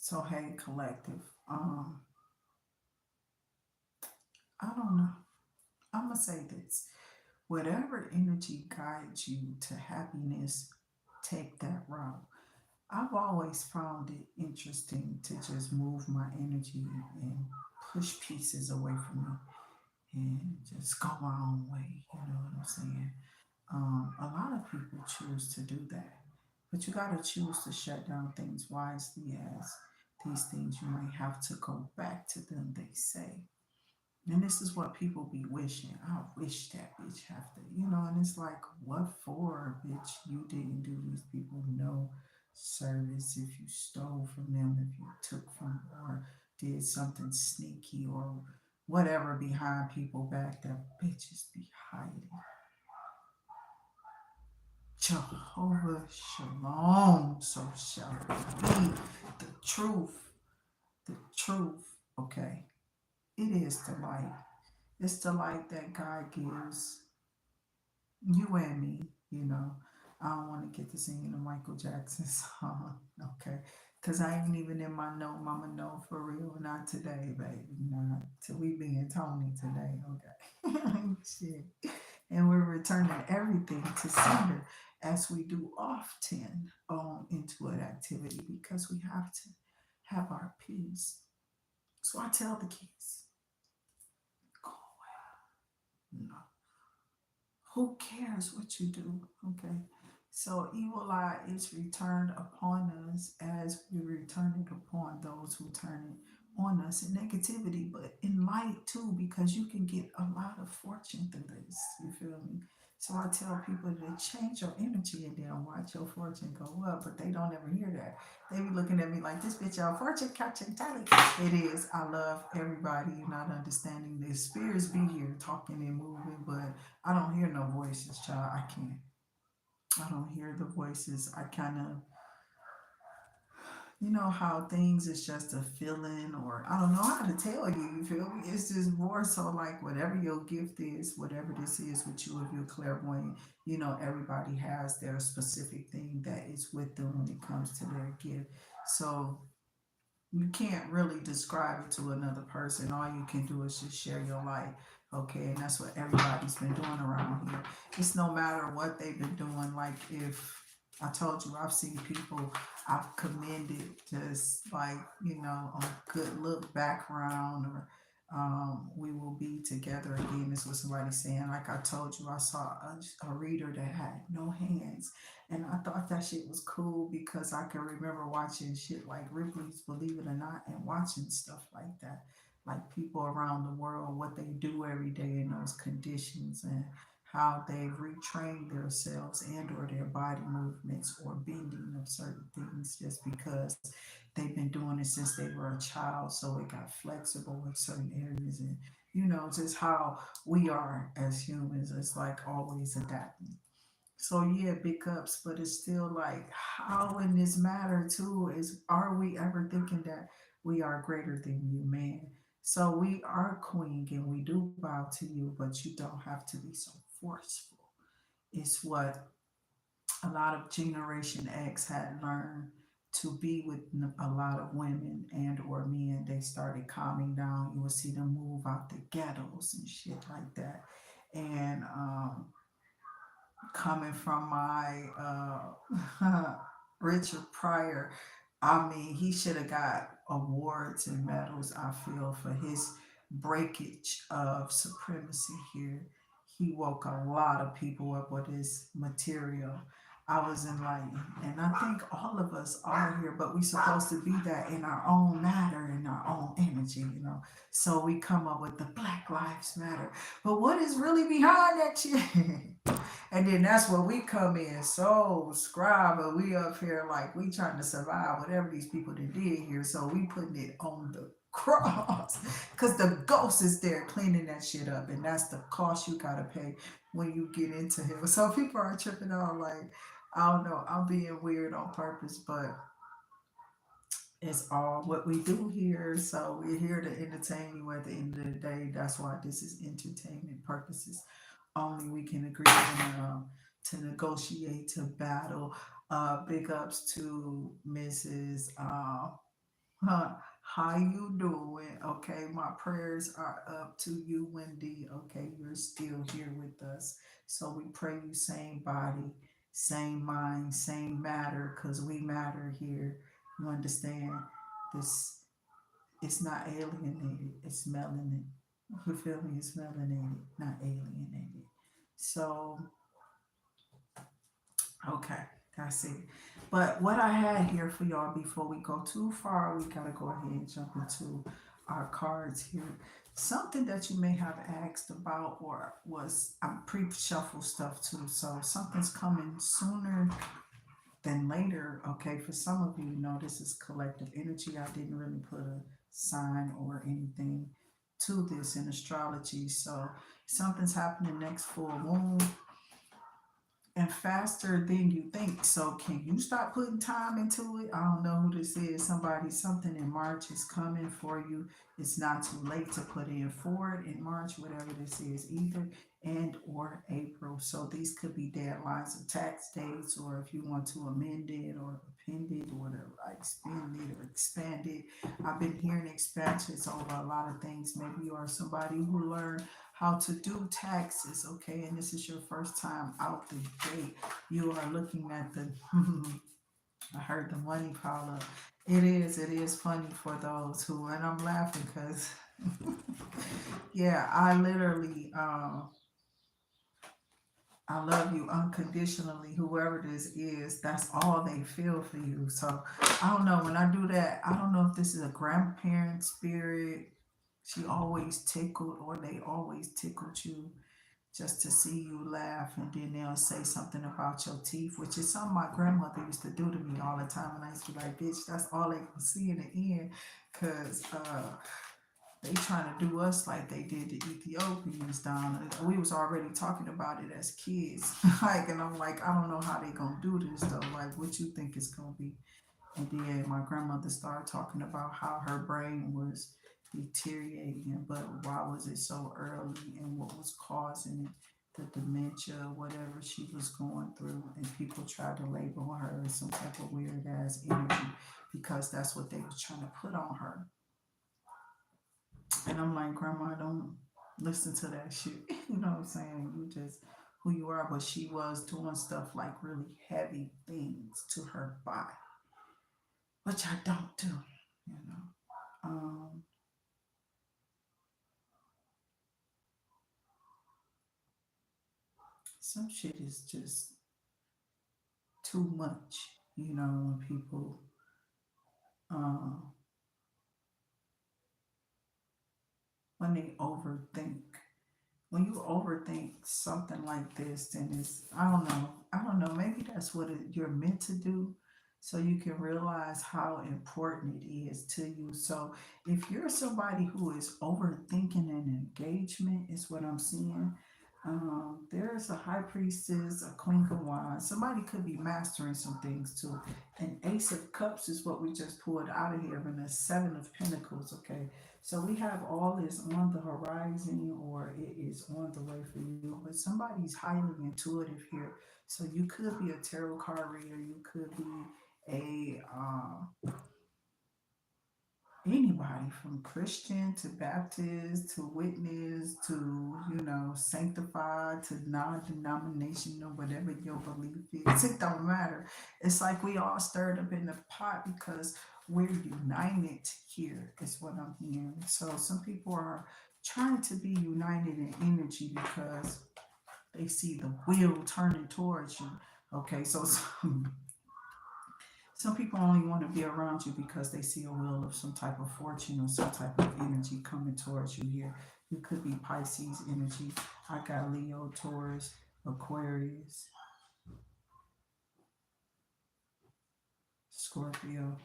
So hey, collective. I don't know. I'm gonna say this. Whatever energy guides you to happiness, take that route. I've always found it interesting to just move my energy and push pieces away from me and just go my own way. You know what I'm saying? A lot of people choose to do that, but you got to choose to shut down things wisely, as these things you might have to go back to them, they say. And this is what people be wishing. I wish that bitch have to, and it's like, what for, bitch? You didn't do these people no service. If you stole from them, if you took from or did something sneaky or whatever behind people back, that bitches be hiding. Jehovah Shalom, so shall it be. The truth, the truth, okay? It is the light. It's the light that God gives you and me, you know. I don't want to get to singing a Michael Jackson song, okay? Because I ain't even in my no mama no for real. Not today, baby. Not till we be in Tony today, okay? Shit. And we're returning everything to sender as we do often into an activity because we have to have our peace. So I tell the kids, go away. No. Who cares what you do? Okay. So evil eye is returned upon us as we return it upon those who turn it on us in negativity, but in light too, because you can get a lot of fortune through this. You feel me? So I tell people to change your energy and then watch your fortune go up, but they don't ever hear that. They be looking at me like this bitch out fortune catching talent. It is. I love everybody. You're not understanding the spirits be here talking and moving, but I don't hear no voices, child. I can't. I don't hear the voices. I kind of, how things is just a feeling, or I don't know how to tell you. You feel me? It's just more so like whatever your gift is, whatever this is with you, if you're clairvoyant, everybody has their specific thing that is with them when it comes to their gift. So you can't really describe it to another person. All you can do is just share your life. Okay, and that's what everybody's been doing around here. It's no matter what they've been doing. Like if I told you I've seen people I've commended just like, on good look background or we will be together again. This was somebody saying, like I told you, I saw a reader that had no hands and I thought that shit was cool because I can remember watching shit like Ripley's Believe It or Not and watching stuff like that. Like people around the world, what they do every day in those conditions and how they retrain themselves and or their body movements or bending of certain things just because they've been doing it since they were a child. So it got flexible in certain areas and just how we are as humans. It's like always adapting. So yeah, big ups, but it's still like how in this matter too is are we ever thinking that we are greater than you, man? So we are queen and we do bow to you, but you don't have to be so forceful. It's what a lot of Generation X had learned to be with a lot of women and or men. They started calming down. You will see them move out the ghettos and shit like that. And coming from my Richard Pryor, I mean, he should have got awards and medals, I feel, for his breakage of supremacy here. He woke a lot of people up with his material. I was enlightened. And I think all of us are here, but we're supposed to be that in our own matter, in our own energy. So we come up with the Black Lives Matter. But what is really behind that shit? And then that's where we come in. So scribe, but we up here like we trying to survive whatever these people did here. So we putting it on the cross. Cause the ghost is there cleaning that shit up. And that's the cost you gotta pay when you get into him. So people are tripping out like, I don't know, I'm being weird on purpose, but it's all what we do here. So we're here to entertain you at the end of the day. That's why this is entertainment purposes. Only we can agree to negotiate, to battle. Big ups to Mrs. How you doing? Okay, my prayers are up to you, Wendy. Okay, you're still here with us. So we pray you same body, same mind, same matter, because we matter here. You understand? This it's not alienated, it's melanin. You feel me? It's melanated, not alienated. So okay, that's it. But what I had here for y'all before we go too far, we gotta go ahead and jump into our cards here. Something that you may have asked about or was pre-shuffle stuff too. So something's coming sooner than later. Okay, for some of you, you know this is collective energy. I didn't really put a sign or anything to this in astrology. So something's happening next full moon and faster than you think. So can you start putting time into it? I don't know who this is. Somebody, something in March is coming for you. It's not too late to put in for it in March, whatever this is, either and or April. So these could be deadlines of tax dates, or if you want to amend it or append it or whatever, like expand it or expand it. I've been hearing expansions over a lot of things. Maybe you are somebody who learned how to do taxes, okay, and this is your first time out the gate. You are looking at the I heard the money pile up. It is funny for those who, and I'm laughing because yeah, I literally I love you unconditionally, whoever this is, that's all they feel for you. So I don't know, when I do that, I don't know if this is a grandparent spirit. She always tickled, or they always tickled you just to see you laugh, and then they'll say something about your teeth, which is something my grandmother used to do to me all the time, and I used to be like, bitch, that's all they can see in the end, because they trying to do us like they did the Ethiopians down. We was already talking about it as kids, like, and I'm like, I don't know how they gonna do this though. Like, what you think it's gonna be? And then my grandmother started talking about how her brain was deteriorating, but why was it so early and what was causing it, the dementia, whatever she was going through. And people tried to label her as some type of weird ass energy because that's what they was trying to put on her. And I'm like, Grandma, don't listen to that shit. You know what I'm saying? You just who you are. But she was doing stuff like really heavy things to her body, which I don't do, you know. Um, some shit is just too much, you know, when people, um, when they overthink. When you overthink something like this, then it's, I don't know, maybe that's what you're meant to do. So you can realize how important it is to you. So if you're somebody who is overthinking an engagement, is what I'm seeing. There's a high priestess, a queen of wands. Somebody could be mastering some things too. An ace of cups is what we just pulled out of here, and a seven of pentacles. Okay, so we have all this on the horizon, or it is on the way for you, but somebody's highly intuitive here. So you could be a tarot card reader, you could be a anybody from Christian to Baptist to witness to, you know, sanctified to non-denominational, whatever your belief is. It don't matter. It's like we all stirred up in the pot because we're united here, is what I'm hearing. So some people are trying to be united in energy because they see the wheel turning towards you. Okay, so some people only want to be around you because they see a wheel of some type of fortune or some type of energy coming towards you here. You could be Pisces energy. I got Leo, Taurus, Aquarius, Scorpio.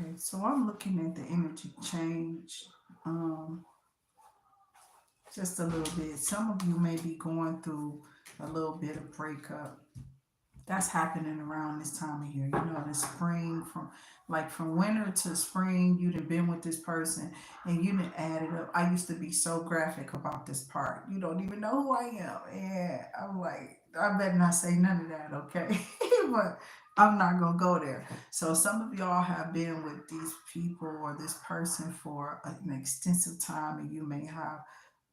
Okay, so I'm looking at the energy change um, just a little bit. Some of you may be going through a little bit of breakup. That's happening around this time of year. You know, the spring from like from winter to spring, you done been with this person and you done added up. I used to be so graphic about this part. You don't even know who I am. And I'm like, I better not say none of that, okay? But I'm not gonna go there. So some of y'all have been with these people or this person for an extensive time, and you may have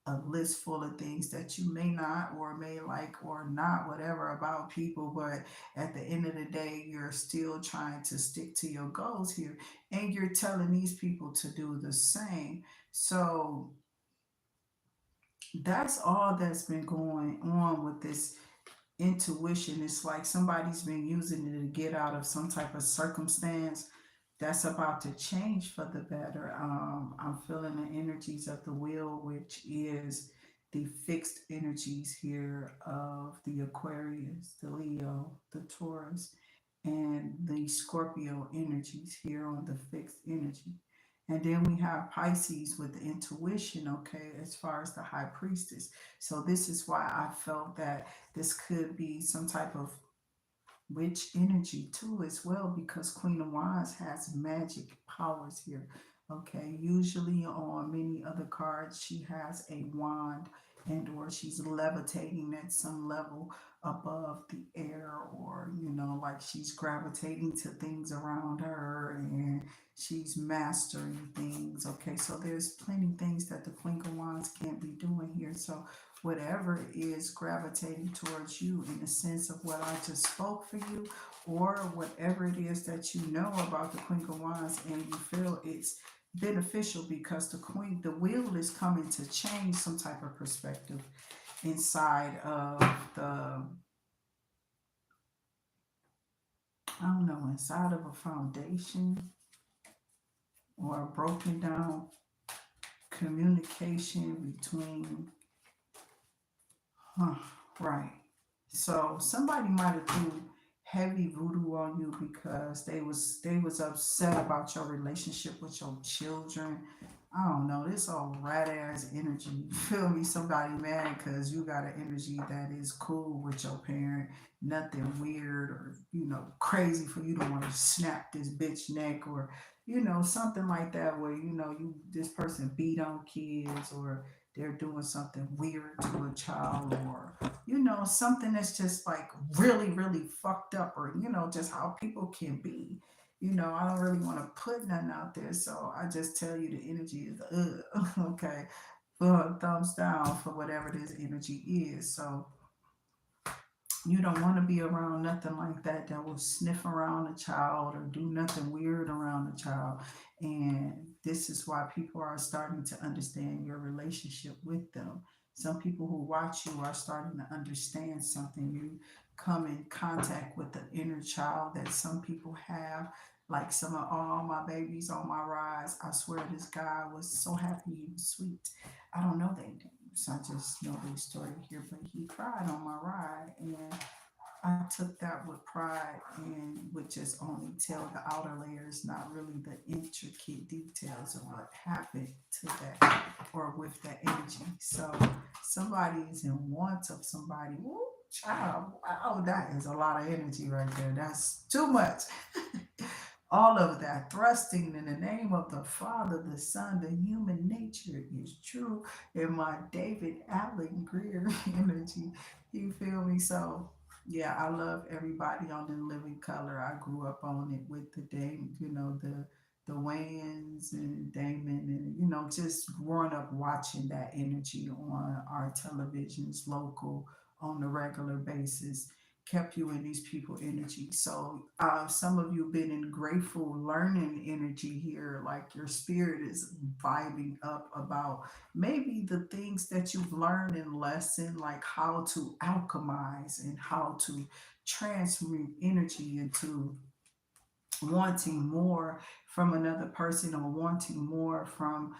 a list full of things that you may not or may like or not, whatever about people. But at the end of the day, you're still trying to stick to your goals here. And you're telling these people to do the same. So that's all that's been going on with this intuition. It's like somebody's been using it to get out of some type of circumstance that's about to change for the better. I'm feeling the energies of the wheel, which is the fixed energies here of the Aquarius, the Leo, the Taurus, and the Scorpio energies here on the fixed energy. And then we have Pisces with the intuition, okay, as far as the high priestess. So this is why I felt that this could be some type of witch energy too, as well, because Queen of Wands has magic powers here. Okay, usually on many other cards, she has a wand and or she's levitating at some level above the air, or like she's gravitating to things around her and she's mastering things. Okay, so there's plenty things that the Queen of Wands can't be doing here. So whatever is gravitating towards you in the sense of what I just spoke for you, or whatever it is that you know about the Queen of Wands and you feel it's beneficial, because the wheel is coming to change some type of perspective inside of the, I don't know, inside of a foundation or a broken down communication between, huh, right. So somebody might have threw heavy voodoo on you because they was upset about your relationship with your children. I don't know. This all rat ass energy. You feel me? Somebody mad because you got an energy that is cool with your parent. Nothing weird or crazy for you to want to snap this bitch neck, or something like that, where you this person beat on kids, or they're doing something weird to a child, or something that's just like really, really fucked up, or just how people can be. I don't really want to put nothing out there, so I just tell you the energy is okay. Thumbs down for whatever this energy is. So you don't want to be around nothing like that that will sniff around a child or do nothing weird around a child. And this is why people are starting to understand your relationship with them. Some people who watch you are starting to understand something. You come in contact with the inner child that some people have. Like some of all my babies on my rides, I swear this guy was so happy, he was sweet. I don't know their names, I just know their story here, but he cried on my ride, and I took that with pride and would just only tell the outer layers, not really the intricate details of what happened to that or with that energy. So somebody is in want of somebody. Woo, child. Oh, that is a lot of energy right there. That's too much. All of that thrusting in the name of the Father, the Son, the human nature is true in my David Allen Greer energy. You feel me? So yeah, I love everybody on the living color. I grew up on it with the Dame, the Wayans and Damon, and just growing up watching that energy on our televisions, local, on a regular basis, kept you in these people energy. So some of you been in grateful learning energy here, like your spirit is vibing up about maybe the things that you've learned in lesson, like how to alchemize and how to transmute energy into wanting more from another person, or wanting more from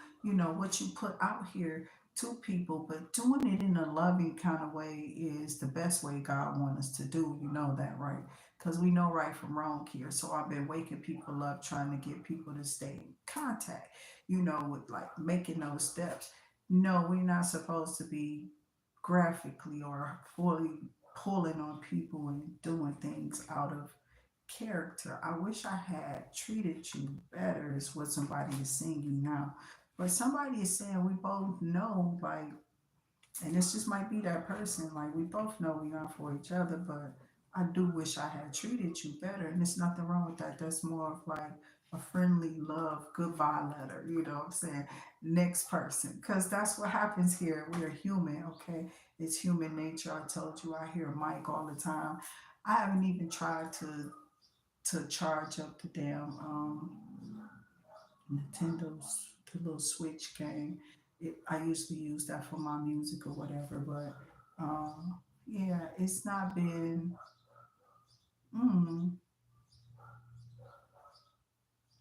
what you put out here to people, but doing it in a loving kind of way is the best way God wants us to do. You know that, right? Because we know right from wrong here. So I've been waking people up, trying to get people to stay in contact, with like making those steps. No, we're not supposed to be graphically or fully pulling on people and doing things out of character. I wish I had treated you better, is what somebody is singing now. But somebody is saying we both know, like, and this just might be that person, like, we both know we're not for each other, but I do wish I had treated you better. And there's nothing wrong with that. That's more of like a friendly love goodbye letter, you know what I'm saying? Next person. Because that's what happens here. We're human, okay? It's human nature. I told you, I hear Mike all the time. I haven't even tried to charge up the damn Nintendo's the little Switch game. I usually use that for my music or whatever, but yeah, it's not been. Mm,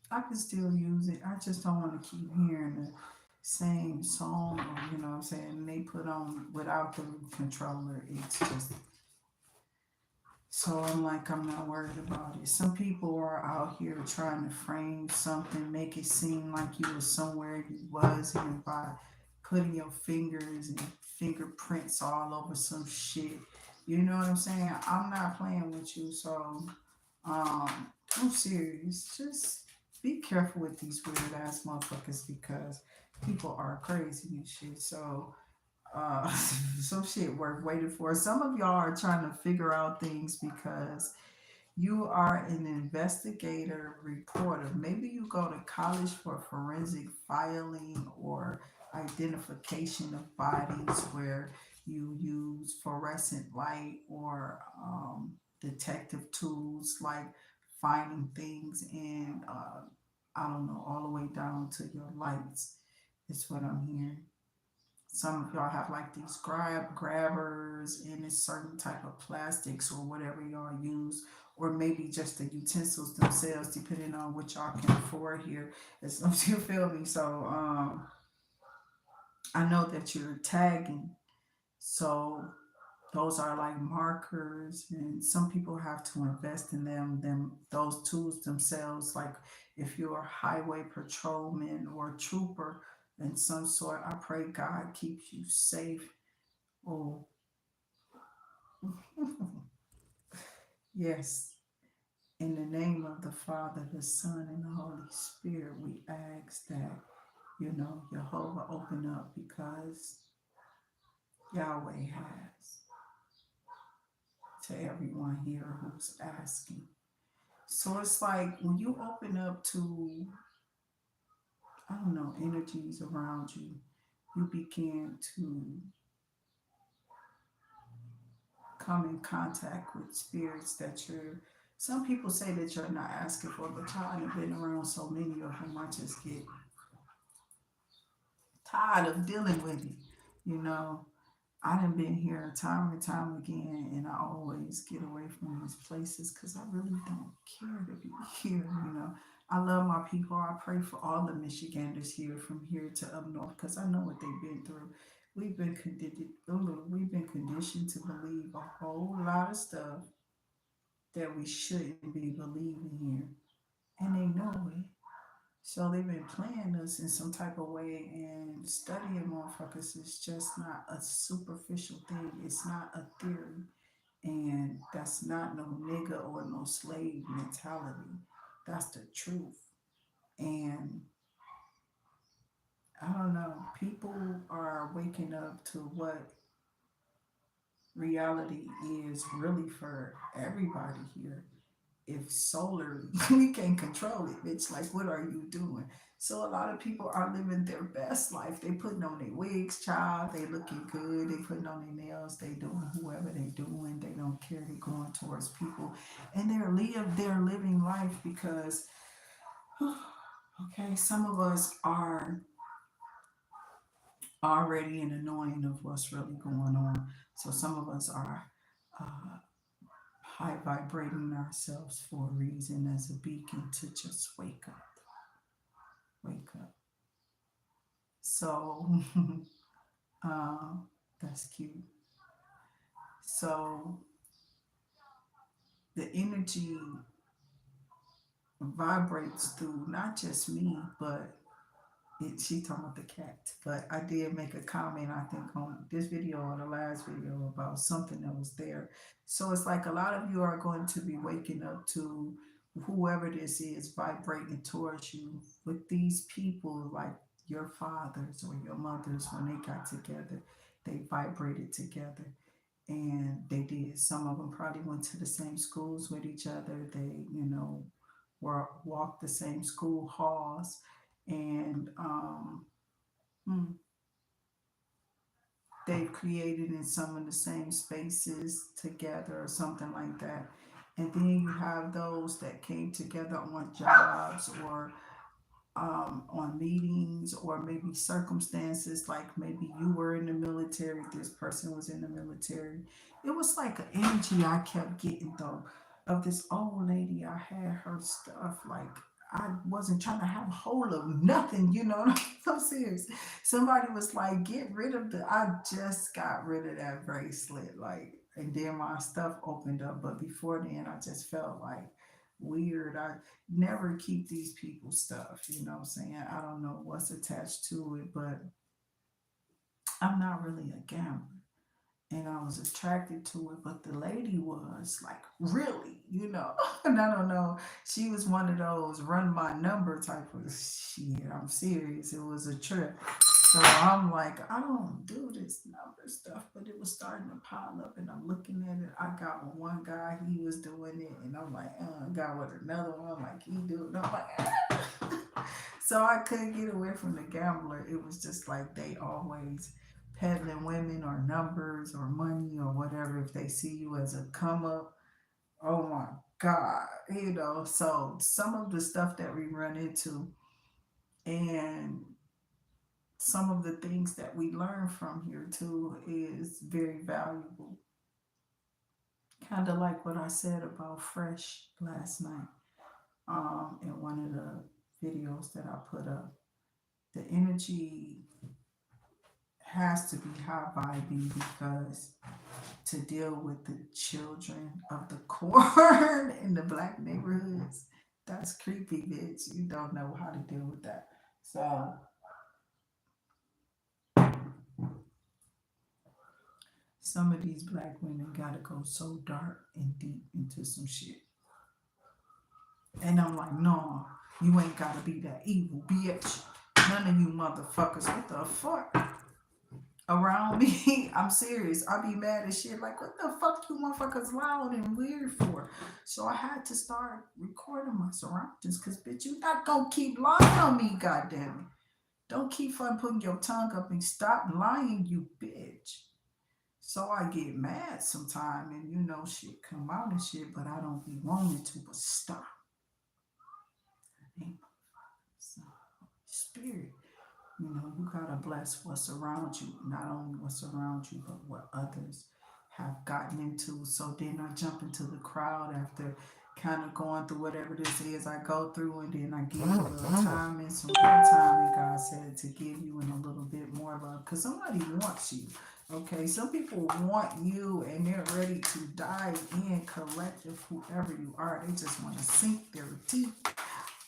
I can still use it. I just don't want to keep hearing the same song, or you know what I'm saying. They put on without the controller. It's just so I'm like, I'm not worried about it. Some people are out here trying to frame something, make it seem like you was somewhere you wasn't by putting your fingers and fingerprints all over some shit. You know what I'm saying? I'm not playing with you, so I'm serious. Just be careful with these weird ass motherfuckers because people are crazy and shit. So some shit worth waiting for. Some of y'all are trying to figure out things because you are an investigator, reporter. Maybe you go to college for forensic filing or identification of bodies where you use fluorescent light or detective tools like finding things and I don't know, all the way down to your lights. Is what I'm hearing. Some of y'all have like these grabbers and it's certain type of plastics or whatever y'all use, or maybe just the utensils themselves, depending on what y'all can afford here. It's you feel me. So I know that you're tagging, so those are like markers, and some people have to invest in them those tools themselves. Like if you're a highway patrolman or a trooper in some sort, I pray God keeps you safe. Oh, yes. In the name of the Father, the Son, and the Holy Spirit, we ask that, Jehovah open up because Yahweh has to everyone here who's asking. So it's like when you open up to, I don't know, energies around you, you begin to come in contact with spirits that some people say that you're not asking for, but y'all have been around so many of them, I just get tired of dealing with it. You know, I done been here time and time again, and I always get away from these places because I really don't care to be here. I love my people. I pray for all the Michiganders here from here to up north because I know what they've been through. We've been conditioned to believe a whole lot of stuff that we shouldn't be believing here, and they know it. So they've been playing us in some type of way, and studying motherfuckers is just not a superficial thing. It's not a theory, and that's not no nigga or no slave mentality. That's the truth. And I don't know, people are waking up to what reality is really for everybody here. If solar we can't control it, bitch, like what are you doing? So a lot of people are living their best life. They putting on their wigs, child, they looking good, they putting on their nails, they doing whoever they doing, they don't care, they going towards people, and they're living life because okay, some of us are already in the knowing of what's really going on. So some of us are uh, high vibrating ourselves for a reason, as a beacon to just wake up, wake up. So That's cute. So the energy vibrates through not just me, but she talking about the cat. But I did make a comment, I think, on this video or the last video about something that was there. So it's like a lot of you are going to be waking up to whoever this is vibrating towards you with these people, like your fathers or your mothers, when they got together, they vibrated together. And they did. Some of them probably went to the same schools with each other. They, were walked the same school halls, and hmm, they've created in some of the same spaces together or something like that. And then you have those that came together on jobs or on meetings or maybe circumstances, like maybe you were in the military, this person was in the military. It was like an energy I kept getting though of this old lady. I had her stuff like I wasn't trying to have hold of nothing, I'm serious. Somebody was like, get rid of I just got rid of that bracelet, like, and then my stuff opened up. But before then, I just felt like weird. I never keep these people's stuff, you know what I'm saying? I don't know what's attached to it, but I'm not really a gambler. And I was attracted to it, but the lady was like, really, and I don't know. She was one of those run my number type of shit. I'm serious. It was a trip. So I'm like, I don't do this number stuff, but it was starting to pile up, and I'm looking at it. I got with one guy, he was doing it, and I'm like, I got with another one, like he do it. I'm like, so I couldn't get away from the gambler. It was just like they always peddling women or numbers or money or whatever. If they see you as a come up, oh my God, So some of the stuff that we run into and some of the things that we learn from here too is very valuable. Kind of like what I said about fresh last night in one of the videos that I put up. The energy has to be high vibing because to deal with the children of the corn in the black neighborhoods, that's creepy, bitch. You don't know how to deal with that. So some of these black women gotta go so dark and deep into some shit. And I'm like, no, you ain't gotta be that evil, bitch. None of you motherfuckers. What the fuck? Around me. I'm serious. I be mad as shit. Like, what the fuck you motherfuckers loud and weird for? So I had to start recording my surroundings because, bitch, you not gonna keep lying on me, goddamn it. Don't keep fun putting your tongue up and stop lying, you bitch. So I get mad sometime and shit come out and shit, but I don't be wanting to, but stop. Spirit. You gotta bless what's around you, not only what's around you, but what others have gotten into. So then I jump into the crowd after kind of going through whatever this is I go through, and then I give you a little time and some more time, and God said to give you in a little bit more love, because somebody wants you. Okay, some people want you and they're ready to dive in, collective, whoever you are. They just want to sink their teeth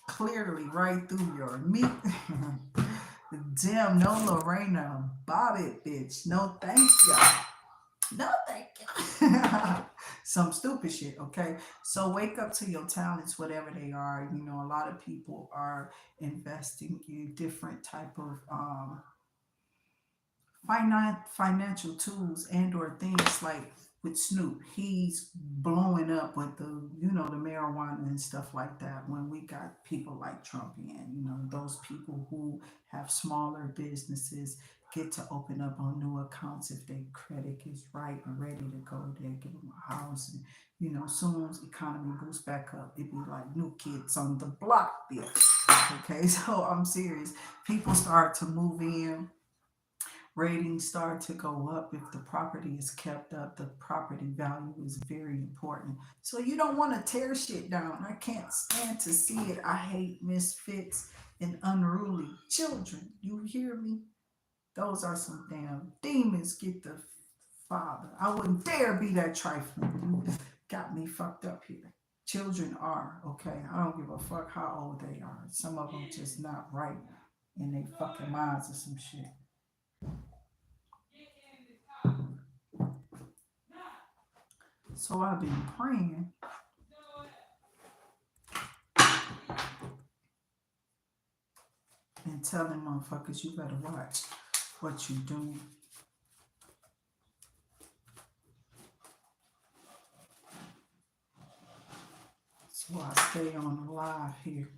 clearly right through your meat. Damn, no Lorena. Bob it, bitch. No, thank you. No, thank you. Some stupid shit, okay? So wake up to your talents, whatever they are. A lot of people are investing in different type of financial tools and or things like with Snoop. He's blowing up with the marijuana and stuff like that. When we got people like Trump in, those people who have smaller businesses get to open up on new accounts if their credit is right and ready to go. They give them a house, and soon as economy boosts back up, it be like new kids on the block there. Okay, so I'm serious. People start to move in, ratings start to go up. If the property is kept up, the property value is very important. So you don't want to tear shit down. I can't stand to see it. I hate misfits and unruly children. You hear me? Those are some damn demons. Get the father. I wouldn't dare be that trifling. You got me fucked up here. Children are, okay? I don't give a fuck how old they are. Some of them just not right in their fucking minds or some shit. So I've been praying and telling motherfuckers, you better watch what you doing. So I stay on the live here.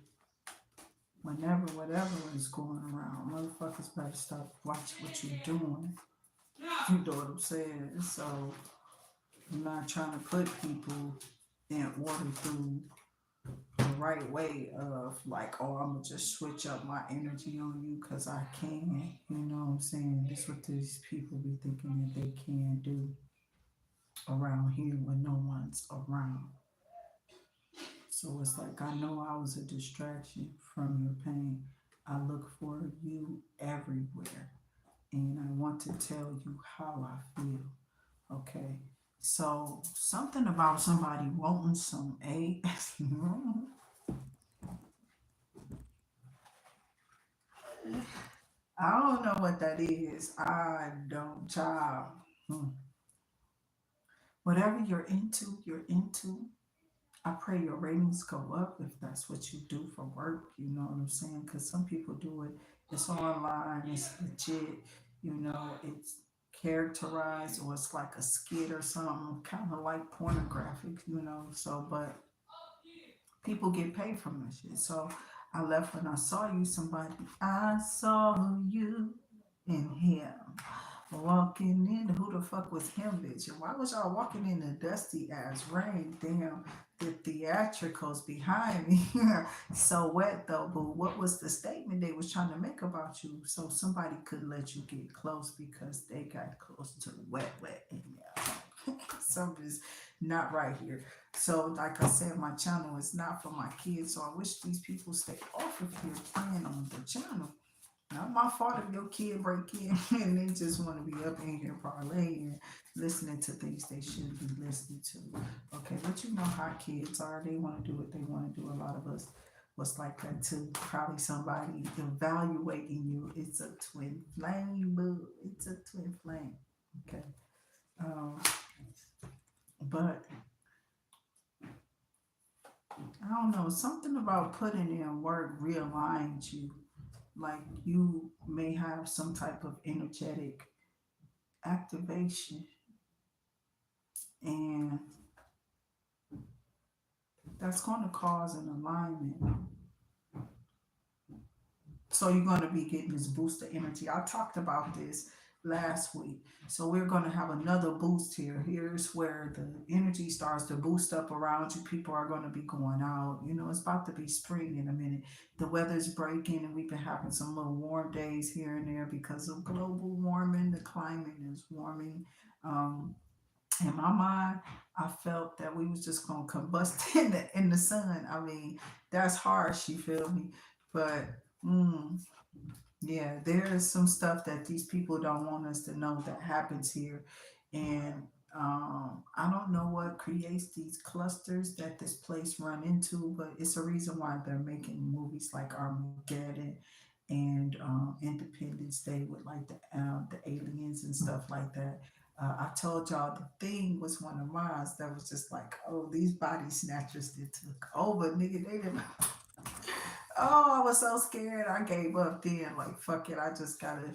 Whenever, whatever is going around, motherfuckers better stop watching what you're doing. You know what I'm saying? So I'm not trying to put people in order through the right way of like, oh, I'm gonna just switch up my energy on you because I can. You know what I'm saying? This is what these people be thinking that they can do around here when no one's around. So it's like I know I was a distraction from your pain. I look for you everywhere. And I want to tell you how I feel. Okay. So something about somebody wanting some A. I don't know what that is. I don't, child. Hmm. Whatever you're into, you're into. I pray your ratings go up if that's what you do for work. You know what I'm saying? Because some people do it. It's online. It's legit. You know, it's characterized or it's like a skit or something, kind of like pornographic. You know. So, but people get paid from this shit. So I left when I saw you. Somebody, I saw you in him. Walking in, who the fuck was him, bitch? And why was y'all walking in the dusty ass rain? Damn, the theatricals behind me. So wet though, but what was the statement they was trying to make about you? So somebody could let you get close because they got close to the wet in there. Something's not right here. So like I said, my channel is not for my kids. So I wish these people stay off of here playing on the channel. Not my fault if your kid break in and they just want to be up in here parlaying, listening to things they shouldn't be listening to. Okay, but you know how kids are. They want to do what they want to do. A lot of us was like that too. Probably somebody evaluating you. It's a twin flame, boo. It's a twin flame. Okay. Um, but I don't know. Something about putting in work realigns you. Like you may have some type of energetic activation, and that's going to cause an alignment. So you're going to be getting this boost of energy. I talked about this last week. So we're going to have another boost here. Here's where the energy starts to boost up around you. People are going to be going out. You know, it's about to be spring in a minute. The weather's breaking, and we've been having some little warm days here and there because of global warming. The climate is warming. Um, in my mind, I felt that we was just gonna combust in the sun. I mean, that's harsh, you feel me? But mm, yeah, there is some stuff that these people don't want us to know that happens here, and I don't know what creates these clusters that this place run into, but it's a reason why they're making movies like Armageddon and Independence Day with like the aliens and stuff like that. I told y'all the thing was one of mine that was just like, oh, these body snatchers that took over, nigga. They didn't. Oh, I was so scared. I gave up then. Like, fuck it. I just gotta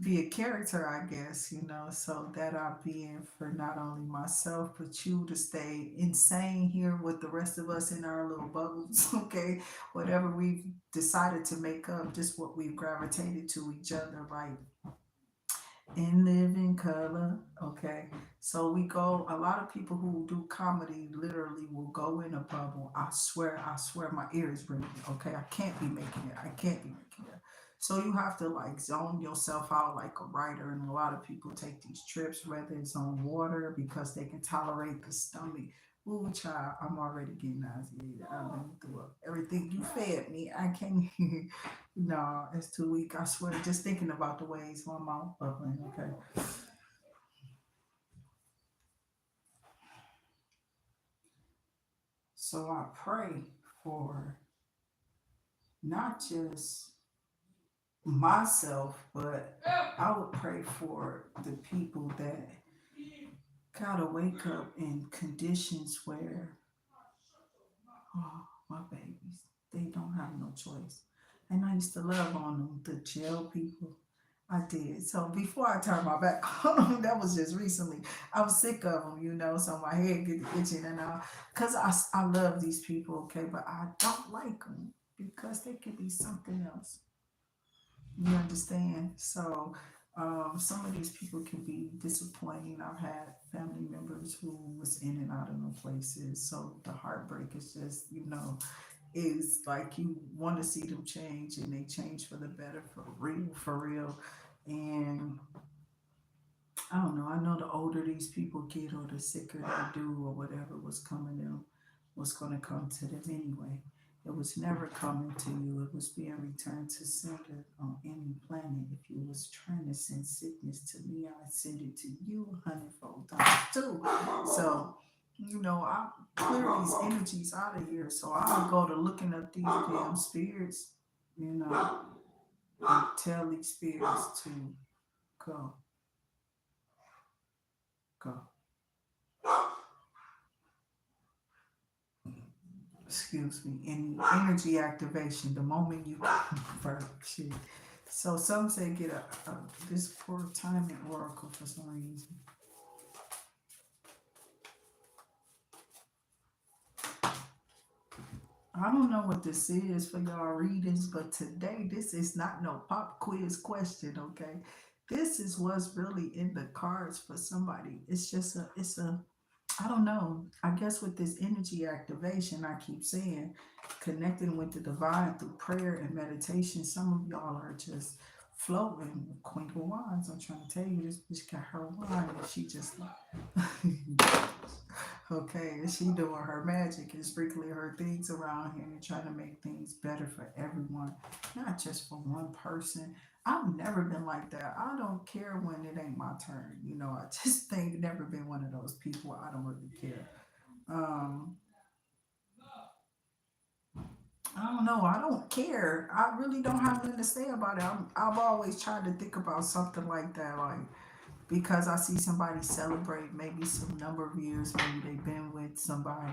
be a character, I guess, you know, so that I'm being for not only myself, but you to stay insane here with the rest of us in our little bubbles, okay? Whatever we've decided to make up, just what we've gravitated to each other, like in living color. Okay. So we go, a lot of people who do comedy literally will go in a bubble. I swear my ear is ringing. Okay. I can't be making it. I can't be making it. So you have to like zone yourself out like a writer. And a lot of people take these trips, whether it's on water because they can tolerate the stomach. Ooh, child, I'm already getting nauseated. I've been through everything you fed me. I can't. No, it's too weak. I swear. Just thinking about the ways my mouth bubbling. Okay. So I pray for not just myself, but I would pray for the people that gotta wake up in conditions where, oh, my babies, they don't have no choice. And I used to love on them, the jail people. I did. So before I turned my back on them, that was just recently. I was sick of them, so my head get itching and all. Because I love these people, okay, but I don't like them because they could be something else. You understand? So some of these people can be disappointing. I've had family members who was in and out of no places. So the heartbreak is just, is like you want to see them change and they change for the better for real, for real. And I don't know. I know the older these people get or the sicker they do or whatever was coming them was going to come to them anyway. It was never coming to you. It was being returned to sender on any planet. If you was trying to send sickness to me, I'd send it to you hundredfold times too. So, I clear these energies out of here. So I'll go to looking up these damn spirits, and tell these spirits to go, go. Excuse me, any energy activation the moment you convert shit. So some say get a this poor timing oracle for some reason. I don't know what this is for y'all readings, but today this is not no pop quiz question, okay? This is what's really in the cards for somebody. It's a I don't know. I guess with this energy activation, I keep saying, connecting with the divine through prayer and meditation, some of y'all are just floating. Queen of Wands, I'm trying to tell you, this bitch got her wand and she just like, okay, and she doing her magic and sprinkling her things around here and trying to make things better for everyone, not just for one person. I've never been like that. I don't care when it ain't my turn. I just think never been one of those people. I don't really care. Um, I don't know. I don't care. I really don't have nothing to say about it. I've always tried to think about something like that, like because I see somebody celebrate maybe some number of years, maybe they've been with somebody.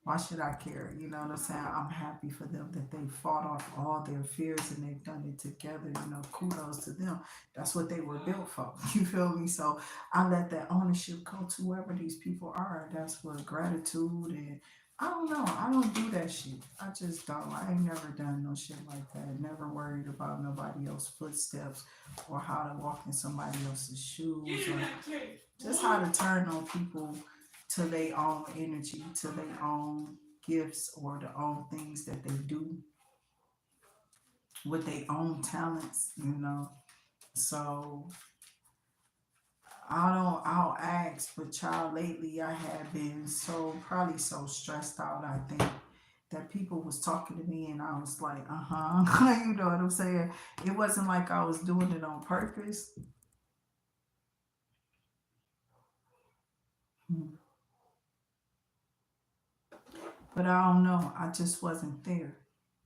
Why should I care? You know what I'm saying? I'm happy for them that they fought off all their fears and they've done it together. Kudos to them. That's what they were built for. You feel me? So I let that ownership go to whoever these people are. That's what gratitude and I don't know. I don't do that shit. I just don't. I ain't never done no shit like that. Never worried about nobody else's footsteps or how to walk in somebody else's shoes or just how to turn on people to their own energy, to their own gifts or the own things that they do with their own talents. So I'll ask, but child, lately I have been probably so stressed out, I think. That people was talking to me and I was like, uh-huh. You know what I'm saying? It wasn't like I was doing it on purpose. Hmm. But I don't know. I just wasn't there.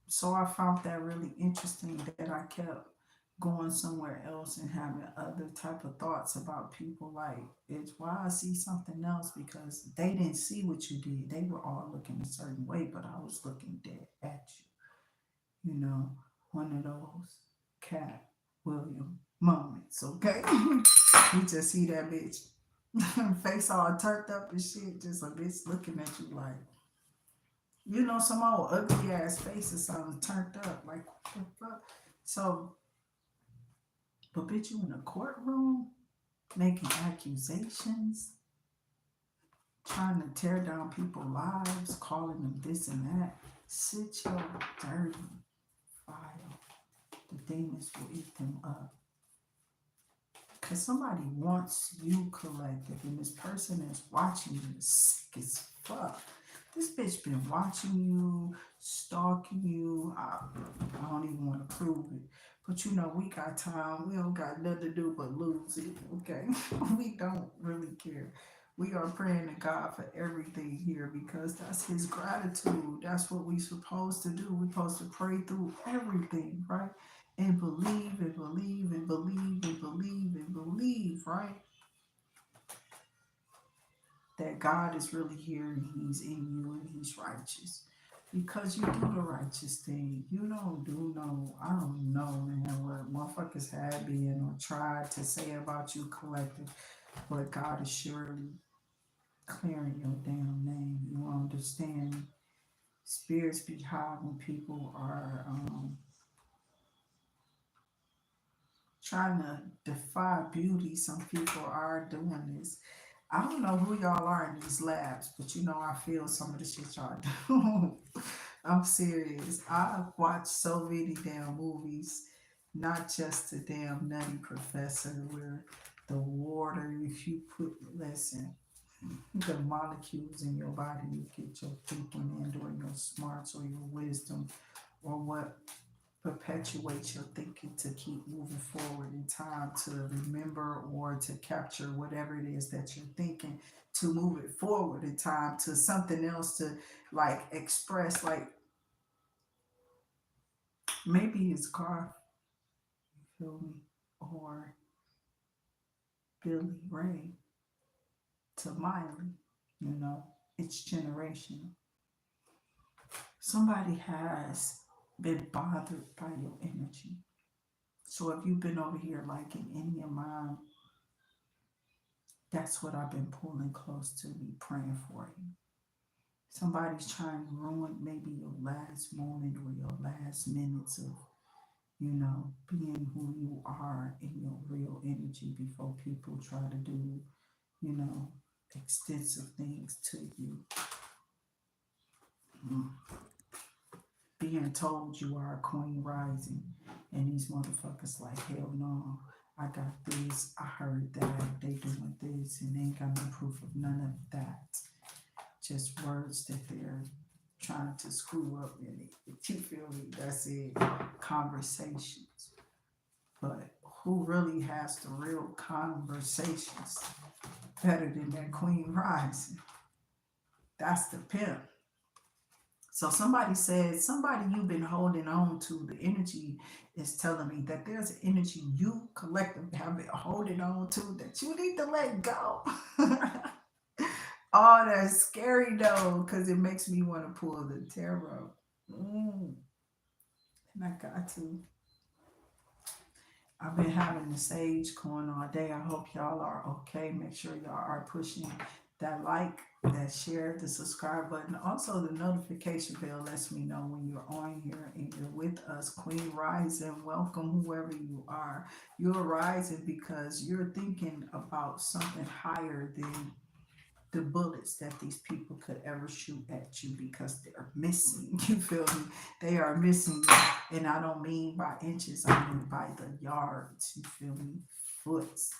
So I found that really interesting that I kept going somewhere else and having other type of thoughts about people. Like it's why I see something else because they didn't see what you did. They were all looking a certain way, but I was looking dead at you. One of those Cat William moments. Okay, you just see that bitch face all turned up and shit, just a bitch looking at you like some old ugly ass face or something turned up. Like, what the fuck? So, but bitch, you in a courtroom making accusations, trying to tear down people's lives, calling them this and that. Sit your dirty file. The demons will eat them up. Because somebody wants you collective, and this person is watching you is sick as fuck. This bitch been watching you, stalking you. I don't even want to prove it. But you know, we got time. We don't got nothing to do but lose it. Okay. We don't really care. We are praying to God for everything here because that's his gratitude. That's what we supposed to do. We supposed to pray through everything, right? And believe and believe and believe and believe and believe, right? That God is really here and he's in you and he's righteous. Because you do the righteous thing. You don't do no, I don't know, man, what motherfuckers have been or tried to say about you collective. But God is surely clearing your damn name. You understand? Spirits be high when people are trying to defy beauty. Some people are doing this. I don't know who y'all are in these labs, but you know I feel some of the shit y'all do. I'm serious. I watch so many damn movies, not just the damn Nutty Professor where the water, if you put, listen, the molecules in your body, you get your thinking in or your smarts or your wisdom or what perpetuates your thinking to keep moving forward in time to remember or to capture whatever it is that you're thinking to move it forward in time to something else to like express like maybe it's Garth, you feel me, or Billy Ray to Miley, you know, it's generational. Somebody has been bothered by your energy. So if you've been over here like in any of mine, that's what I've been pulling close to me, praying for you. Somebody's trying to ruin maybe your last moment or your last minutes of, you know, being who you are in your real energy before people try to do, you know, extensive things to you. Mm. Being told you are a queen rising, and these motherfuckers like, hell no, I got this, I heard that, they doing this, and they ain't got no proof of none of that. Just words that they're trying to screw up in it. You feel me? That's it. Conversations. But who really has the real conversations better than that queen rising? That's the pimp. So somebody said, somebody you've been holding on to, the energy is telling me that there's an energy you collectively have been holding on to that you need to let go. Oh, that's scary though, because it makes me want to pull the tarot. Mm, and I got to. I've been having the sage going all day. I hope y'all are okay. Make sure y'all are pushing that like, that share, the subscribe button. Also, the notification bell lets me know when you're on here and you're with us. Queen Rising, welcome whoever you are. You're rising because you're thinking about something higher than the bullets that these people could ever shoot at you because they're missing. You feel me? They are missing you. And I don't mean by inches, I mean by the yards. You feel me? Foots.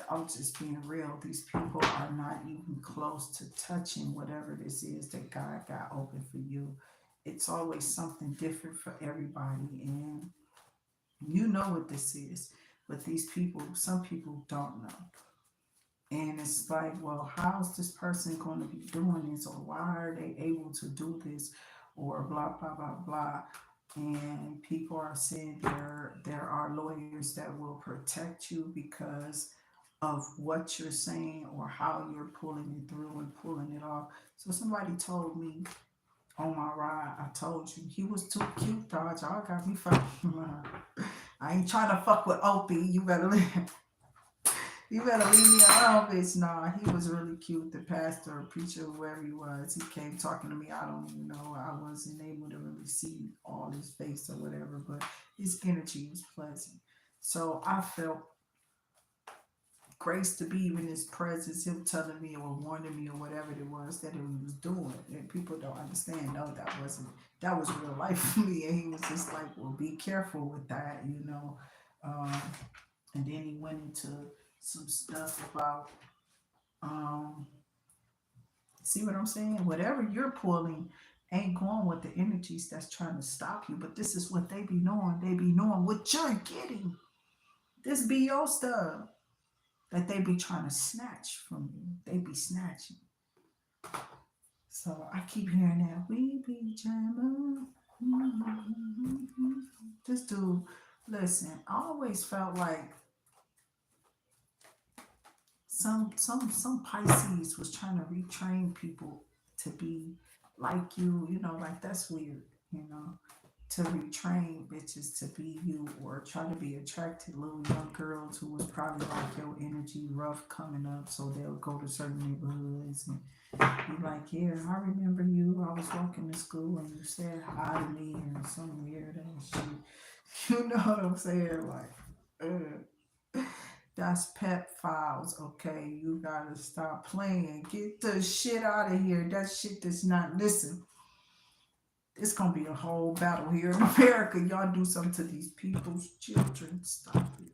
I'm just being real. These people are not even close to touching whatever this is that God got open for you. It's always something different for everybody. And you know what this is. But these people, some people don't know. And it's like, well, how's this person going to be doing this? Or why are they able to do this? Or blah, blah, blah, blah. And people are saying there are lawyers that will protect you because of what you're saying or how you're pulling it through and pulling it off. So somebody told me on my ride, I told you, he was too cute, dog. Y'all got me fucking. I ain't trying to fuck with Opie. You better leave me alone, bitch. Nah, he was really cute. The pastor or preacher, whoever he was, he came talking to me. I don't even know. I wasn't able to really see all his face or whatever, but his energy was pleasant. So I felt grace to be in his presence, him telling me or warning me or whatever it was that he was doing. And people don't understand. No, that was real life for me. And he was just like, well, be careful with that, you know. Um, and then he went into some stuff about see what I'm saying? Whatever you're pulling ain't going with the energies that's trying to stop you. But this is what they be knowing. They be knowing what you're getting. This be your stuff that they be trying to snatch from you. They be snatching. So I keep hearing that. We be jamming. This dude, listen, I always felt like some Pisces was trying to retrain people to be like you, like that's weird, you know, to retrain bitches to be you or try to be attracted little young girls who was probably like your energy rough coming up, so they'll go to certain neighborhoods and be like, yeah, I remember you. I was walking to school and you said hi to me and some weird ass shit. You know what I'm saying? Like, that's pet files, okay? You gotta stop playing. Get the shit out of here. That shit does not listen. It's gonna be a whole battle here in America. Y'all do something to these people's children. Stop it.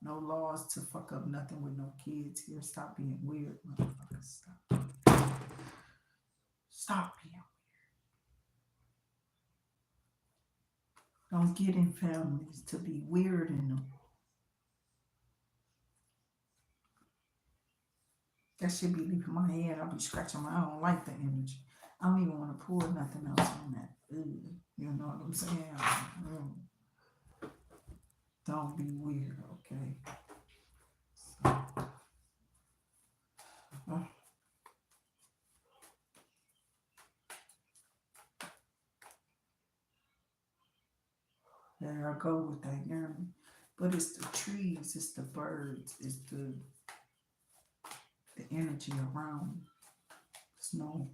No laws to fuck up nothing with no kids here. Stop being weird, motherfuckers. Stop. Stop being. Don't get in families to be weird in them. That shit be leaving my head. I'll be scratching my. I don't like the energy. I don't even want to pour nothing else on that. Ugh, you know what I'm saying? Don't be weird, okay? Uh, there I go with that yearning. But it's the trees, it's the birds, it's the energy around. It's no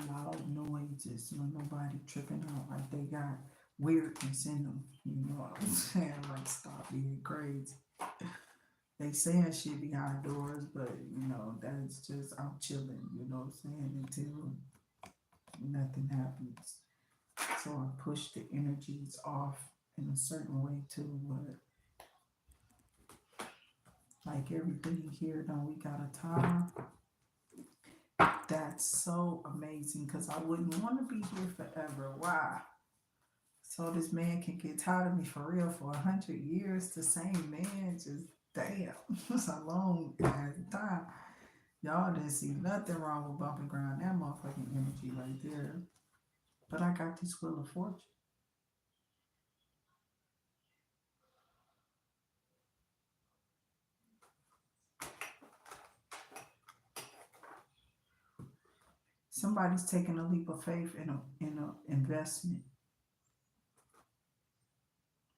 loud noises, no nobody tripping out like they got weirdness in them. You know what I'm saying? Like stop being crazy. They saying shit behind doors, but that's just I'm chilling. You know what I'm saying? Until nothing happens. So I push the energies off in a certain way too. But like everything here, now we got a timer. That's so amazing because I wouldn't want to be here forever. Why? So this man can get tired of me for real for 100 years. The same man, just damn, it's a long ass time. Y'all didn't see nothing wrong with bumping ground. That motherfucking energy right there. But I got this Wheel of Fortune. Somebody's taking a leap of faith in a investment,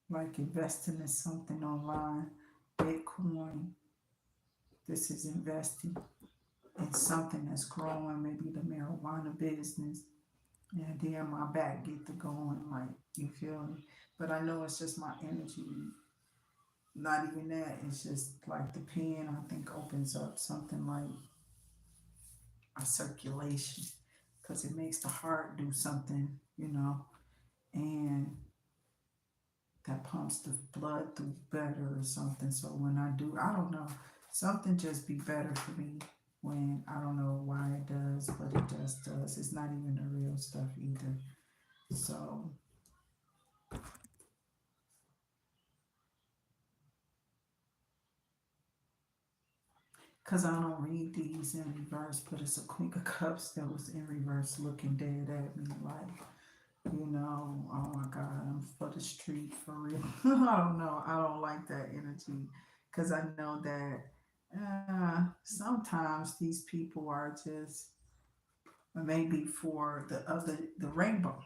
like investing in something online, Bitcoin. This is investing in something that's growing, maybe the marijuana business. And then my back get to going, like you feel me. But I know it's just my energy. Not even that. It's just like the pen. I think opens up something like a circulation because it makes the heart do something, and that pumps the blood through better or something. So when I do, I don't know, something just be better for me when I don't know why it does, but it just does. It's not even the real stuff either. So, because I don't read these in reverse, but it's a Queen of Cups that was in reverse looking dead at me like, oh my God, I'm for the street for real. I don't know. I don't like that energy because I know that sometimes these people are just maybe for the rainbow.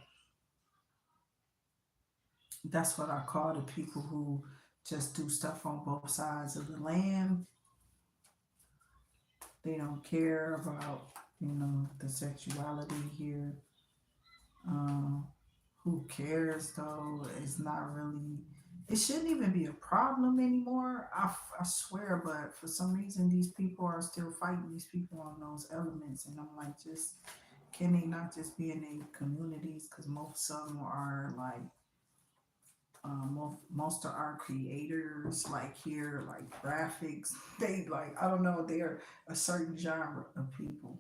That's what I call the people who just do stuff on both sides of the land. They don't care about the sexuality here. Um, who cares though? It's not really. It shouldn't even be a problem anymore. I swear, but for some reason these people are still fighting these people on those elements, and I'm like, just can they not just be in their communities? Because most of them are like most of our creators like here like graphics they like I don't know they're a certain genre of people.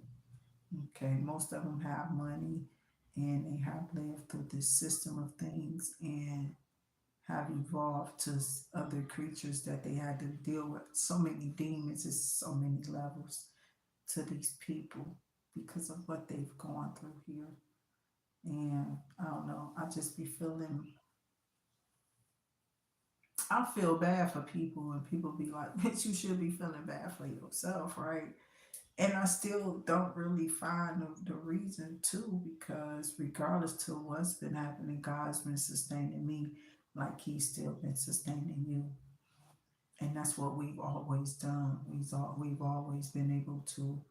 Okay, most of them have money and they have lived through this system of things and have evolved to other creatures that they had to deal with. So many demons, it's so many levels to these people because of what they've gone through here. And I don't know, I just be feeling, I feel bad for people, and people be like, bitch, you should be feeling bad for yourself, right? And I still don't really find the reason to, because regardless to what's been happening, God's been sustaining me like He's still been sustaining you. And that's what we've always done. We've always been able to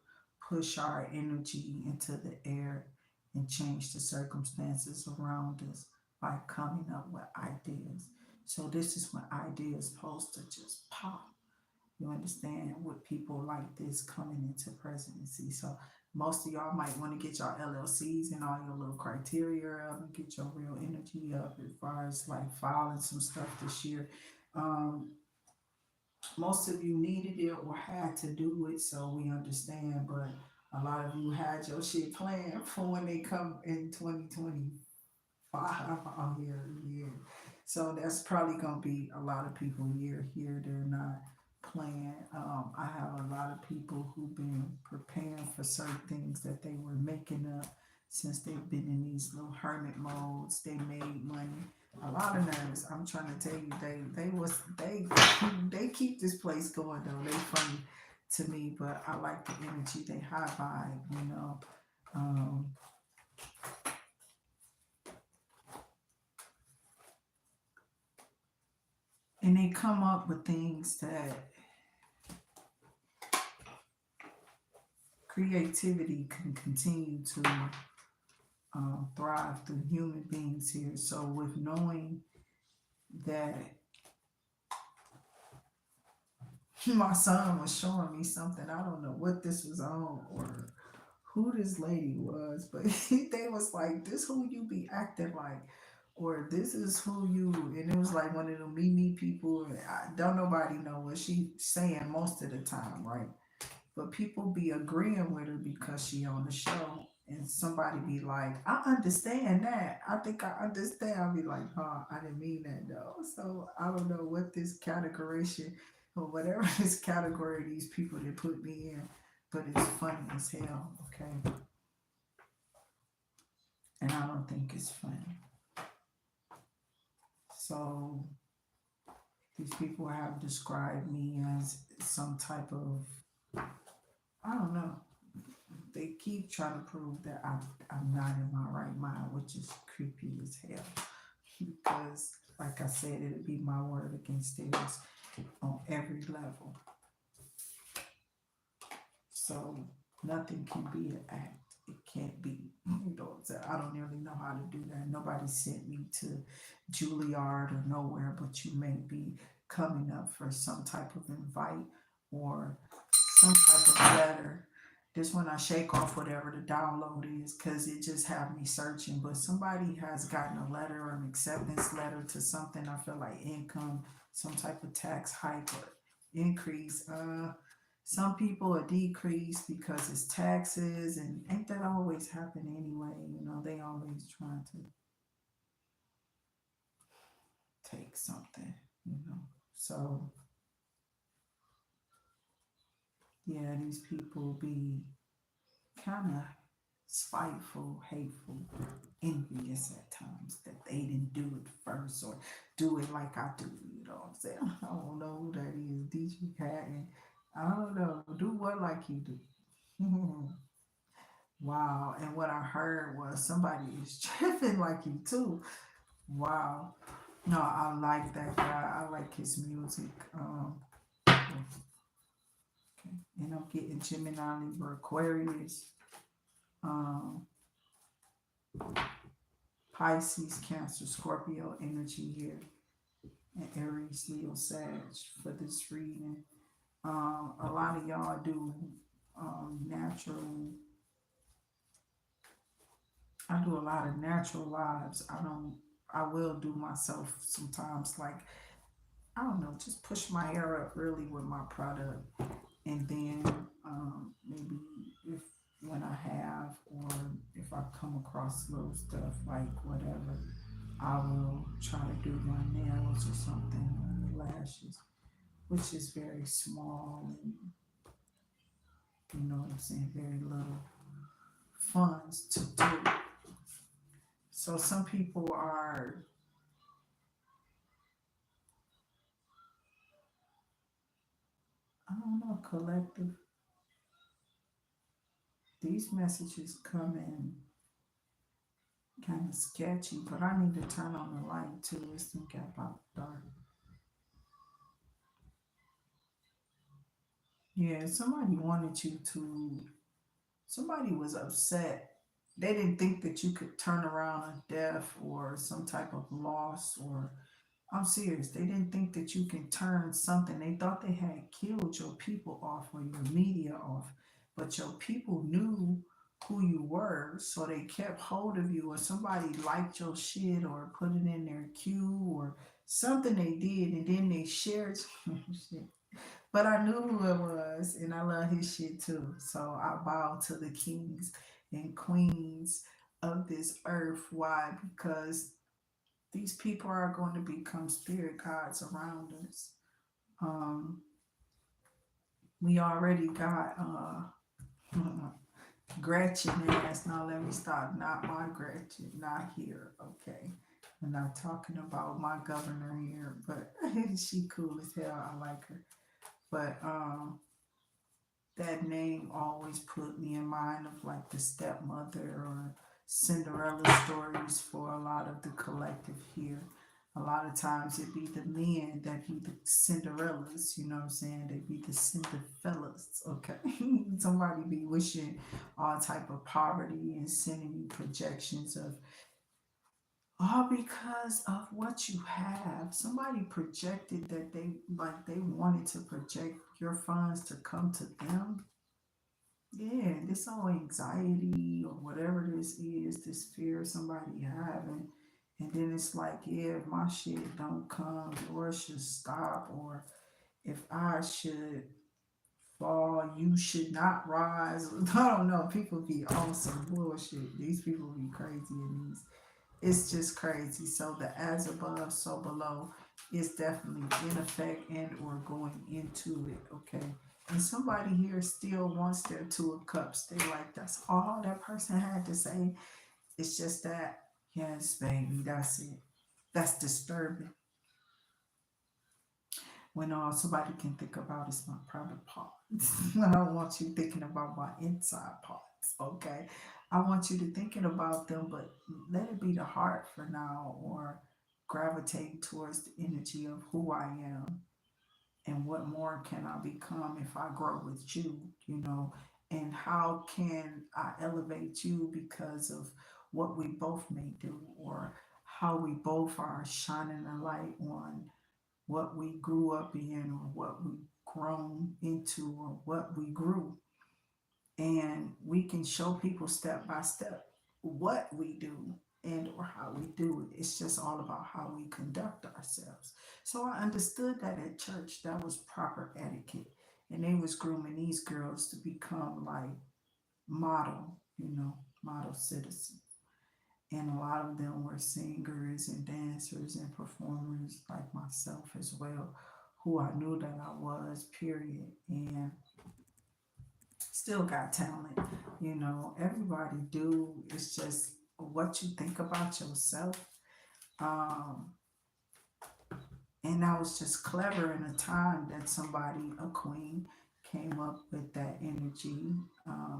push our energy into the air and change the circumstances around us by coming up with ideas. So this is when ideas supposed to just pop. You understand, with people like this coming into presidency. So most of y'all might want to get your LLCs and all your little criteria up and get your real energy up as far as like filing some stuff this year. Um, Most of you needed it or had to do it, so we understand. But a lot of you had your shit planned for when they come in 2025 out here. Yeah. So that's probably gonna be a lot of people here. They're not playing. I have a lot of people who've been preparing for certain things that they were making up since they've been in these little hermit modes. They made money. A lot of nerds. I'm trying to tell you, they keep this place going though. They funny to me, but I like the energy. They high vibe, you know. Um, and they come up with things that creativity can continue to thrive through human beings here. So with knowing that my son was showing me something, I don't know what this was on or who this lady was, but they was like, "This who you be acting like," or "This is who you," and it was like one of them me people. And I don't nobody know what she saying most of the time, right? But people be agreeing with her because she on the show, and somebody be like, "I understand that. I think I understand." I'll be like, "Huh, I didn't mean that though." So I don't know what this categorization or whatever this category these people that put me in, but it's funny as hell. Okay, and I don't think it's funny. So these people have described me as some type of, I don't know. They keep trying to prove that I'm not in my right mind, which is creepy as hell. Because, like I said, it'd be my word against theirs on every level. So nothing can be an act. It can't be. You know what I'm saying? I don't really know how to do that. Nobody sent me to Juilliard or nowhere, but you may be coming up for some type of invite or some type of letter. This one I shake off whatever the download is because it just have me searching. But somebody has gotten a letter or an acceptance letter to something. I feel like income, some type of tax hike or increase. Some people are decreased because it's taxes, and ain't that always happen anyway? You know, they always trying to take something, you know. So yeah, these people be kind of spiteful, hateful, envious at times that they didn't do it first or do it like I do. You know what I'm saying? I don't know who that is, DJ Patton. I don't know. Do what like you do. Wow. And what I heard was somebody is tripping like you too. Wow. No, I like that guy. I like his music. Okay. And I'm getting Gemini, Libra, Aquarius, um, Pisces, Cancer, Scorpio energy here, and Aries, Leo, Sag for this reading. A lot of y'all do natural. I do a lot of natural lives. I don't. I will do myself sometimes. Like I don't know, just push my hair up really with my product, and then maybe if when I have, or if I come across little stuff like whatever, I will try to do my nails or something, or the lashes, which is very small and you know what I'm saying, very little funds to do. So some people are, I don't know, collective. These messages come in kind of sketchy, but I need to turn on the light too. It's gonna get about dark. Yeah, somebody wanted you to, somebody was upset. They didn't think that you could turn around a death or some type of loss, or I'm serious. They didn't think that you can turn something. They thought they had killed your people off or your media off, but your people knew who you were, so they kept hold of you, or somebody liked your shit or put it in their queue or something they did, and then they shared your shit. But I knew who it was, and I love his shit too. So I bow to the kings and queens of this earth. Why? Because these people are going to become spirit guides around us. Um, we already got Gretchen ass. Now let me stop. Not my Gretchen. Not here. Okay. I'm not talking about my governor here, but she cool as hell. I like her. But that name always put me in mind of like the stepmother or Cinderella stories for a lot of the collective here. A lot of times it be the men that be the Cinderellas, you know what I'm saying? They be the Cinderfellas, okay? Somebody be wishing all type of poverty and sending you projections of all because of what you have. Somebody projected that they wanted to project your funds to come to them. Yeah, this whole anxiety or whatever this is, this fear somebody having, and then it's like, yeah, if my shit don't come, yours should stop, or if I should fall, you should not rise. I don't know. People be on some bullshit. These people be crazy in these. It's just crazy. So the as above, so below is definitely in effect and or going into it. Okay. And somebody here still wants their two of cups. They like that's all that person had to say. It's just that, yes, baby, that's it. That's disturbing. When all somebody can think about is my private parts. I don't want you thinking about my inside parts, okay? I want you to thinking about them, but let it be the heart for now, or gravitate towards the energy of who I am and what more can I become if I grow with you, you know, and how can I elevate you because of what we both may do, or how we both are shining a light on what we grew up in or what we grown into or what we grew, and we can show people step by step what we do and or how we do it. It's just all about how we conduct ourselves. So I understood that at church that was proper etiquette, and they was grooming these girls to become like model, you know, model citizens, and a lot of them were singers and dancers and performers like myself as well, who I knew that I was, period, and still got talent. You know, everybody do. It's just what you think about yourself. Um, and I was just clever in a time that somebody, a queen, came up with that energy.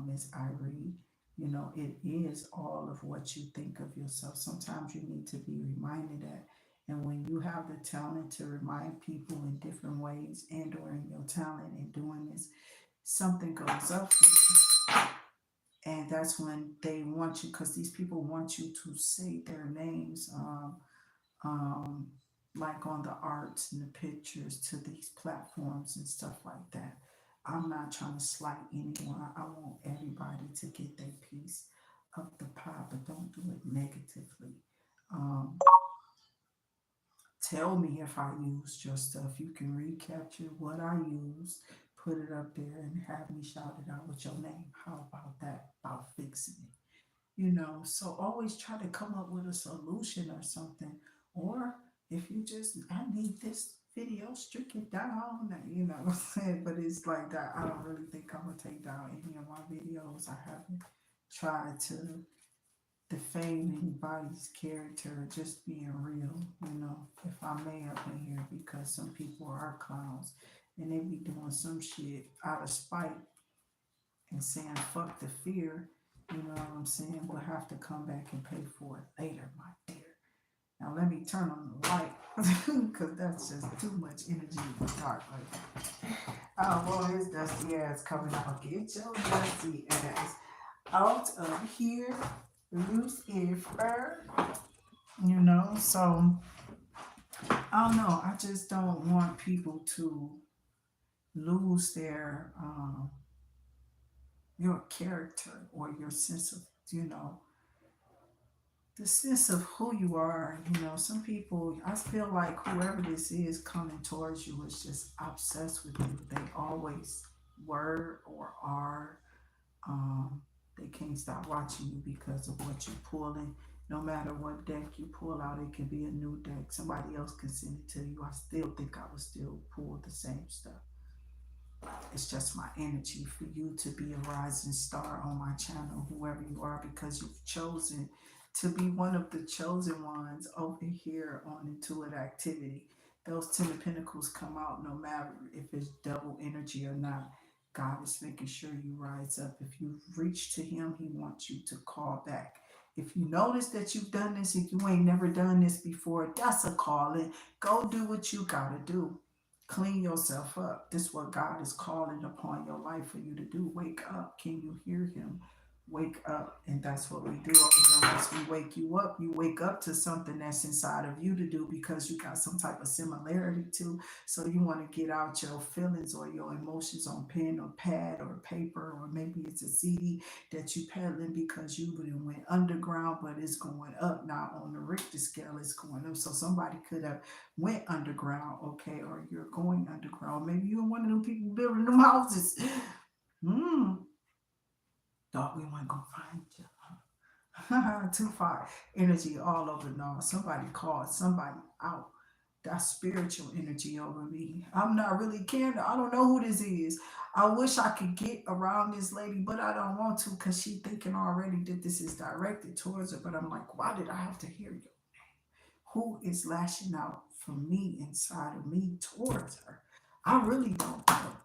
Miss Irie, you know, it is all of what you think of yourself. Sometimes you need to be reminded that. And when you have the talent to remind people in different ways and or in your talent in doing this, something goes up for you. And that's when they want you, because these people want you to say their names. Um, like on the arts and the pictures to these platforms and stuff like that. I'm not trying to slight anyone. I want everybody to get their piece of the pie, but don't do it negatively. Um, Tell me if I used your stuff. You can recapture what I used, put it up there and have me shout it out with your name. How about that? About fixing it. So always try to come up with a solution or something. Or if you just, I need this video, strike it down, what I'm saying? But it's like that. I don't really think I'm gonna take down any of my videos. I haven't tried to defame anybody's character, just being real. If I may up in here, because some people are clowns and they be doing some shit out of spite and saying fuck the fear, you know what I'm saying? We'll have to come back and pay for it later, my dear. Now let me turn on the light because that's just too much energy in the dark like that. Oh, well, his dusty ass coming out. Get your dusty ass out of here. Loose in fur. So I don't know. I just don't want people to lose your character or your sense of, the sense of who you are. Some people, I feel like whoever this is coming towards you is just obsessed with you. They always were or are. Um, they can't stop watching you because of what you're pulling. No matter what deck you pull out, it can be a new deck. Somebody else can send it to you. I still think I would still pull the same stuff. It's just my energy for you to be a rising star on my channel, whoever you are, because you've chosen to be one of the chosen ones over here on Intuitive Activity. Those 10 of Pentacles come out no matter if it's double energy or not. God is making sure you rise up. If you reach to him, he wants you to call back. If you notice that you've done this, if you ain't never done this before, that's a calling. Go do what you gotta do. Clean yourself up. This is what God is calling upon your life for you to do. Wake up. Can you hear him? Wake up. And that's what we do over here. Once we wake you up, you wake up to something that's inside of you to do because you got some type of similarity to. So you want to get out your feelings or your emotions on pen or pad or paper, or maybe it's a CD that you peddling because you went underground, but it's going up now on the Richter scale. It's going up. So somebody could have went underground, okay, or you're going underground. Maybe you're one of them people building them houses. Thought we weren't gonna find you. Too far. Energy all over. No, somebody called somebody out. That's spiritual energy over me. I'm not really caring. I don't know who this is. I wish I could get around this lady, but I don't want to because she thinking already that this is directed towards her. But I'm like, why did I have to hear you? Who is lashing out from me inside of me towards her? I really don't know.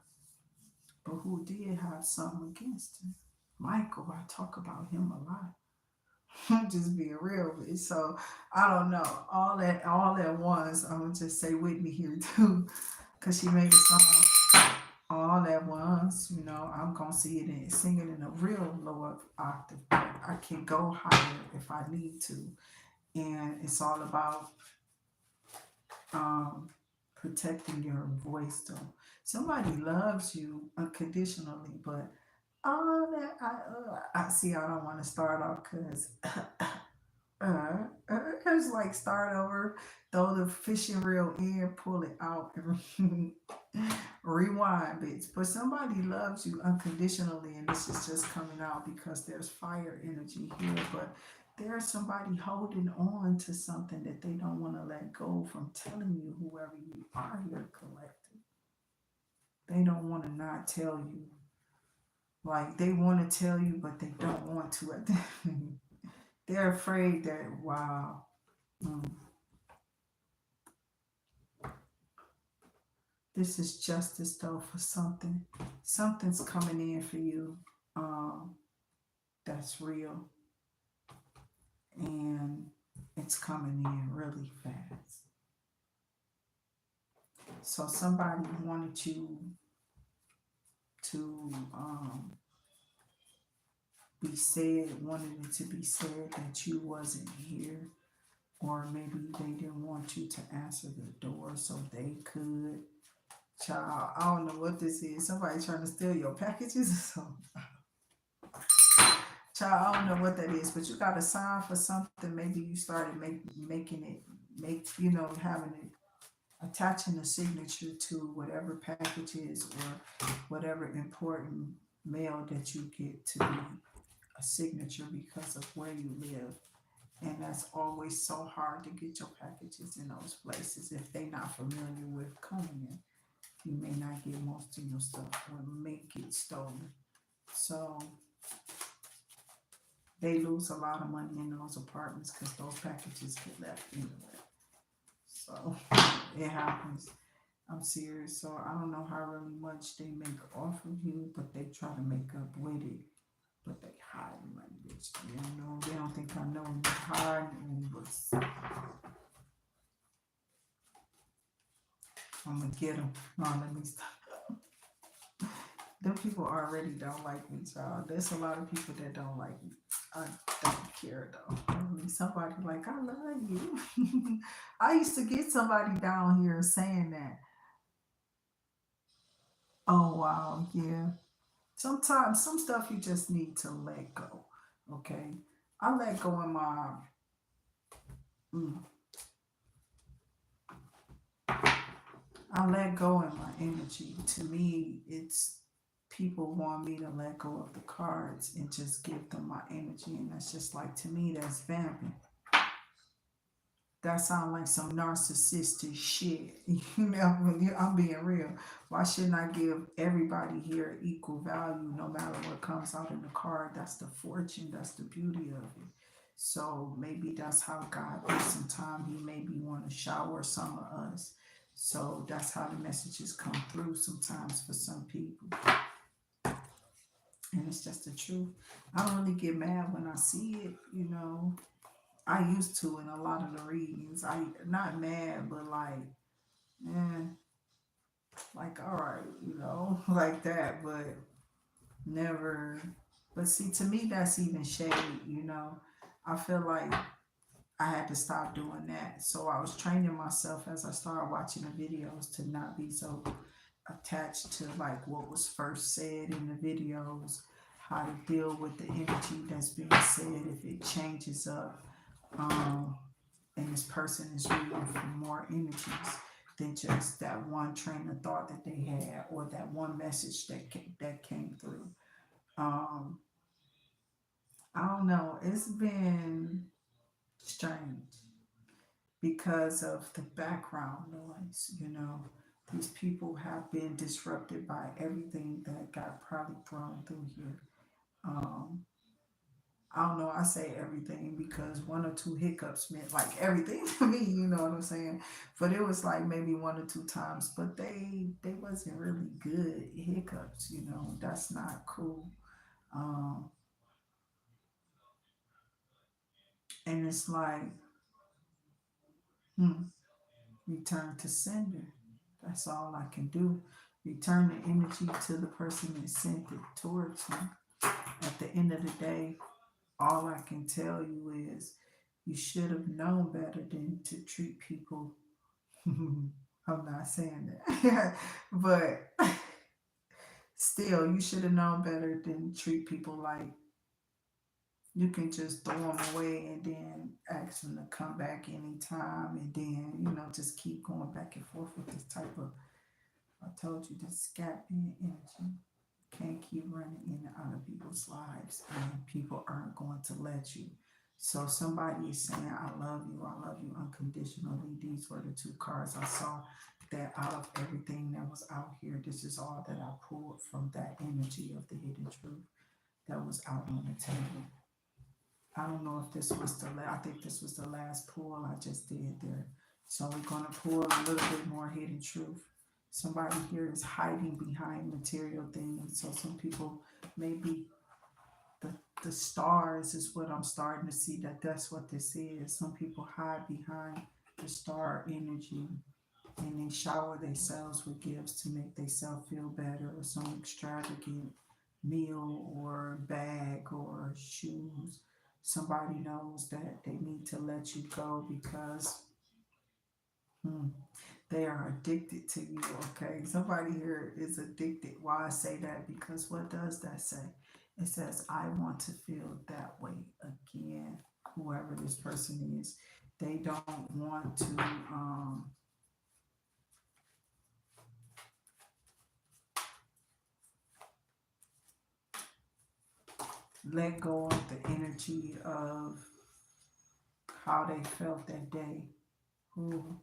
But who did have something against her? Michael, I talk about him a lot. I'm just being real with it. So I don't know. All at once, I'm gonna just say Whitney here too. Cause she made a song all at once. I'm gonna see it and sing it in a real lower octave. I can go higher if I need to. And it's all about um, protecting your voice. So somebody loves you unconditionally, but all that I see. I don't want to start off because it's like start over, throw the fishing reel in, pull it out, and rewind bits. But somebody loves you unconditionally, and this is just coming out because there's fire energy here, but there's somebody holding on to something that they don't want to let go from telling you, whoever you are here collective. They don't want to not tell you. Like they want to tell you, but they don't want to. They're afraid that, wow, mm, this is justice though for something. Something's coming in for you that's real. And it's coming in really fast. So somebody wanted you to be said, wanted it to be said that you wasn't here, or maybe they didn't want you to answer the door so they could. Child, I don't know what this is. Somebody trying to steal your packages or something. Child, I don't know what that is, but you got a sign for something. Maybe you started making it, having it attaching a signature to whatever package is or whatever important mail that you get to be a signature because of where you live. And that's always so hard to get your packages in those places if they're not familiar with coming in. You may not get most of your stuff or may get stolen. So they lose a lot of money in those apartments because those packages get left anywhere. So it happens. I'm serious. So I don't know how really much they make off of you, but they try to make up with it. But they hide money, bitch. You know, they don't think I know you hide and I'm gonna get them. No, let me stop. Them people already don't like me, child. There's a lot of people that don't like me. I don't care though. I mean, somebody like I love you. I used to get somebody down here saying that. Oh wow, yeah. Sometimes some stuff you just need to let go. Okay, I let go of my. Mm, I let go of my energy. To me, it's people want me to let go of the cards and just give them my energy, and that's just like to me that's vamping. That sounds like some narcissistic shit. You know, I'm being real. Why shouldn't I give everybody here equal value no matter what comes out in the card? That's the fortune, that's the beauty of it. So maybe that's how God is. Sometimes He maybe want to shower some of us. So that's how the messages come through sometimes for some people. And it's just the truth. I don't really get mad when I see it, you know. I used to in a lot of the readings. I not mad, but like, man, like all right, you know, like that, but never. But see, to me, that's even shade, you know. I feel like I had to stop doing that. So I was training myself as I started watching the videos to not be so attached to like what was first said in the videos, how to deal with the energy that's being said if it changes up. Um, and this person is reading for more energies than just that one train of thought that they had or that one message that came through. Um, I don't know. It's been strange because of the background noise. You know, these people have been disrupted by everything that got probably thrown through here. Um, I don't know. I say everything because one or two hiccups meant like everything to me. You know what I'm saying? But it was like maybe one or two times, but they wasn't really good hiccups. You know, that's not cool. Um, and it's like, hmm, return to sender. That's all I can do. Return the energy to the person that sent it towards me. At the end of the day, all I can tell you is you should have known better than to treat people. I'm not saying that, but still, you should have known better than treat people like you can just throw them away and then ask them to come back anytime, and then just keep going back and forth with this type of. I told you this scat being energy can't keep running in and out of people's lives, and people aren't going to let you. So somebody is saying, I love you unconditionally. These were the two cards I saw that out of everything that was out here, this is all that I pulled from that energy of the hidden truth that was out on the table. I don't know if this was I think this was the last pull I just did there. So we're going to pull a little bit more hidden truth. Somebody here is hiding behind material things. So some people maybe the the stars is what I'm starting to see that that's what this is. Some people hide behind the star energy and they shower themselves with gifts to make themselves feel better or some extravagant meal or bag or shoes. Somebody knows that they need to let you go because hmm, they are addicted to you. Okay, somebody here is addicted. Why I say that? Because what does that say? It says I want to feel that way again. Whoever this person is, they don't want to let go of the energy of how they felt that day. Ooh,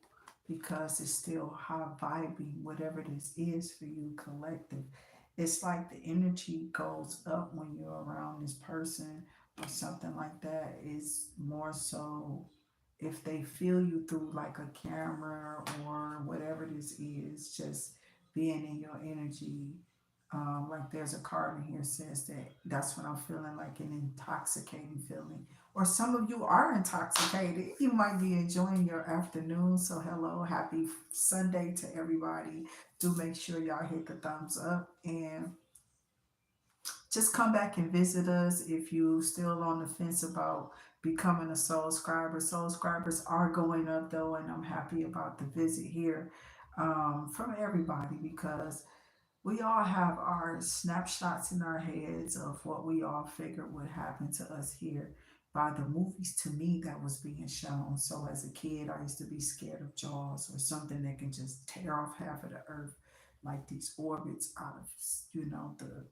because it's still high vibing, whatever this is for you, collective. It's like the energy goes up when you're around this person or something like that. Is more so if they feel you through like a camera or whatever this is, just being in your energy. Like there's a card in here says that that's what I'm feeling, like an intoxicating feeling, or some of you are intoxicated. You might be enjoying your afternoon. So, hello, happy Sunday to everybody. Do make sure y'all hit the thumbs up and just come back and visit us if you still on the fence about becoming a soul scriber. Soul scribers are going up though, and I'm happy about the visit here from everybody because we all have our snapshots in our heads of what we all figured would happen to us here by the movies to me that was being shown. So as a kid, I used to be scared of Jaws or something that can just tear off half of the earth, like these orbits out of the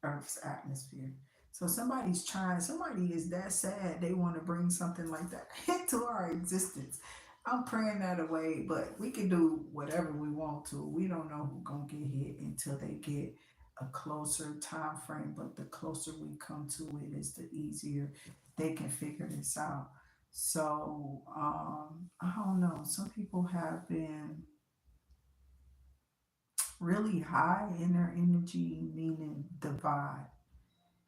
Earth's atmosphere. So somebody is that sad they want to bring something like that into our existence. I'm praying that away, but we can do whatever we want to. We don't know who's gonna get hit until they get a closer time frame. But the closer we come to it, is the easier they can figure this out. So I don't know. Some people have been really high in their energy, meaning the vibe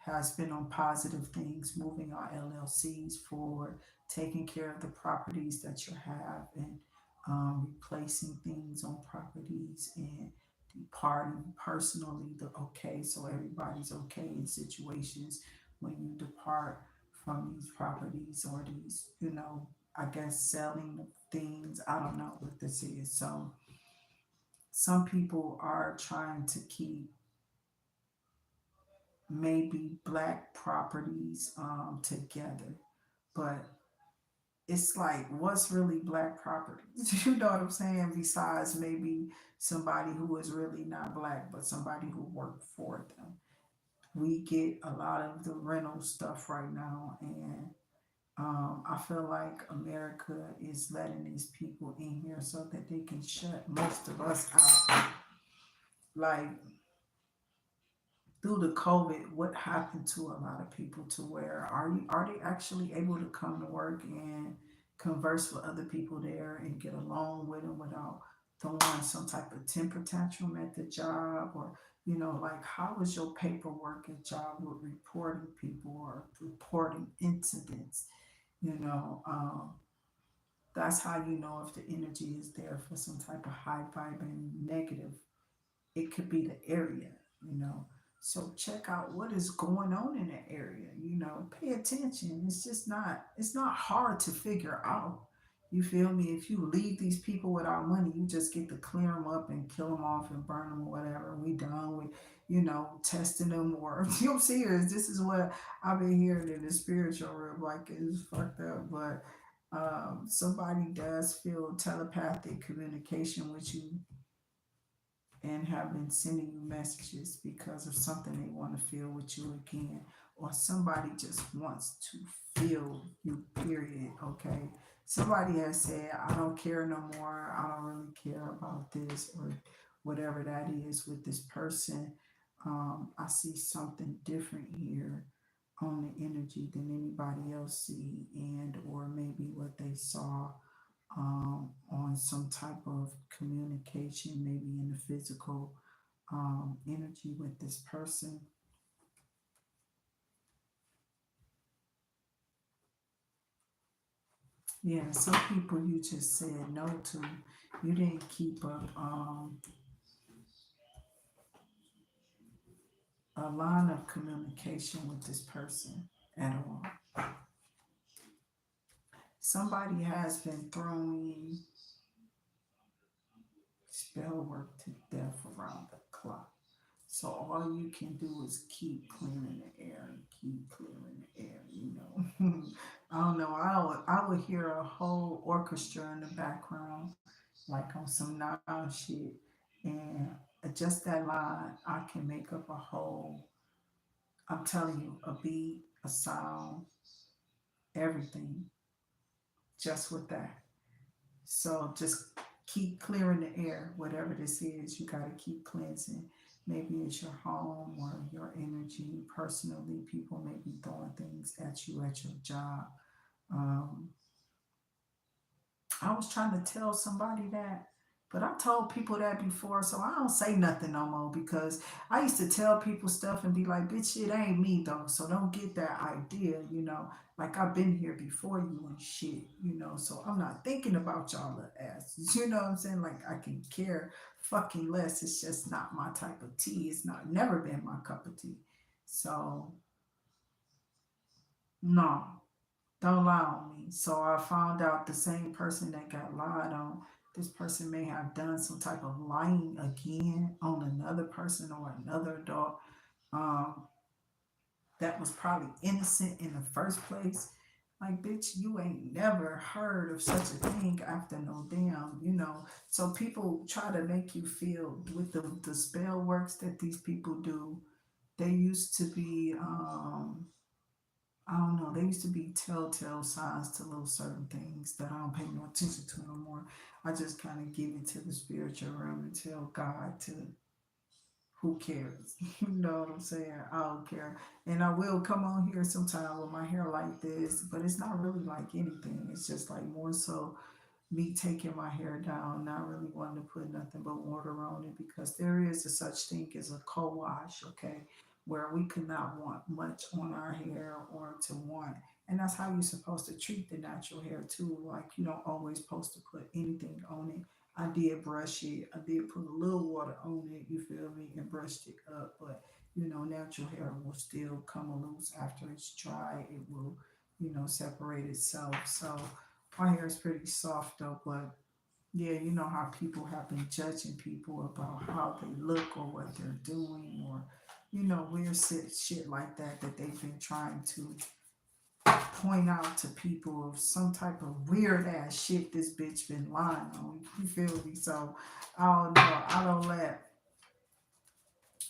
has been on positive things, moving our LLCs forward, taking care of the properties that you have, and replacing things on properties and departing personally. The okay, so everybody's okay in situations when you depart from these properties or these, I guess selling of things. I don't know what this is. So some people are trying to keep maybe black properties together, but it's like what's really black property? You know what I'm saying? Besides maybe somebody who is really not black, but somebody who worked for them. We get a lot of the rental stuff right now, and I feel like America is letting these people in here so that they can shut most of us out. Like through the COVID, what happened to a lot of people to where are they actually able to come to work and converse with other people there and get along with them without throwing some type of temper tantrum at the job, or like how is your paperwork at job with reporting people or reporting incidents? you know um, that's how you know if the energy is there for some type of high vibe negative. It could be the area. So check out what is going on in that area. Pay attention. It's not hard to figure out. You feel me? If you leave these people without money, you just get to clear them up and kill them off and burn them or whatever. We done with, testing them or, I'm serious. This is what I've been hearing in the spiritual realm. Like, it's fucked up. But somebody does feel telepathic communication with you and have been sending you messages because of something they want to feel with you again, or somebody just wants to feel you, period. Okay. Somebody has said, I don't care no more. I don't really care about this, or whatever that is with this person. I see something different here on the energy than anybody else see, and or maybe what they saw on some type of communication, maybe in the physical energy with this person. Yeah, some people you just said no to. You didn't keep a line of communication with this person at all. Somebody has been throwing spell work to death around the clock. So all you can do is keep clearing the air and keep clearing the air. I don't know. I would hear a whole orchestra in the background, like on some non shit, and just that line, I can make up a whole. I'm telling you, a beat a sound, everything, just with that. So just keep clearing the air, whatever this is, you got to keep cleansing. Maybe it's your home or your energy. Personally, people may be throwing things at you at your job. Um, I was trying to tell somebody that, but I told people that before, so I don't say nothing no more because I used to tell people stuff and be like, bitch, it ain't me though, so don't get that idea, like I've been here before you and shit, so I'm not thinking about y'all little asses, you know what I'm saying? Like I can care fucking less. It's just not my type of tea. It's not never been my cup of tea. So no, don't lie on me. So I found out the same person that got lied on, this person may have done some type of lying again on another person or another adult um, that was probably innocent in the first place. Like, bitch, you ain't never heard of such a thing after no damn, So people try to make you feel with the spell works that these people do. They used to be I don't know. They used to be telltale signs to little certain things that I don't pay no attention to no more. I just kind of give it to the spiritual realm and tell God to who cares? You know what I'm saying? I don't care. And I will come on here sometime with my hair like this, but it's not really like anything. It's just like more so me taking my hair down, not really wanting to put nothing but water on it because there is a such thing as a co-wash, okay, where we could not want much on our hair or to want, and that's how you're supposed to treat the natural hair too. Like you don't always supposed to put anything on it. I did brush it. I did put a little water on it. You feel me? And brushed it up, but natural hair will still come loose after it's dry. It will, separate itself. So my hair is pretty soft though, but yeah, you know how people have been judging people about how they look or what they're doing or, weird shit like that that they've been trying to point out to people of some type of weird ass shit this bitch been lying on. You feel me? So I don't know. I don't let,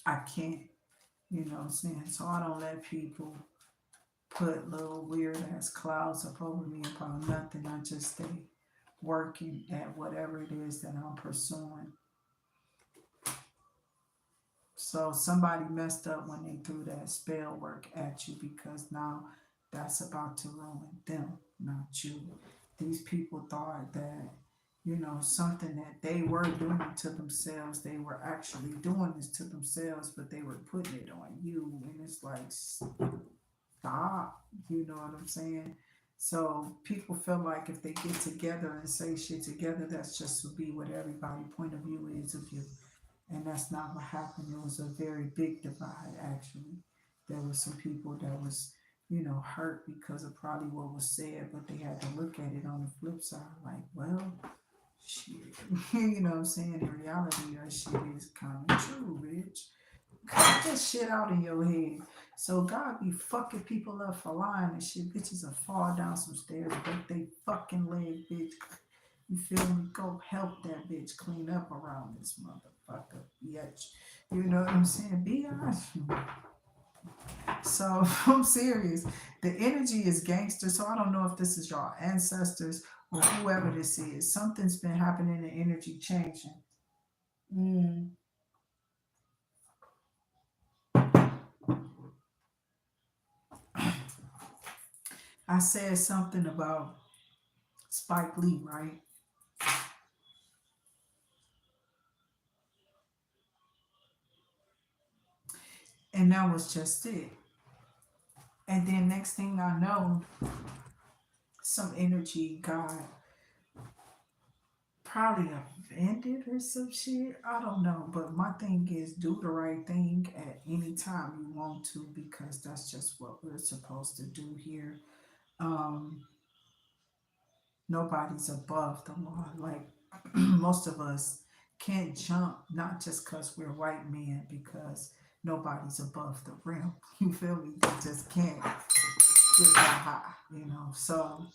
I can't, what I'm saying? So I don't let people put little weird ass clouds up over me about nothing. I just stay working at whatever it is that I'm pursuing. So somebody messed up when they threw that spell work at you because now that's about to ruin them, not you. These people thought that, something that they were doing to themselves, they were actually doing this to themselves, but they were putting it on you. And it's like, stop. You know what I'm saying? So people feel like if they get together and say shit together, that's just to be what everybody point of view is of you. And that's not what happened. It was a very big divide actually. There were some people that was, hurt because of probably what was said, but they had to look at it on the flip side, like, well, shit. You know what I'm saying? In reality, that shit is kind of true, bitch. Cut that shit out in your head. So God be fucking people up for lying and shit. Bitches will fall down some stairs, break they fucking leg, bitch. You feel me? Go help that bitch clean up around this motherfucker, bitch. You know what I'm saying? Be honest. So I'm serious. The energy is gangster. So I don't know if this is your ancestors or whoever this is. Something's been happening. The energy changing. Mm. I said something about Spike Lee, right? And that was just it. And then next thing I know, some energy got probably offended or some shit. I don't know. But my thing is do the right thing at any time you want to because that's just what we're supposed to do here. Um, Nobody's above the law. Like most of us can't jump, not just because we're white men, because nobody's above the rim. You feel me? They just can't get that high, So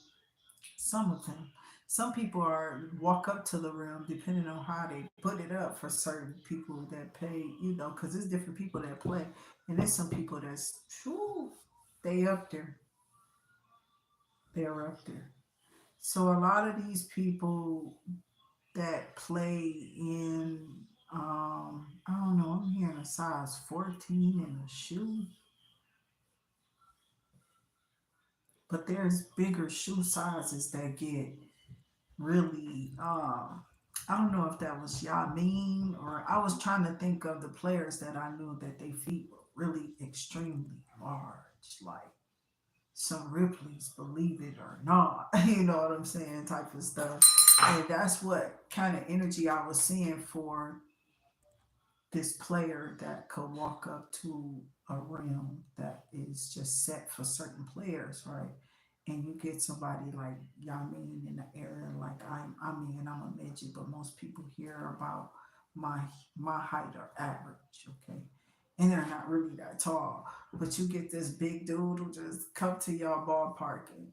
some of them. Some people are walk up to the rim depending on how they put it up for certain people that pay, because there's different people that play, and there's some people that's true. They up there. They're up there. So a lot of these people that play in, I don't know, I'm hearing a size 14 in a shoe, but there's bigger shoe sizes that get really, I don't know if that was Yamin, or I was trying to think of the players that I knew that their feet were really extremely large, like some Ripley's, believe it or not, you know what I'm saying, type of stuff. And that's what kind of energy I was seeing for this player that could walk up to a realm that is just set for certain players, right? And you get somebody like Yamin in the area like I'm a midget, but most people hear about my my height or average, okay? And they're not really that tall. But you get this big dude who just come to your ballpark and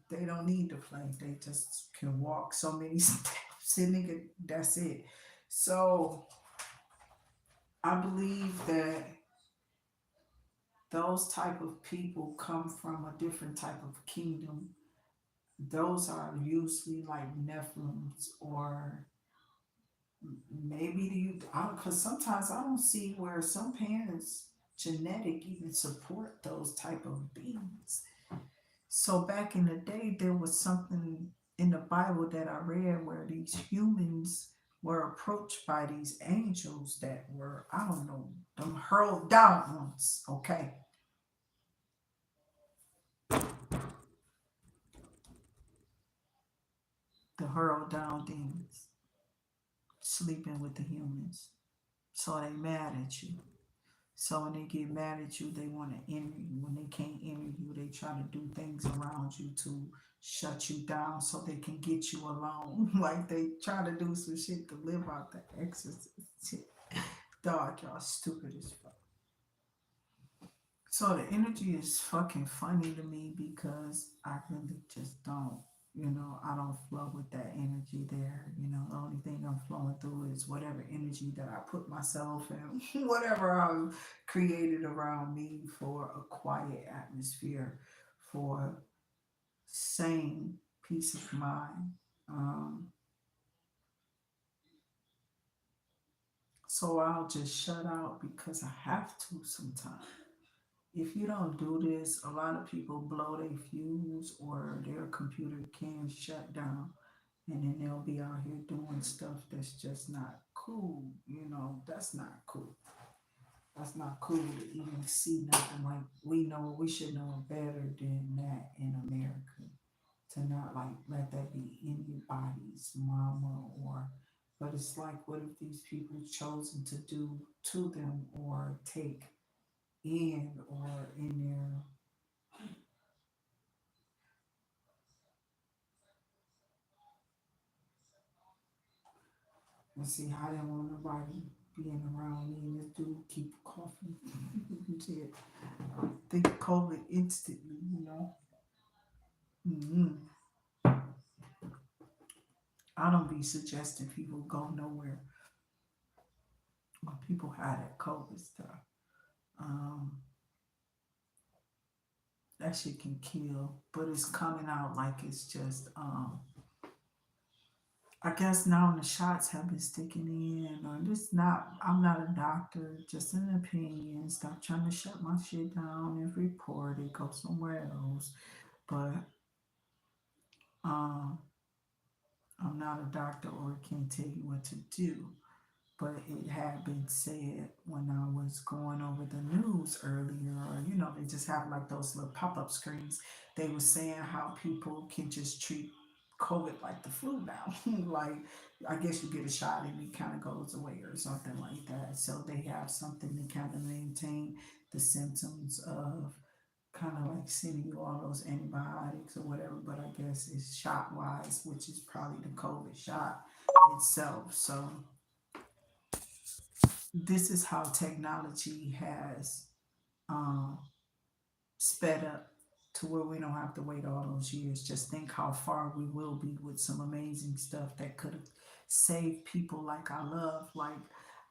they don't need to play. They just can walk so many steps and nigga, that's it. So I believe that those type of people come from a different type of kingdom. Those are usually like Nephilims, or maybe you, because sometimes I don't see where some parents genetic even support those type of beings. So back in the day, there was something in the Bible that I read where these humans were approached by these angels that were, I don't know, them hurled down ones, okay? The hurled down demons sleeping with the humans. So they mad at you. So when they get mad at you, they want to enter you. When they can't enter you, they try to do things around you to shut you down so they can get you alone. Like they try to do some shit to live out the exorcist shit. Dog, y'all stupid as fuck. So the energy is fucking funny to me because I really just don't, I don't flow with that energy there. The only thing I'm flowing through is whatever energy that I put myself in, whatever I've created around me for a quiet atmosphere, for sane peace of mind. Um, so I'll just shut out because I have to sometimes. If you don't do this, a lot of people blow their fuse or their computer can shut down, and then they'll be out here doing stuff that's just not cool. That's not cool. That's not cool to even see nothing like we should know better than that in America. To not like let that be anybody's mama, or but it's like what if these people chosen to do to them or take in or in their, and see, I didn't want nobody being around me and this dude keep coughing. Shit. I think COVID instantly. Mm-hmm. I don't be suggesting people go nowhere when people had that COVID stuff. Um, that shit can kill, but it's coming out like it's just, I guess now the shots have been sticking in, or this not. I'm not a doctor, just an opinion. Stop trying to shut my shit down and report it. Go somewhere else. But um, I'm not a doctor or can't tell you what to do. But it had been said when I was going over the news earlier, or they just have like those little pop up screens. They were saying how people can just treat COVID like the flu now. Like, I guess you get a shot and it kind of goes away or something like that. So they have something to kind of maintain the symptoms of, kind of like sending you all those antibiotics or whatever. But I guess it's shot wise, which is probably the COVID shot itself. So this is how technology has um, sped up to where we don't have to wait all those years. Just think how far we will be with some amazing stuff that could have saved people like I love. Like,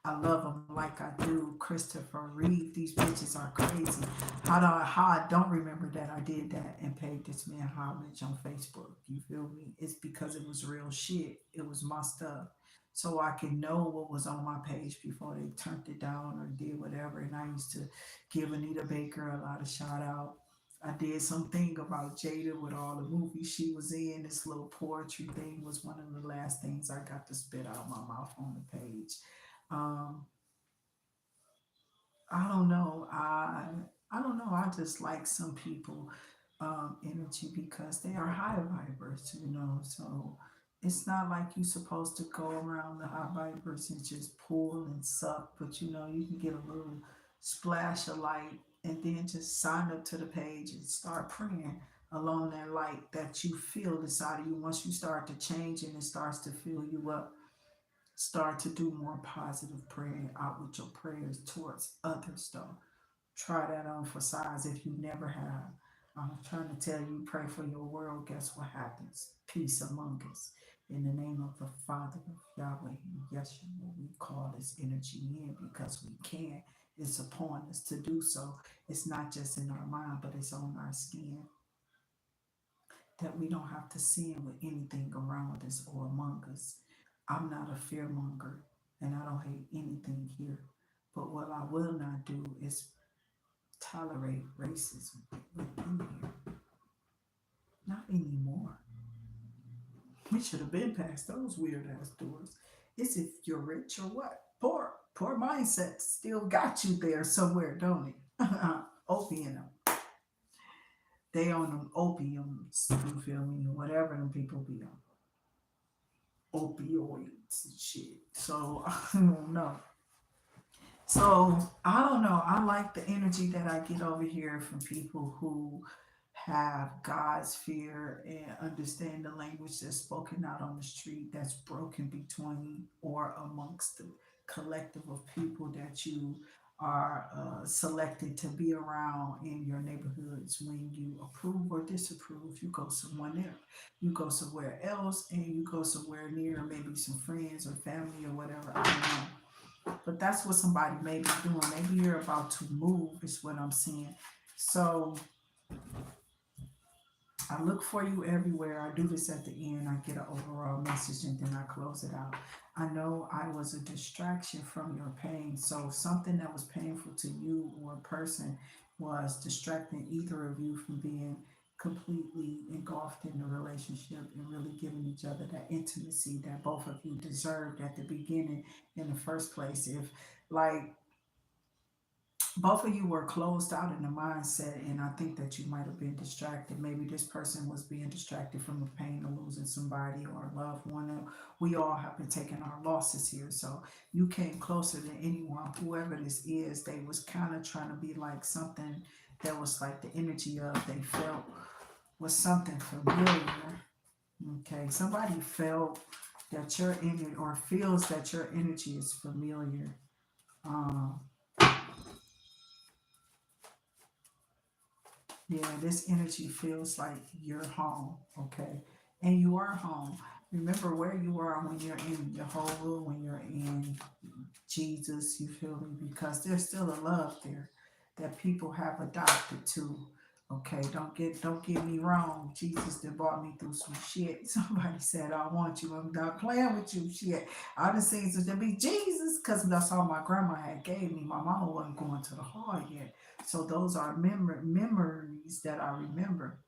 I love them like I do. Christopher Reeve, these bitches are crazy. How I don't remember that I did that and paid this man homage on Facebook. You feel me? It's because it was real shit. It was my stuff. So I can know what was on my page before they turned it down or did whatever. And I used to give Anita Baker a lot of shout out. I did something about Jada with all the movies she was in. This little poetry thing was one of the last things I got to spit out my mouth on the page. Um, I don't know. I don't know. I just like some people energy because they are high vibers, you know. So it's not like you're supposed to go around the high vibers and just pull and suck, but you know, you can get a little splash of light and then just sign up to the page and start praying along that light that you feel inside of you. Once you start to change and it starts to fill you up, start to do more positive praying out with your prayers towards others though. Try that on for size if you never have. I'm trying to tell you, pray for your world. Guess what happens? Peace among us. In the name of the Father, of Yahweh, and Yeshua, we call this energy in because we can. It's upon us to do so. It's not just in our mind, but it's on our skin that we don't have to sin with anything around us or among us. I'm not a fearmonger and I don't hate anything here. But what I will not do is tolerate racism within here. Not anymore. We should have been past those weird ass doors. It's if you're rich or what? Poor. Poor mindset still got you there somewhere, don't it? Opium. They on them opiums, you feel me? Whatever them people be on. Opioids and shit. So I don't know. So I don't know. I like the energy that I get over here from people who have God's fear and understand the language that's spoken out on the street that's broken between or amongst the collective of people that you are selected to be around in your neighborhoods. When you approve or disapprove, you go somewhere there. You go somewhere else and you go somewhere near maybe some friends or family or whatever. I don't know, but that's what somebody may be doing. Maybe you're about to move, is what I'm saying. So I look for you everywhere. I do this at the end. I get an overall message and then I close it out. I know I was a distraction from your pain. So something that was painful to you or a person was distracting either of you from being completely engulfed in the relationship and really giving each other that intimacy that both of you deserved at the beginning in the first place. If like both of you were closed out in the mindset, and I think that you might have been distracted. Maybe this person was being distracted from the pain of losing somebody or a loved one. We all have been taking our losses here, so you came closer than anyone. Whoever this is, they was kind of trying to be like something that was like the energy of they felt was something familiar. Okay, somebody felt that your energy or feels that your energy is familiar. Um, Yeah, this energy feels like you're home, okay? And you are home. Remember where you are when you're in Jehovah, when you're in Jesus, you feel me? Because there's still a love there that people have adopted too. Okay, don't get me wrong. Jesus that brought me through some shit. Somebody said, I want you. I'm not playing with you. Shit. I done seen some to be Jesus because that's all my grandma had gave me. My mama wasn't going to the hall yet. So those are memories that I remember.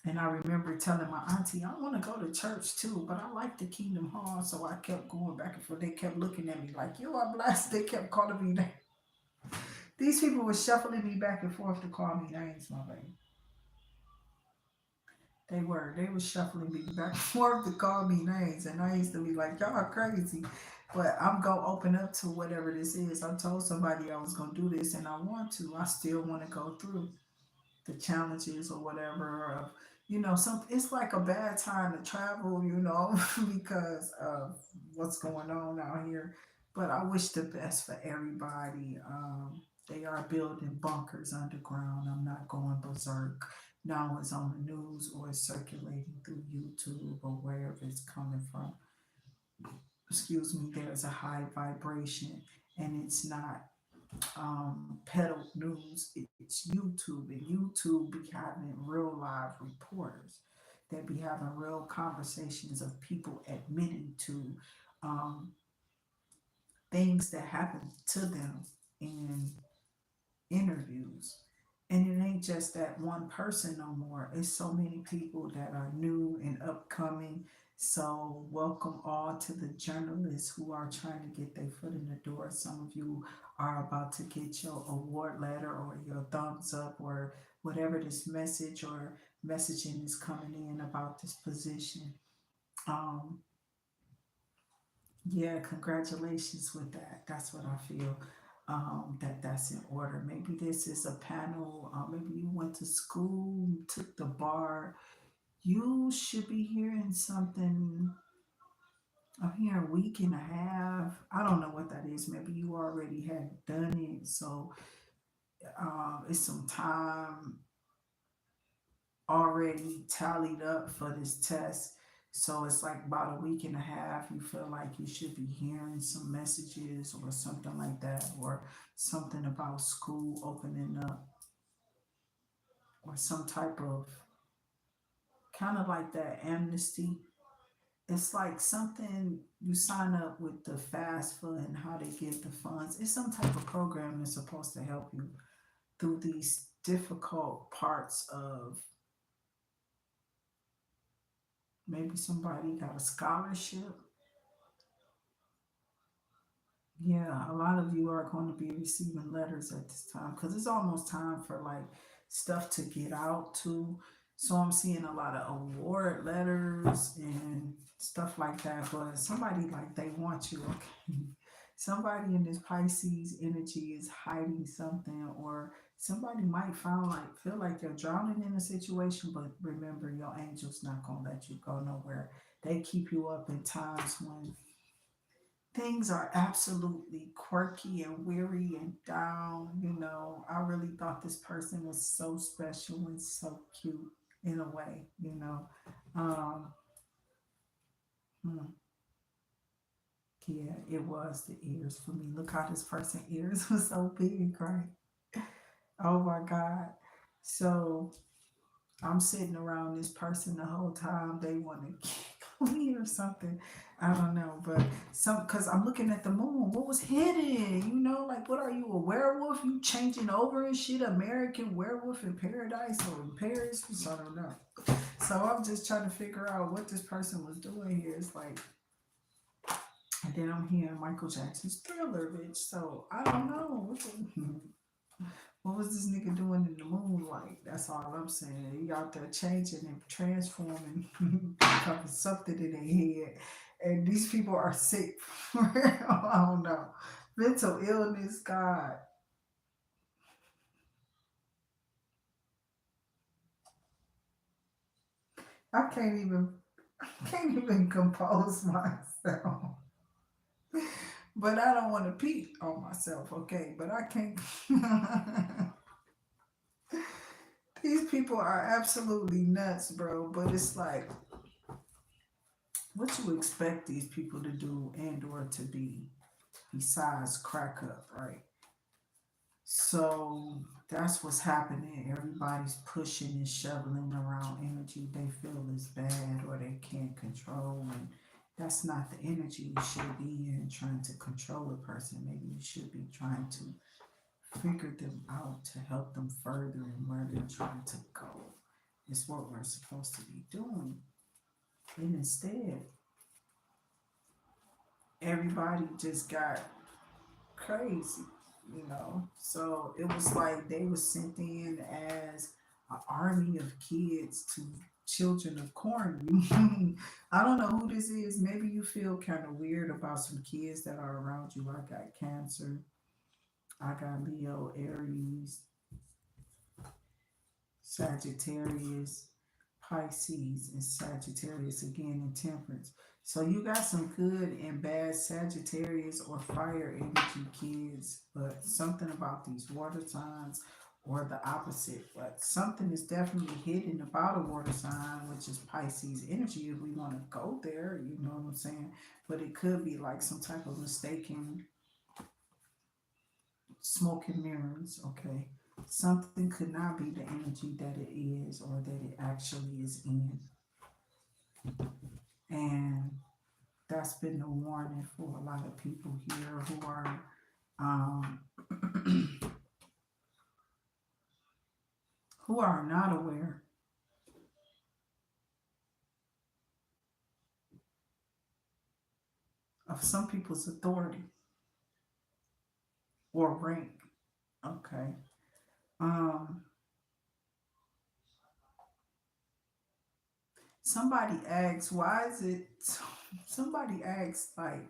And I remember telling my auntie, I want to go to church too, but I like the Kingdom Hall. So I kept going back and forth. They kept looking at me like, you are blessed. They kept calling me that. These people were shuffling me back and forth to call me names, my baby. They were. They were shuffling me back and forth to call me names. And I used to be like, y'all are crazy. But I'm going to open up to whatever this is. I told somebody I was going to do this and I want to. I still want to go through the challenges or whatever of some it's like a bad time to travel, because of what's going on out here, but I wish the best for everybody. They are building bunkers underground. I'm not going berserk. Now it's on the news or it's circulating through YouTube or wherever it's coming from. excuse me, there's a high vibration, and it's not pedal news, it's YouTube, and YouTube be having real live reporters that be having real conversations of people admitting to um, things that happened to them in interviews. And it ain't just that one person no more. It's so many people that are new and upcoming. So, welcome all to the journalists who are trying to get their foot in the door. Some of you are about to get your award letter or your thumbs up or whatever this message or messaging is coming in about this position. Um, yeah, congratulations with that. That's what I feel. That that's in order. Maybe this is a panel. Maybe you went to school, took the bar. You should be hearing something. I'm hearing a week and a half. I don't know what that is. Maybe you already had done it. So it's some time already tallied up for this test. So it's like about a week and a half. You feel like you should be hearing some messages or something like that, or something about school opening up, or some type of kind of like that amnesty. It's like something you sign up with the FAFSA and how they get the funds. It's some type of program that's supposed to help you through these difficult parts of maybe somebody got a scholarship. Yeah, a lot of you are going to be receiving letters at this time because it's almost time for like stuff to get out too. So I'm seeing a lot of award letters and stuff like that. But somebody like they want you, okay? Somebody in this Pisces energy is hiding something, or somebody might feel like they're drowning in a situation. But remember, your angel's not gonna let you go nowhere. They keep you up in times when things are absolutely quirky and weary and down. I really thought this person was so special and so cute in a way. Um, hmm, yeah, it was the ears for me. Look how this person ears was so big, right? Oh my God. So I'm sitting around this person the whole time. They want to kill me or something. I don't know, but because I'm looking at the moon. What was hidden? Like what are you, a werewolf? You changing over and shit? American werewolf in paradise or in Paris? So I don't know. So I'm just trying to figure out what this person was doing here. It's like, and then I'm hearing Michael Jackson's Thriller, bitch. So I don't know. What was this nigga doing in the moonlight? That's all I'm saying. He out there changing and transforming, becoming something in their head. And these people are sick. I don't know. Mental illness, God. I can't even compose myself. But I don't want to peek on myself, okay? But I can't. These people are absolutely nuts, bro. But it's like, what you expect these people to do and or to be besides crack up, right? So that's what's happening. Everybody's pushing and shoveling around energy they feel is bad or they can't control. And that's not the energy you should be in trying to control a person. Maybe you should be trying to figure them out to help them further in where they're trying to go. It's what we're supposed to be doing. And instead, everybody just got crazy, So it was like they were sent in as an army of kids to children of corn. I don't know who this is. Maybe you feel kind of weird about some kids that are around you. I got Cancer, I got Leo, Aries, Sagittarius, Pisces, and Sagittarius again in Temperance. So you got some good and bad Sagittarius or fire energy kids, but something about these water signs or the opposite. But something is definitely hidden about a water sign, which is Pisces energy, if we want to go there, you know what I'm saying? But it could be like some type of mistaken smoke and mirrors, okay? Something could not be the energy that it is or that it actually is in. And that's been the warning for a lot of people here um, who are not aware of some people's authority or rank. Okay. Um, somebody asks, why is it? Somebody asks, like,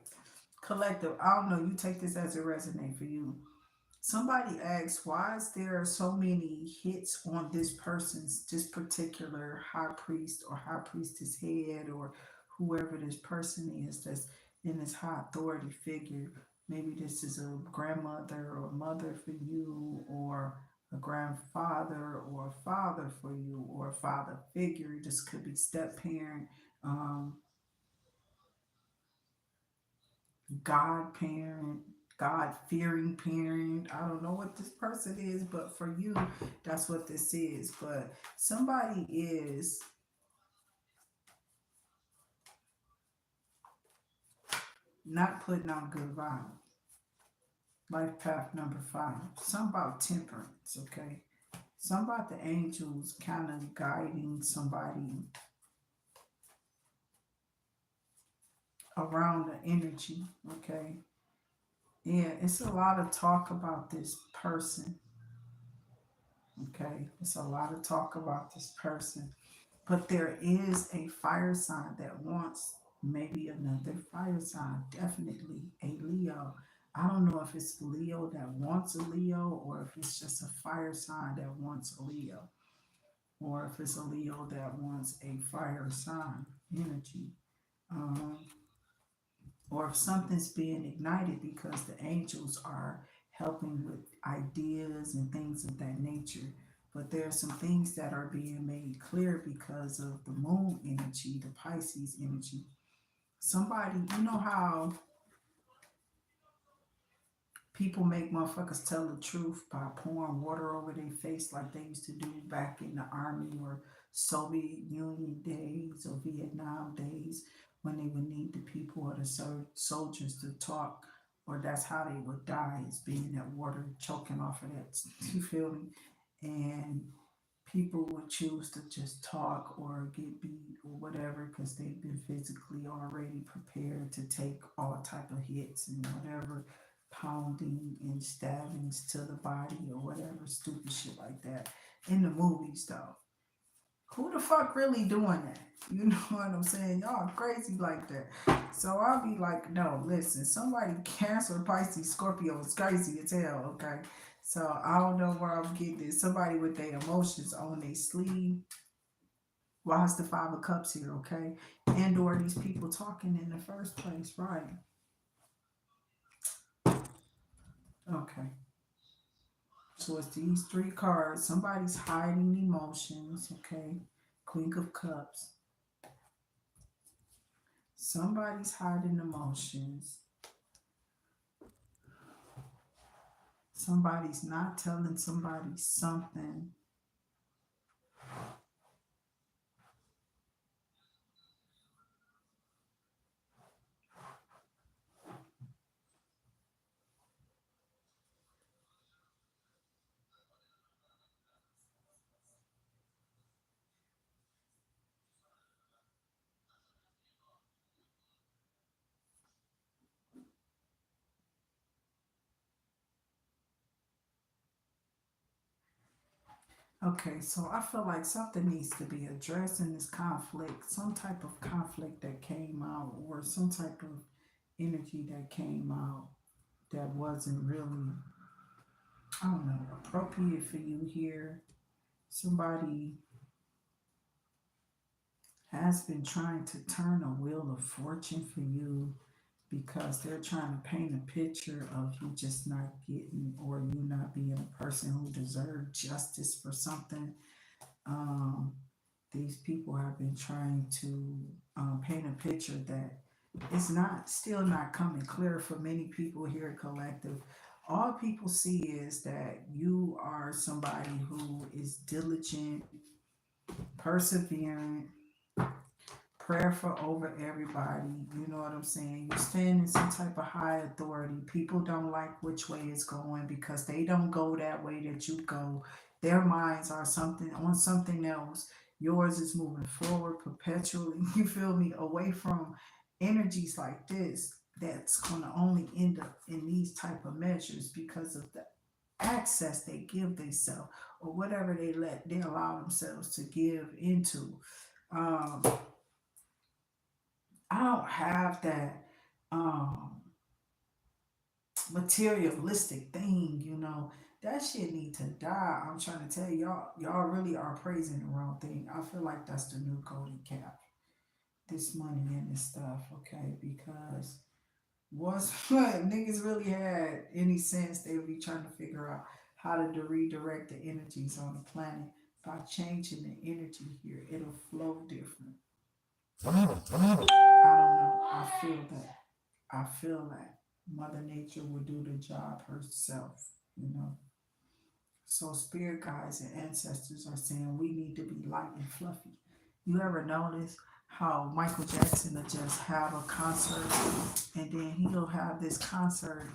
collective. I don't know. You take this as it resonate for you. Somebody asks, why is there so many hits on this particular high priest or high priestess head or whoever this person is that's in this high authority figure? Maybe this is a grandmother or mother for you, or a grandfather or a father for you, or a father figure. This could be step parent, um, godparent, God fearing parent. I don't know what this person is, but for you, that's what this is. But somebody is not putting out good vibes. Life path number 5. Something about temperance, okay? Something about the angels kind of guiding somebody around the energy, okay? Yeah, it's a lot of talk about this person, okay? It's a lot of talk about this person. But there is a fire sign that wants maybe another fire sign, definitely a Leo. I don't know if it's Leo that wants a Leo, or if it's just a fire sign that wants a Leo, or if it's a Leo that wants a fire sign energy. Um, or if something's being ignited because the angels are helping with ideas and things of that nature. But there are some things that are being made clear because of the moon energy, the Pisces energy. Somebody, you know how people make motherfuckers tell the truth by pouring water over their face like they used to do back in the army or Soviet Union days or Vietnam days, when they would need the people or the soldiers to talk, or that's how they would die, is being that water choking off of that. You feel me? And people would choose to just talk or get beat or whatever because they've been physically already prepared to take all type of hits and whatever, pounding and stabbings to the body or whatever stupid shit like that in the movies though. Who the fuck really doing that? You know what I'm saying? Y'all crazy like that. So I'll be like, no, listen, somebody Cancer, Pisces, Scorpio is crazy as hell, okay? So I don't know where I'm getting this. Somebody with their emotions on their sleeve. Why is the 5 of Cups here, okay? And or these people talking in the first place, right? Okay. So it's these 3 cards. Somebody's hiding emotions, okay? Queen of Cups. Somebody's hiding emotions. Somebody's not telling somebody something. Okay, so I feel like something needs to be addressed in this conflict, some type of conflict that came out, or some type of energy that came out that wasn't really, I don't know, appropriate for you here. Somebody has been trying to turn a wheel of fortune for you. because they're trying to paint a picture of you just not getting, or you not being a person who deserves justice for something. Um, these people have been trying to paint a picture that it's not, still not coming clear for many people here at Collective. All people see is that you are somebody who is diligent, perseverant, prayerful over everybody. You know what I'm saying? You stand in some type of high authority. People don't like which way it's going because they don't go that way that you go. Their minds are something on something else. Yours is moving forward perpetually. You feel me? Away from energies like this that's gonna only end up in these type of measures because of the access they give themselves, or whatever they allow themselves to give into. Um, I don't have that um materialistic thing, you know. That shit need to die. I'm trying to tell y'all, y'all really are praising the wrong thing. I feel like that's the new golden cap. This money and this stuff, okay? Because once niggas really had any sense, they would be trying to figure out how to redirect the energies on the planet by changing the energy here. It'll flow different. I don't know. I feel that. I feel that Mother Nature will do the job herself, you know. So spirit guides and ancestors are saying we need to be light and fluffy. You ever notice how Michael Jackson will just have a concert, and then he'll have this concert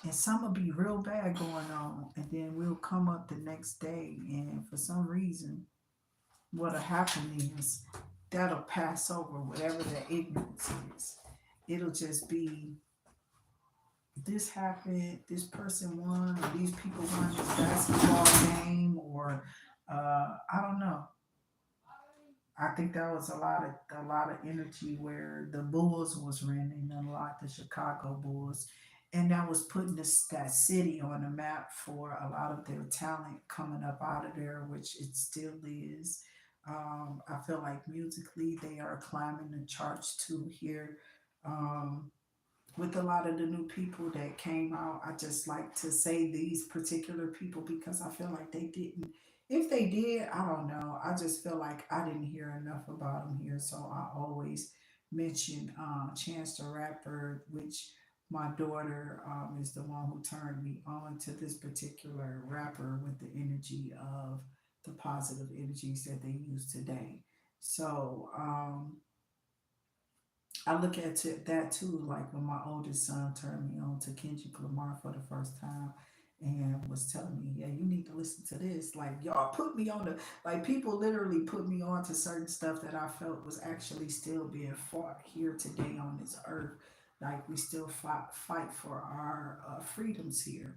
and some will be real bad going on, and then we'll come up the next day, and for some reason what'll happen is that'll pass over whatever the ignorance is. It'll just be this happened, this person won, or these people won this basketball game, or I don't know. I think that was a lot of energy where the Bulls was winning a lot, the Chicago Bulls, and that was putting that city on the map for a lot of their talent coming up out of there, which it still is. I feel like musically they are climbing the charts too here. Um, with a lot of the new people that came out. I just like to say these particular people because I feel like they didn't. If they did, I don't know. I just feel like I didn't hear enough about them here, so I always mention Chance the Rapper, which my daughter is the one who turned me on to this particular rapper with the energy of the positive energies that they use today. So I look at that too, like when my oldest son turned me on to Kendrick Lamar for the first time and was telling me, yeah, you need to listen to this. Like, y'all put me on the, like, people literally put me on to certain stuff that I felt was actually still being fought here today on this earth. Like, we still fight for our freedoms here.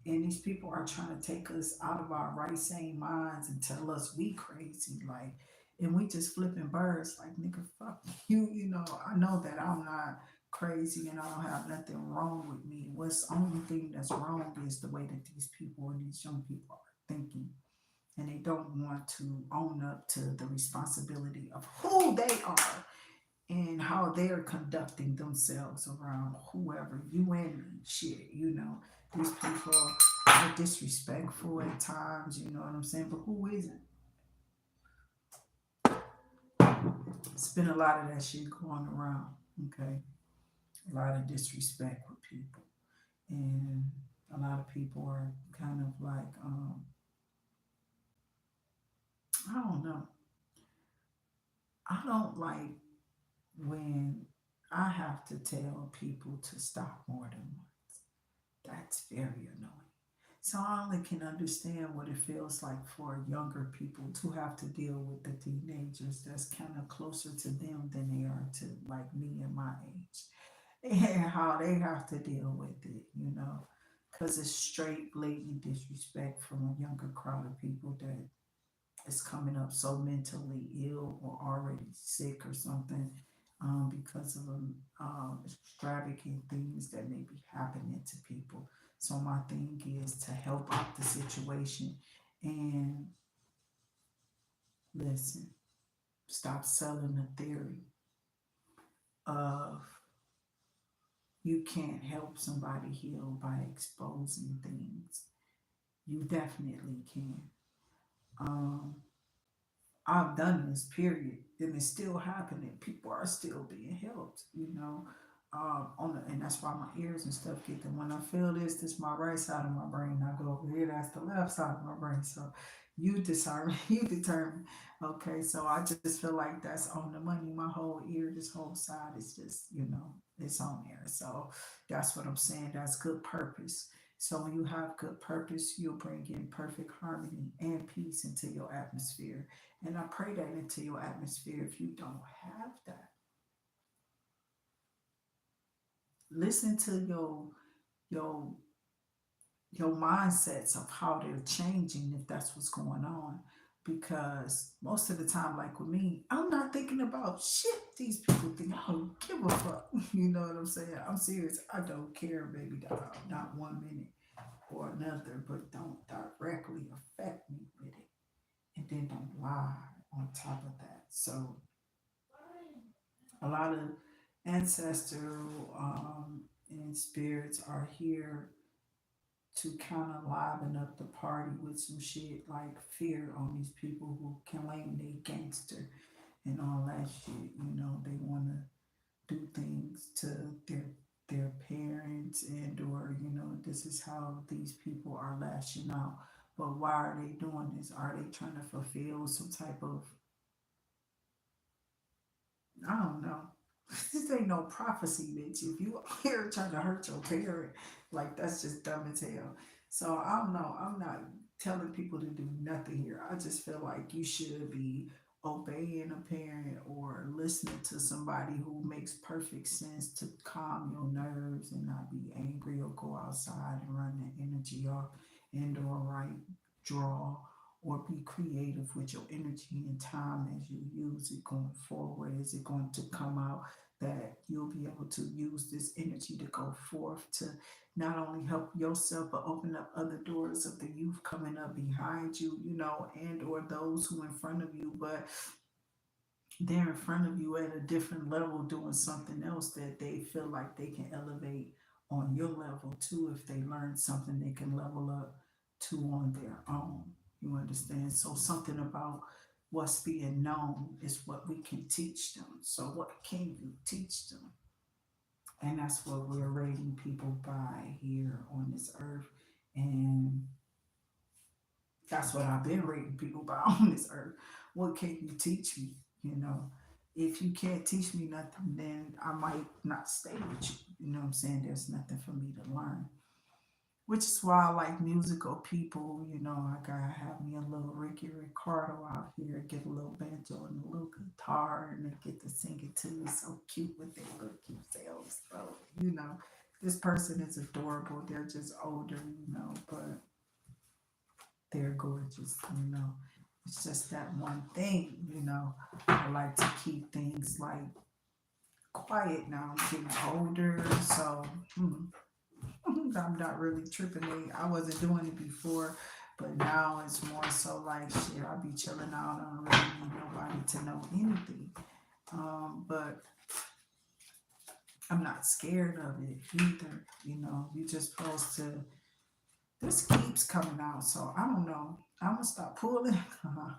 And these people are trying to take us out of our right sane minds and tell us we crazy. Like, and we just flipping birds like nigga fuck you, you know. I know that I'm not crazy and I don't have nothing wrong with me. What's the only thing that's wrong is the way that these people and these young people are thinking, and they don't want to own up to the responsibility of who they are and how they're conducting themselves around whoever you and shit, you know. These people are disrespectful at times, you know what I'm saying, but who isn't? It's been a lot of that shit going around, okay? A lot of disrespect with people. And a lot of people are kind of like, I don't know. I don't like when I have to tell people to stop more than once. That's very annoying. So I only can understand what it feels like for younger people to have to deal with the teenagers that's kind of closer to them than they are to like me and my age. And how they have to deal with it, you know, because it's straight, blatant disrespect from a younger crowd of people that is coming up so mentally ill or already sick or something because of extravagant things that may be happening to people. So my thing is to help out the situation and listen, stop selling the theory of You can't help somebody heal by exposing things. You definitely can. Um, I've done this, period, and it's still happening. People are still being helped, and that's why my ears and stuff get them. When I feel this my right side of my brain. I go over here, that's the left side of my brain. So you discern, you determine. Okay, so I just feel like that's on the money. My whole ear, this whole side is just, it's on there. So that's what I'm saying. That's good purpose. So when you have good purpose, you'll bring in perfect harmony and peace into your atmosphere. And I pray that into your atmosphere. If you don't have that, listen to your your mindsets of how they're changing if that's what's going on. Because most of the time, like with me, I'm not thinking about shit these people think. I don't give a fuck. You know what I'm saying? I'm serious. I don't care, baby doll. Not 1 minute or another, but don't directly affect me with it. And then don't lie on top of that. So a lot of ancestral and spirits are here to kind of liven up the party with some shit like fear on these people who claim they gangster and all that shit. They want to do things to their parents and or this is how these people are lashing out. But why are they doing this? Are they trying to fulfill some type of, I don't know. This ain't no prophecy, bitch. If you out here trying to hurt your parent, like that's just dumb as hell. So I don't know. I'm not telling people to do nothing here. I just feel like you should be obeying a parent or listening to somebody who makes perfect sense to calm your nerves and not be angry or go outside and run the energy off and or write, draw, or be creative with your energy and time as you use it going forward. Is it going to come out that you'll be able to use this energy to go forth to not only help yourself but open up other doors of the youth coming up behind you, and or those who in front of you, but they're in front of you at a different level doing something else that they feel like they can elevate on your level too. If they learn something they can level up to on their own. You understand? So something about what's being known is what we can teach them. So what can you teach them? And that's what we're rating people by here on this earth. And that's what I've been rating people by on this earth. What can you teach me? You know, if you can't teach me nothing, then I might not stay with you. You know what I'm saying? There's nothing for me to learn. Which is why I like musical people. I gotta have me a little Ricky Ricardo out here, get a little banjo and a little guitar, and they get to sing it too. So cute with their little cute selves. So, this person is adorable. They're just older, but they're gorgeous. It's just that one thing. I like to keep things like quiet now. I'm getting older, so I'm not really tripping it. I wasn't doing it before, but now it's more so like shit. I be chilling out. I don't really need nobody to know anything. But I'm not scared of it either. You just supposed to. This keeps coming out, so I don't know. I'm gonna stop pulling. I'm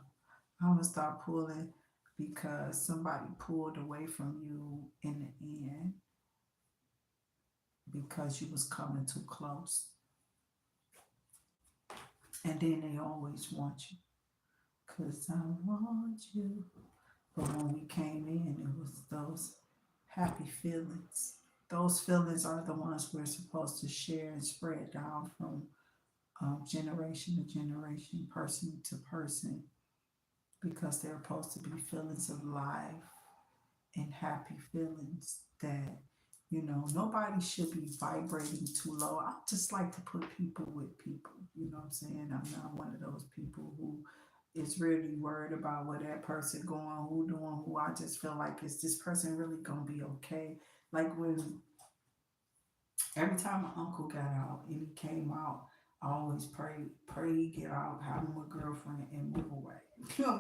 gonna start pulling because somebody pulled away from you in the end because you was coming too close. And then they always want you. Cause I want you. But when we came in, it was those happy feelings. Those feelings are the ones we're supposed to share and spread down from generation to generation, person to person, because they're supposed to be feelings of life and happy feelings that nobody should be vibrating too low. I just like to put people with people. You know what I'm saying? I'm not one of those people who is really worried about what that person going, who doing who. I just feel like, is this person really gonna be okay? Like when every time my uncle got out and he came out, I always pray he get out, have him a girlfriend, and move away.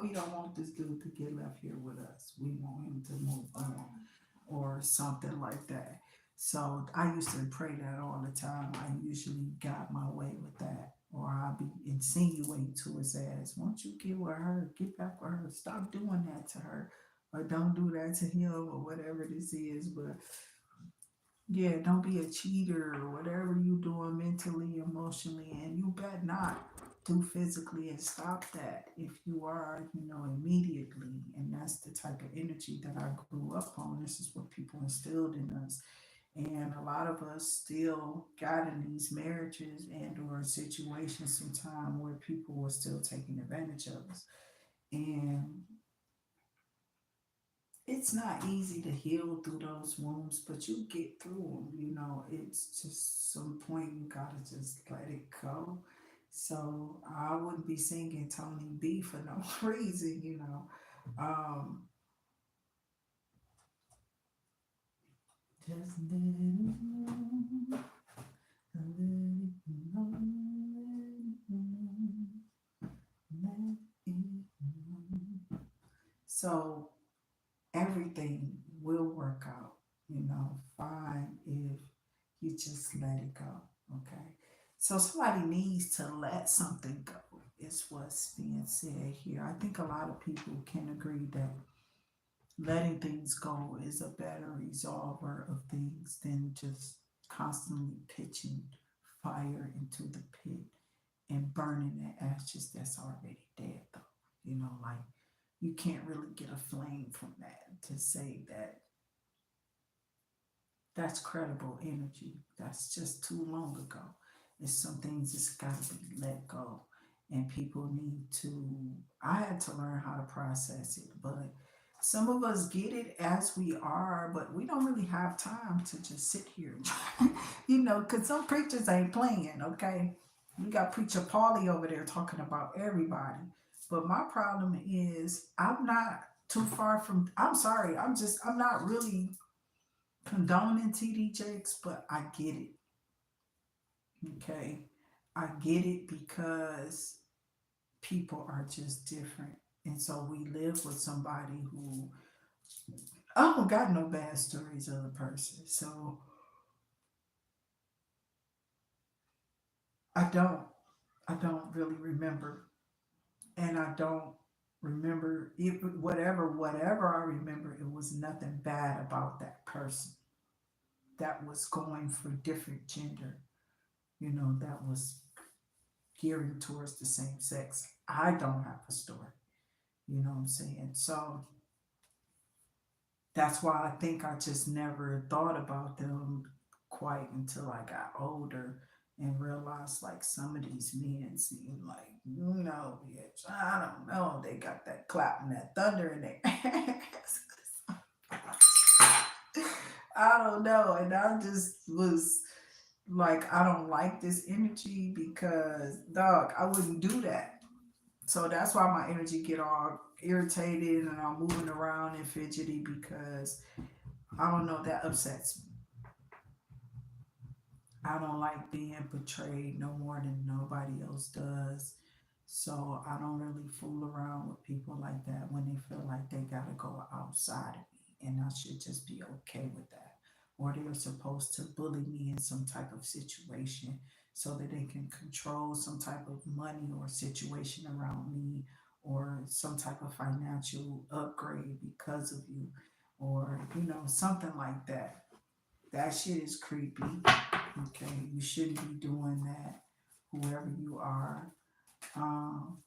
We don't want this dude to get left here with us. We want him to move on or something like that. So I used to pray that all the time. I usually got my way with that. Or I'll be insinuating to his ass, won't you get with her? Get back with her. Stop doing that to her. Or don't do that to him or whatever this is. But yeah, don't be a cheater or whatever you doing mentally, emotionally, and you bet not do physically and stop that if you are, immediately. And that's the type of energy that I grew up on. This is what people instilled in us. And a lot of us still got in these marriages and or situations sometime where people were still taking advantage of us. And it's not easy to heal through those wounds, but you get through them. It's just some point you gotta just let it go. So I wouldn't be singing Tony B for no reason. Um, just let it go, let it go, let it go. So everything will work out, fine if you just let it go. Okay. So somebody needs to let something go, is what's being said here. I think a lot of people can agree that letting things go is a better resolver of things than just constantly pitching fire into the pit and burning the ashes that's already dead, though. Like you can't really get a flame from that to say that that's credible energy. That's just too long ago. It's some things that's got to be let go. And people need to, I had to learn how to process it. But some of us get it as we are, but we don't really have time to just sit here. Because some preachers ain't playing, okay? You got Preacher Paulie over there talking about everybody. But my problem is, I'm not too far from, I'm sorry, I'm not really condoning TD Jakes, but I get it. Okay. I get it because people are just different. And so we live with somebody who I don't got no bad stories of the person. So I don't. I don't really remember. And I don't remember it, whatever I remember, it was nothing bad about that person that was going for different gender, that was gearing towards the same sex. I don't have a story. You know what I'm saying? So that's why I think I just never thought about them quite until I got older and realized like some of these men seem like, bitch, I don't know. They got that clap and that thunder in their ass. I don't know. And I just was like, I don't like this energy because, dog, I wouldn't do that. So that's why my energy get all irritated and I'm moving around and fidgety because I don't know, that upsets me. I don't like being betrayed no more than nobody else does. So I don't really fool around with people like that when they feel like they gotta go outside of me and I should just be okay with that. Or they're supposed to bully me in some type of situation so that they can control some type of money or situation around me or some type of financial upgrade because of you or something like that. That shit is creepy. Okay, you shouldn't be doing that, whoever you are. Um,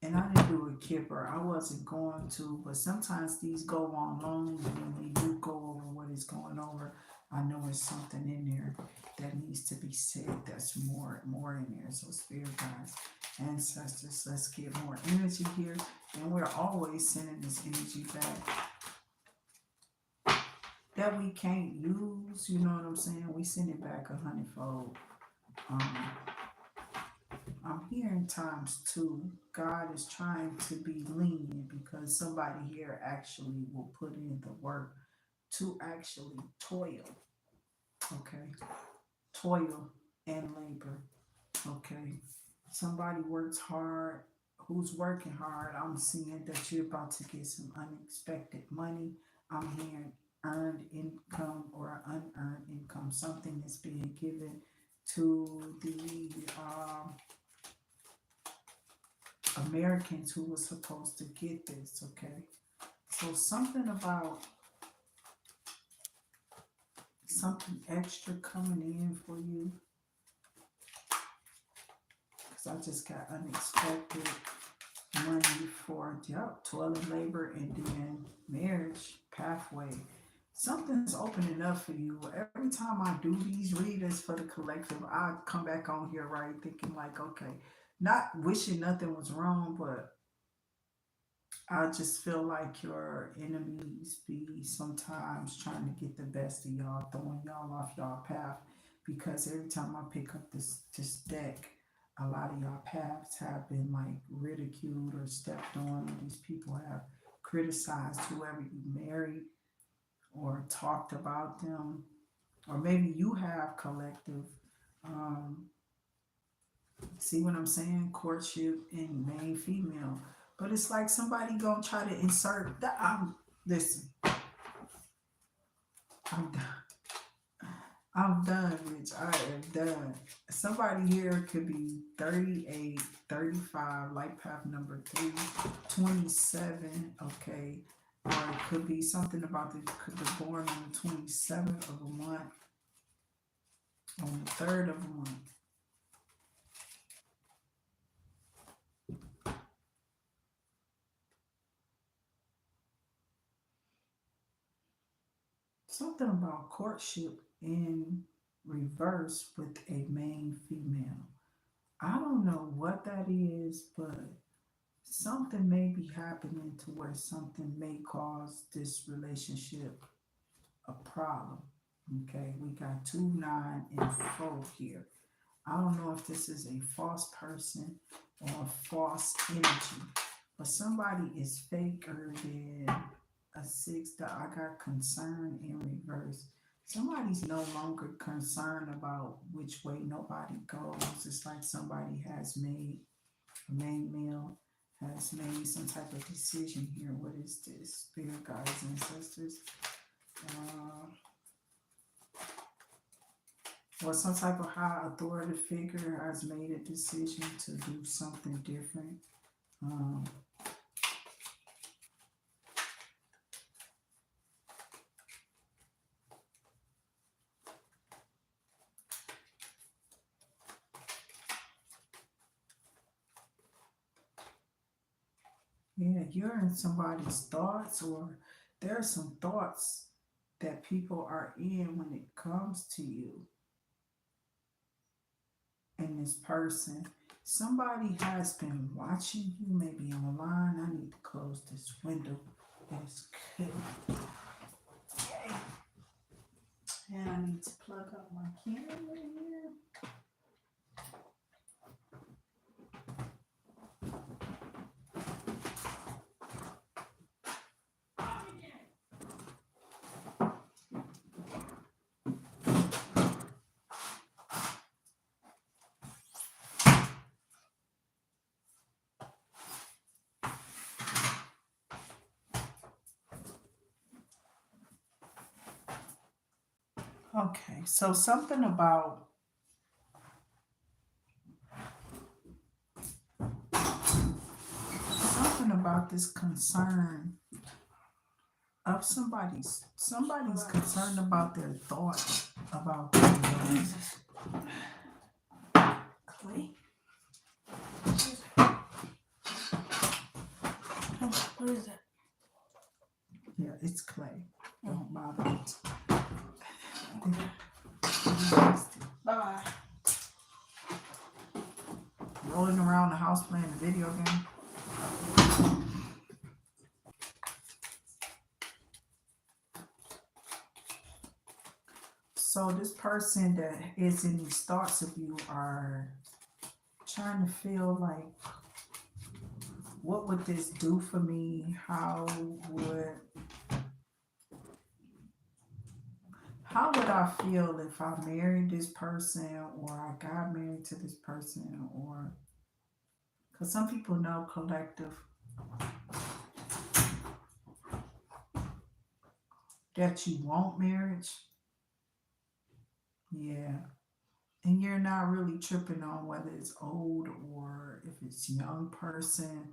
and I didn't do a kipper. I wasn't going to, but sometimes these go on long, and when we do go over what is going over, I know there's something in there that needs to be said. That's more in there. So spirit guides, ancestors, let's get more energy here, and we're always sending this energy back that we can't use. You know what I'm saying? We send it back a hundredfold. Um, I'm hearing times two. God is trying to be lenient because somebody here actually will put in the work to actually toil. Okay. Toil and labor. Okay. Somebody works hard. Who's working hard? I'm seeing that you're about to get some unexpected money. I'm hearing earned income or unearned income. Something is being given to the Americans who were supposed to get this, okay? So something about something extra coming in for you, because I just got unexpected money for toilet labor and then marriage pathway. Something's opening up for you. Every time I do these readings for the collective, I come back on here, right, thinking like, okay, not wishing nothing was wrong, but I just feel like your enemies be sometimes trying to get the best of y'all, throwing y'all off y'all path. Because every time I pick up this deck, a lot of y'all paths have been like ridiculed or stepped on. These people have criticized whoever you married or talked about them, or maybe you have collective. Um, See what I'm saying? Courtship and main female. But it's like somebody gonna try to insert that. Listen, I'm done. I'm done, bitch. I am done. Somebody here could be 38, 35, light path number 3, 27. Okay. Or it could be something about could be born on the 27th of a month, on the 3rd of a month. Something about courtship in reverse with a main female. I don't know what that is, but something may be happening to where something may cause this relationship a problem. Okay, we got 2, 9, and 4 here. I don't know if this is a false person or a false energy, but somebody is faker than a 6 that I got concern in reverse. Somebody's no longer concerned about which way nobody goes. It's like somebody has made, a main male has made some type of decision here. What is this? Spirit guides, ancestors. Uh, or some type of high authority figure has made a decision to do something different. Um, yeah, you're in somebody's thoughts, or there are some thoughts that people are in when it comes to you and this person. Somebody has been watching you, maybe online. I need to close this window. It's good. Okay. And I need to plug up my camera here. Okay, so something about this concern of somebody's concerned about their thoughts about things. Clay? What is that? Yeah, it's clay. Don't bother it. Bye-bye. Rolling around the house playing a video game. So this person that is in these thoughts of you are trying to feel like, what would this do for me? How would I feel if I married this person, or I got married to this person, or because some people know collective that you want marriage, yeah. And you're not really tripping on whether it's old or if it's young person.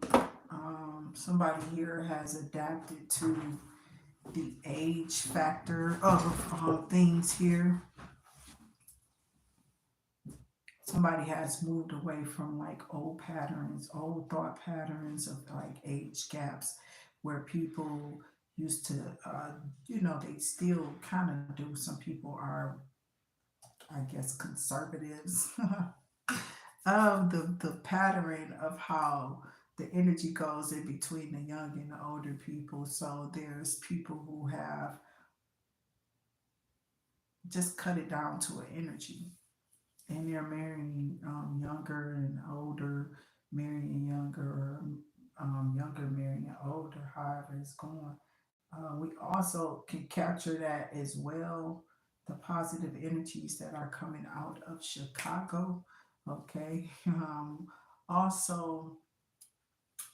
Somebody here has adapted to the age factor of things here. Somebody has moved away from like old patterns, old thought patterns of like age gaps where people used to, they still kind of do. Some people are, I guess, conservatives of the pattern of how the energy goes in between the young and the older people. So there's people who have just cut it down to an energy, and they're marrying younger and older, marrying younger, or younger marrying older, however it's going. We also can capture that as well, the positive energies that are coming out of Chicago. Okay. Also,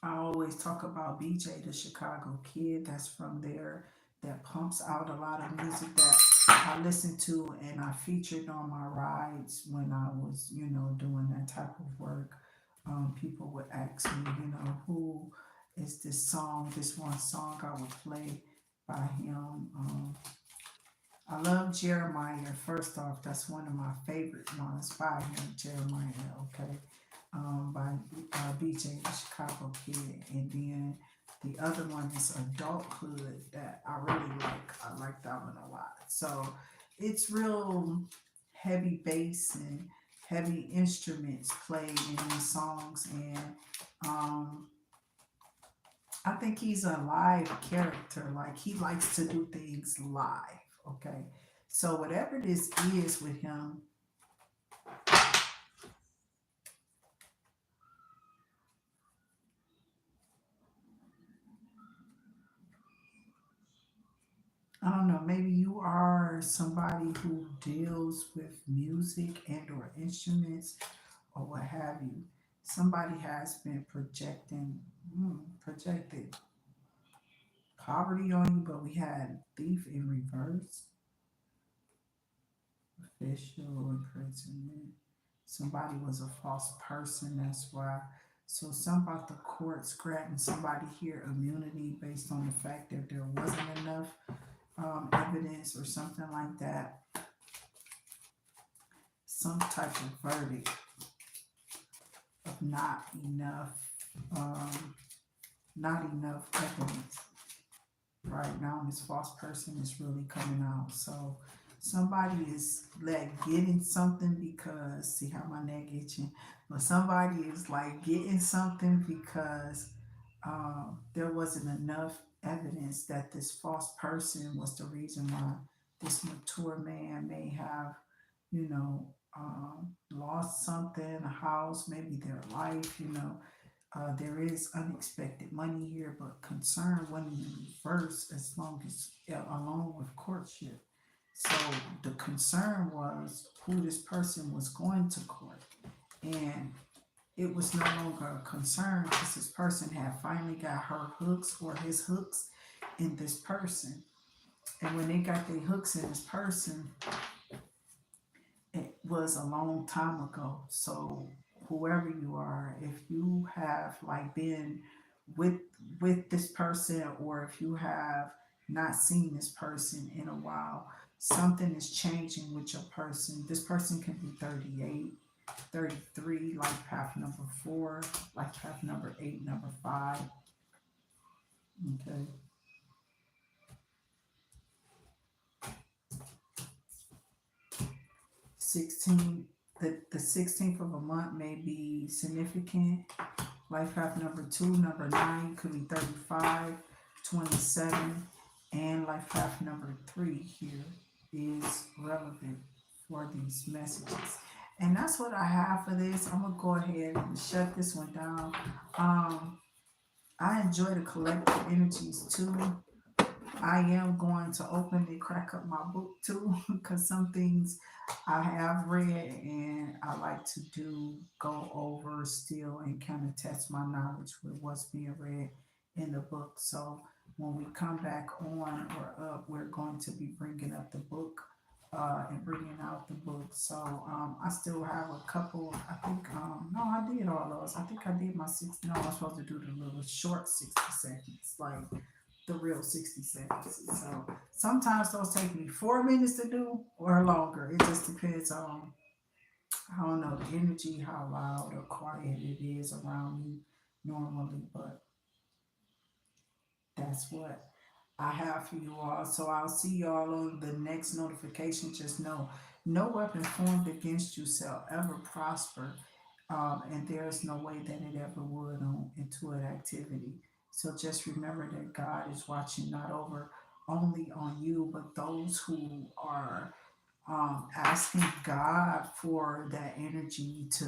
I always talk about BJ, the Chicago kid that's from there, that pumps out a lot of music that I listen to and I featured on my rides when I was, doing that type of work. People would ask me, who is this song, this one song I would play by him. I love Jeremiah. First off, that's one of my favorite ones by him, Jeremiah. Okay, by BJ the Chicago Kid, and then the other one is Adulthood that I really like. I like that one a lot. So it's real heavy bass and heavy instruments played in these songs, and um, I think he's a live character. Like he likes to do things live. Okay. So whatever this is with him, I don't know, maybe you are somebody who deals with music and or instruments or what have you. Somebody has been projected poverty on you, but we had thief in reverse, official imprisonment. Somebody was a false person, that's why. So some about the courts granting somebody here immunity based on the fact that there wasn't enough evidence or something like that. Some type of verdict of um, not enough evidence. Right now, this false person is really coming out. So somebody is like getting something because see how my neck itching, but somebody is like getting something because there wasn't enough evidence that this false person was the reason why this mature man may have, lost something, a house, maybe their life. There is unexpected money here, but concern went in reverse as long as along with courtship. So the concern was who this person was going to court, and it was no longer a concern because this person had finally got her hooks or his hooks in this person. And when they got their hooks in this person, it was a long time ago. So whoever you are, if you have like been with with this person, or if you have not seen this person in a while, something is changing with your person. This person can be 38, 33, life path number 4, life path number 8, number 5. Okay. 16, the 16th of a month may be significant. Life path number 2, number 9 could be 35, 27, and life path number 3 here is relevant for these messages. And that's what I have for this. I'm gonna go ahead and shut this one down. Um, I enjoy the collective energies too. I am going to openly crack up my book too, because some things I have read and I like to do go over still and kind of test my knowledge with what's being read in the book. So when we come back on or up, we're going to be bringing up the book and bringing out the book. So I still have a couple. I think no, I did all those. I think I did my 60. No, I was supposed to do the little short 60 seconds, like the real 60 seconds. So sometimes those take me 4 minutes to do or longer. It just depends on, I don't know, the energy, how loud or quiet it is around me normally. But that's what I have for you all. So I'll see y'all on the next notification. Just know no weapon formed against you shall ever prosper. And there's no way that it ever would on into an activity. So just remember that God is watching not over only on you, but those who are asking God for that energy to,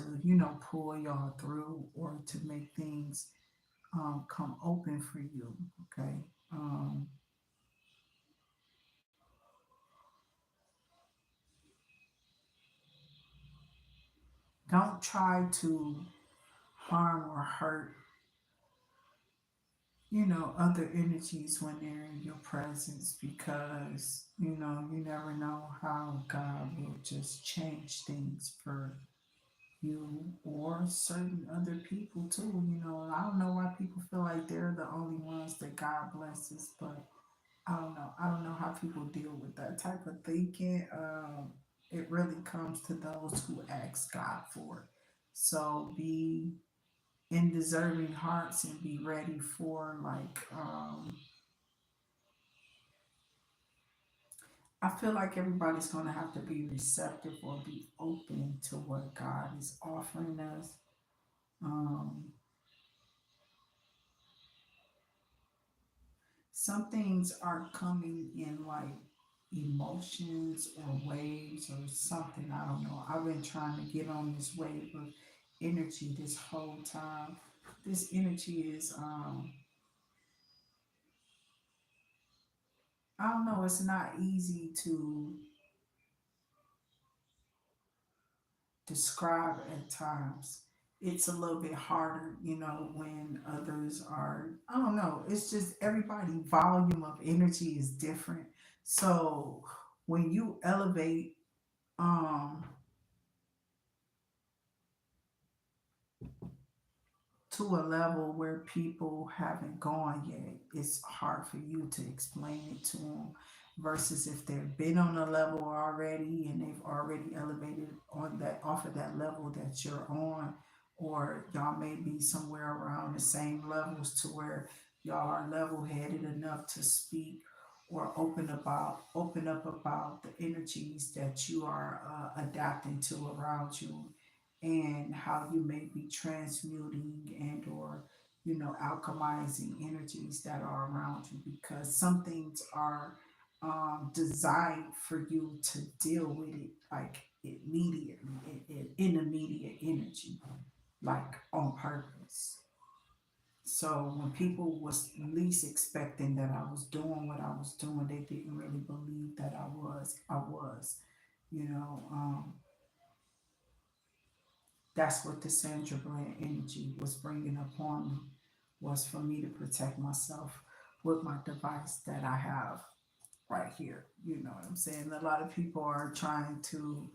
pull y'all through or to make things come open for you. Okay. Um, don't try to harm or hurt, other energies when they're in your presence, because, you never know how God will just change things for you or certain other people too. I don't know why people feel like they're the only ones that God blesses, but I don't know. I don't know how people deal with that type of thinking. It really comes to those who ask God for it. So be in deserving hearts and be ready for, like, I feel like everybody's going to have to be receptive or be open to what God is offering us. Um, some things are coming in like emotions or waves or something. I don't know. I've been trying to get on this wave of energy this whole time. This energy is, I don't know, it's not easy to describe at times. It's a little bit harder, when others are, I don't know, it's just everybody volume of energy is different. So when you elevate um to a level where people haven't gone yet, it's hard for you to explain it to them. Versus if they've been on a level already and they've already elevated on that off of that level that you're on, or y'all may be somewhere around the same levels to where y'all are level headed enough to speak or open up about the energies that you are adapting to around you, and how you may be transmuting and or alchemizing energies that are around you, because some things are designed for you to deal with it like immediately, in immediate energy, like on purpose. So when people was least expecting that I was doing what I was doing, they didn't really believe that I was, you know um, that's what the Sandra Bland energy was bringing upon me, was for me to protect myself with my device that I have right here. You know what I'm saying? A lot of people are trying to,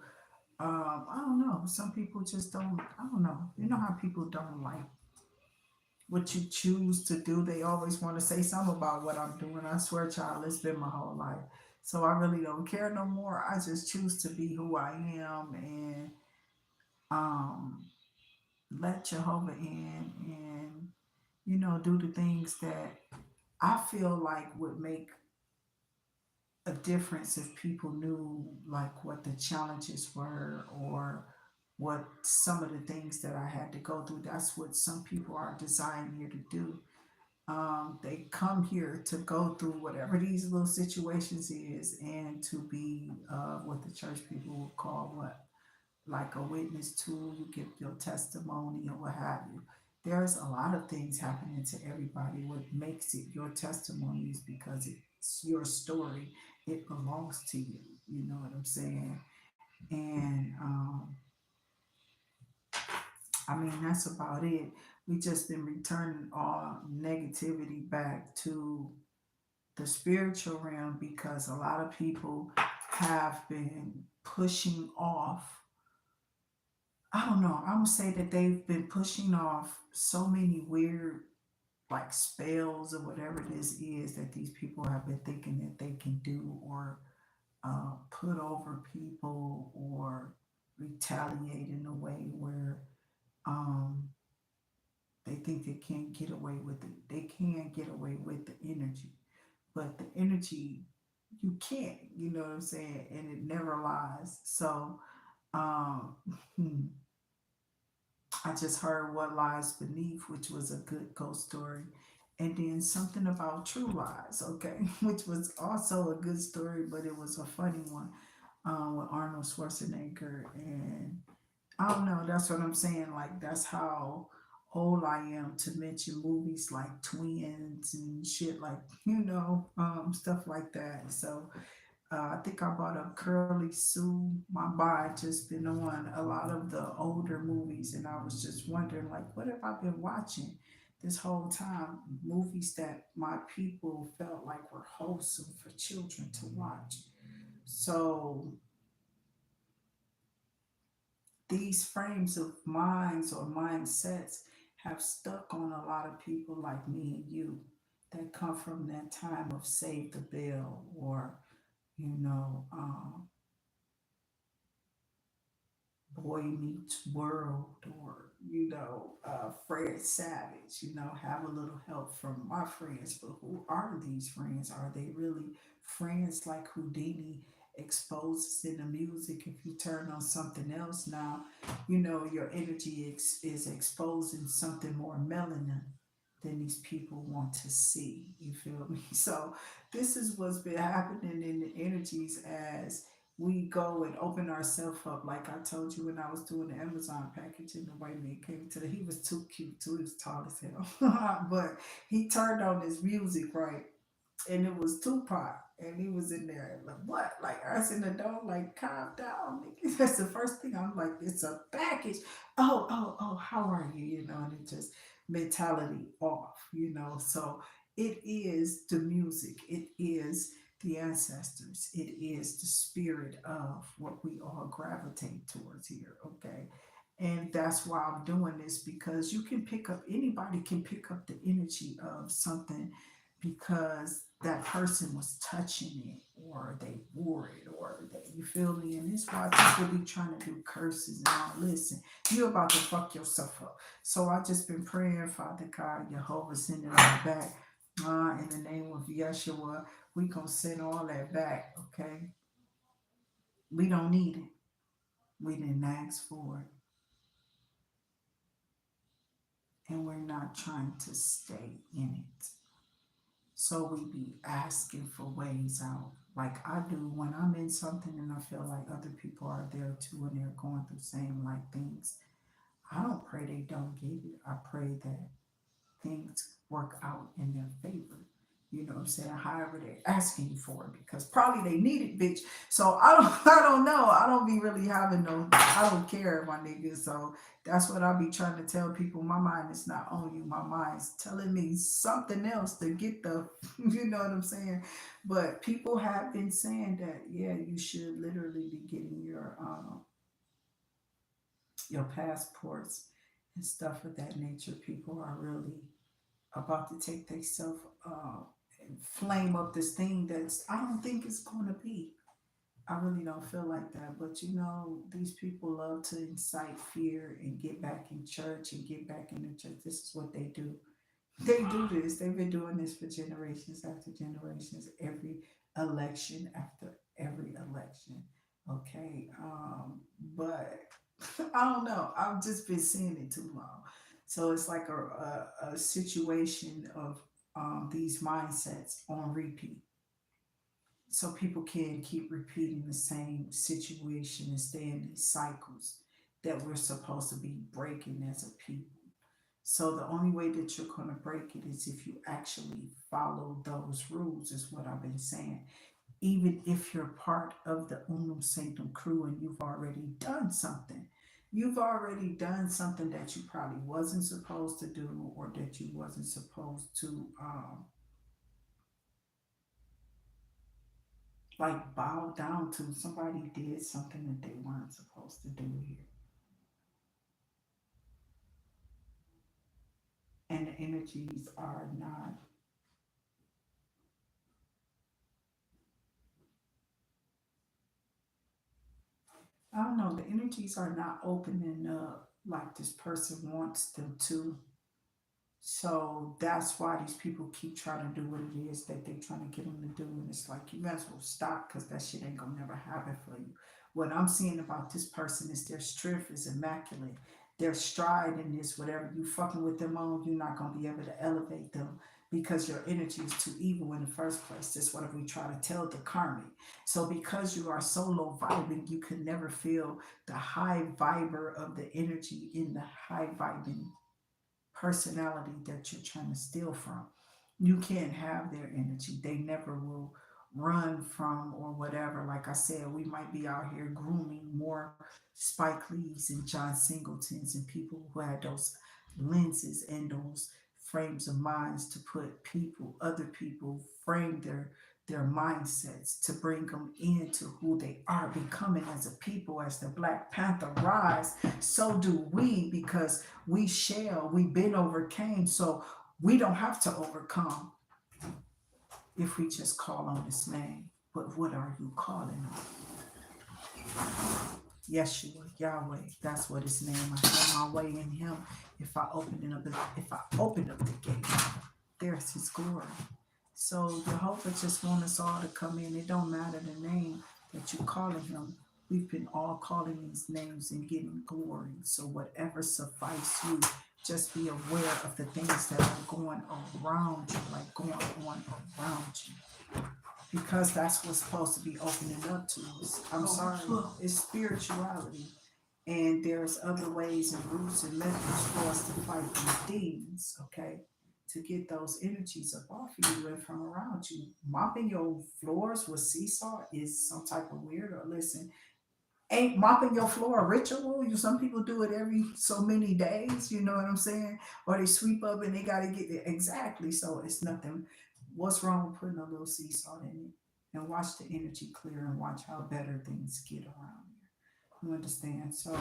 I don't know, some people just don't, I don't know. You know how people don't like what you choose to do? They always want to say something about what I'm doing. I swear, child, it's been my whole life. So I really don't care no more. I just choose to be who I am, and um, let Jehovah in, and do the things that I feel like would make a difference if people knew like what the challenges were, or what some of the things that I had to go through. That's what some people are designed here to do. They come here to go through whatever these little situations is, and to be what the church people would call what, like a witness to, you give your testimony or what have you. There's a lot of things happening to everybody. What makes it your testimony is because it's your story. It belongs to you. You know what I'm saying? And I mean, that's about it. We just been returning all negativity back to the spiritual realm, because a lot of people have been pushing off. I don't know. I'm gonna say that they've been pushing off so many weird, like, spells or whatever this is that these people have been thinking that they can do, or put over people, or retaliate in a way where um, they think they can't get away with it. They can get away with the energy, but the energy, you can't. You know what I'm saying? And it never lies. So um, I just heard What Lies Beneath, which was a good ghost story. And then something about True Lies, okay, which was also a good story, but it was a funny one, with Arnold Schwarzenegger. And I don't know, that's what I'm saying. Like, that's how old I am to mention movies like Twins and shit, like, stuff like that. So I think I bought up Curly Sue. My buy just been on a lot of the older movies, and I was just wondering, like, what have I been watching this whole time? Movies that my people felt like were wholesome for children to watch. So these frames of minds or mindsets have stuck on a lot of people like me and you, that come from that time of Save the Bell, or you know, um, Boy Meets World, or Fred Savage. Have a little help from my friends, but who are these friends? Are they really friends? Like Houdini exposes in the music. If you turn on something else now, your energy is exposing something more melanin than these people want to see. You feel me? So this is what's been happening in the energies as we go and open ourselves up. Like I told you when I was doing the Amazon package, and the white man came to he was too cute too. He was tall as hell. But he turned on his music, right? And it was Tupac, and he was in there like, what? Like, us in the door, like, calm down, nigga. That's the first thing. I'm like, it's a package. Oh, oh, oh, how are you? And it just mentality off. So it is the music. It is the ancestors. It is the spirit of what we all gravitate towards here. Okay. And that's why I'm doing this, because you can pick up, anybody can pick up the energy of something, because that person was touching it, or they wore it, or they, you feel me? And it's why people be trying to do curses and all. Listen, you about to fuck yourself up. So I just been praying, Father God, Jehovah, send it all back. In the name of Yeshua, we gonna send all that back, okay? We don't need it. We didn't ask for it. And we're not trying to stay in it. So we be asking for ways out. Like I do when I'm in something and I feel like other people are there too, and they're going through same like things. I don't pray they don't get it. I pray that things work out in their favor. You know what I'm saying? However they're asking you for it, because probably they need it, bitch. So I don't I don't know. I don't be really having no, I don't care, my nigga. So that's what I be trying to tell people. My mind is not on you. My mind's telling me something else to get the you know what I'm saying? But people have been saying that, yeah, you should literally be getting your passports and stuff of that nature. People are really about to take themselves and flame up this thing that's, I don't think it's going to be. I really don't feel like that. But these people love to incite fear and get back in church and get back in the church. This is what they do. They do this. They've been doing this for generations after generations, every election after every election. Okay. But I don't know. I've just been seeing it too long. So it's like a situation of these mindsets on repeat. So people can keep repeating the same situation and stay in these cycles that we're supposed to be breaking as a people. So the only way that you're going to break it is if you actually follow those rules, is what I've been saying. Even if you're part of the Unum Sanctum crew and you've already done something. You've already done something that you probably wasn't supposed to do, or that you wasn't supposed to like bow down to. Somebody did something that they weren't supposed to do here. And the energies are not, I don't know, the energies are not opening up like this person wants them to. So that's why these people keep trying to do what it is that they're trying to get them to do. And it's like, you might as well stop because that shit ain't gonna never happen for you. What I'm seeing about this person is their strength is immaculate. Their stride in this, whatever you fucking with them on, you're not gonna be able to elevate them because your energy is too evil in the first place. That's what we try to tell the karmic. So because you are so low vibing, you can never feel the high viber of the energy in the high vibing personality that you're trying to steal from. You can't have their energy. They never will run from or whatever. Like I said, we might be out here grooming more Spike Lees and John Singletons and people who had those lenses and those frames of minds to put people, other people, frame their mindsets to bring them into who they are becoming as a people. As the Black Panther rise, so do we, because we've been overcame, so we don't have to overcome if we just call on his name. But what are you calling on? Yeshua, Yahweh, that's what his name. I have my way in him. If I open up the gate, there's his glory. So Jehovah just want us all to come in. It don't matter the name that you calling him. We've been all calling these names and getting glory. So whatever suffice you, just be aware of the things that are going around you, like going on around you. Because that's what's supposed to be opening up to us. I'm sorry, it's spirituality. And there's other ways and routes and methods for us to fight these demons, okay? To get those energies up off of you and from around you. Mopping your floors with seesaw is some type of weird. Or listen, ain't mopping your floor a ritual? You Some people do it every so many days, you know what I'm saying? Or they sweep up and they gotta get it exactly. So it's nothing. What's wrong with putting a little seesaw in it? And watch the energy clear and watch how better things get around you. You understand? So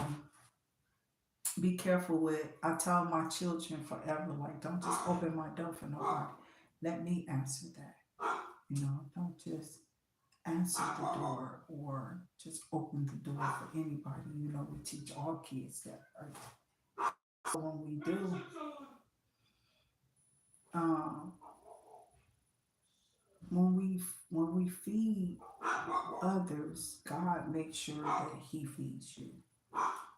be careful with, I tell my children forever, like, don't just open my door for nobody. Let me answer that. Don't just answer the door or just open the door for anybody. We teach all kids that. So when we do, um, when we feed others, God makes sure that He feeds you.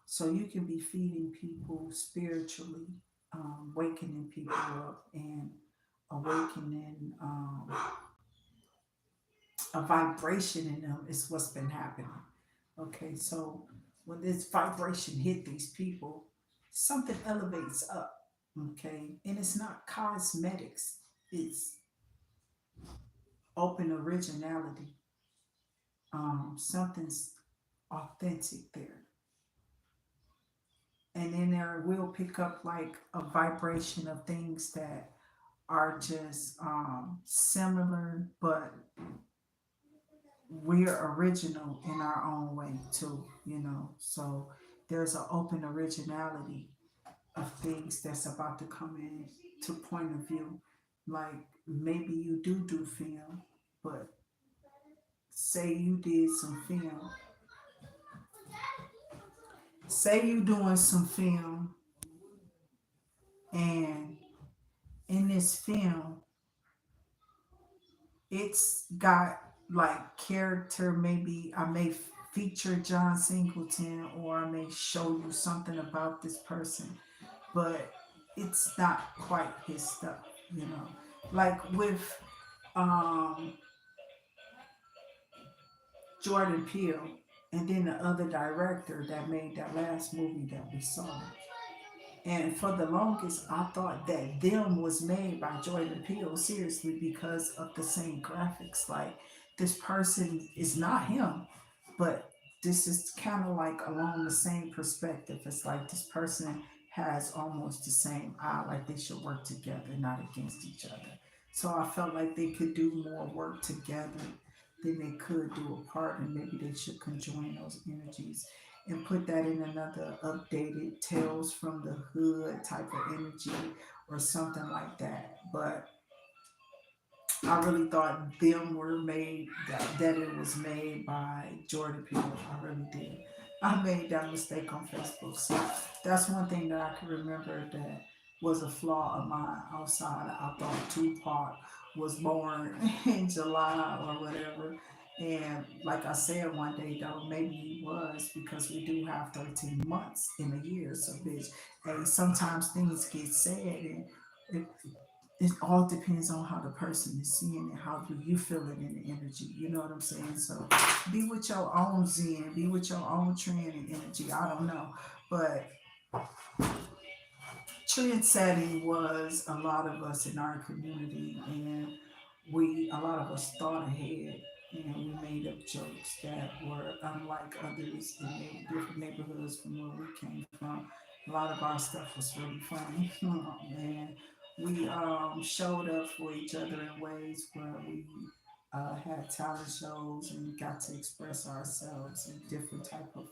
So you can be feeding people spiritually, wakening people up and awakening a vibration in them is what's been happening. Okay, so when this vibration hit these people, something elevates up. Okay, and it's not cosmetics; it's open originality. Something's authentic there, and then there will pick up like a vibration of things that are just similar, but we're original in our own way too. So there's an open originality of things that's about to come in to point of view. Like maybe you do film, but say you did some film. Say you doing some film, and in this film, it's got like character. Maybe I may feature John Singleton, or I may show you something about this person, but it's not quite his stuff. Like with um Jordan Peele, and then the other director that made that last movie that we saw. And for the longest, I thought that them was made by Jordan Peele, seriously, because of the same graphics. Like this person is not him, but this is kind of like along the same perspective. It's like this person has almost the same eye, like they should work together, not against each other. So I felt like they could do more work together then they could do a part, and maybe they should conjoin those energies and put that in another updated Tales from the Hood type of energy or something like that. But I really thought them were made that it was made by Jordan Peele. I really did. I made that mistake on Facebook. So that's one thing that I can remember that was a flaw of mine outside. I thought Tupac was born in July or whatever. And like I said one day though, maybe he was because we do have 13 months in a year. So bitch, hey, sometimes things get said and it, it all depends on how the person is seeing it, how do you feel it in the energy. You know what I'm saying? So be with your own zen, be with your own trend and energy. I don't know. But trend setting was a lot of us in our community, and a lot of us thought ahead, and we made up jokes that were unlike others in different neighborhoods from where we came from. A lot of our stuff was really funny. And we showed up for each other in ways where we had talent shows and got to express ourselves in different type of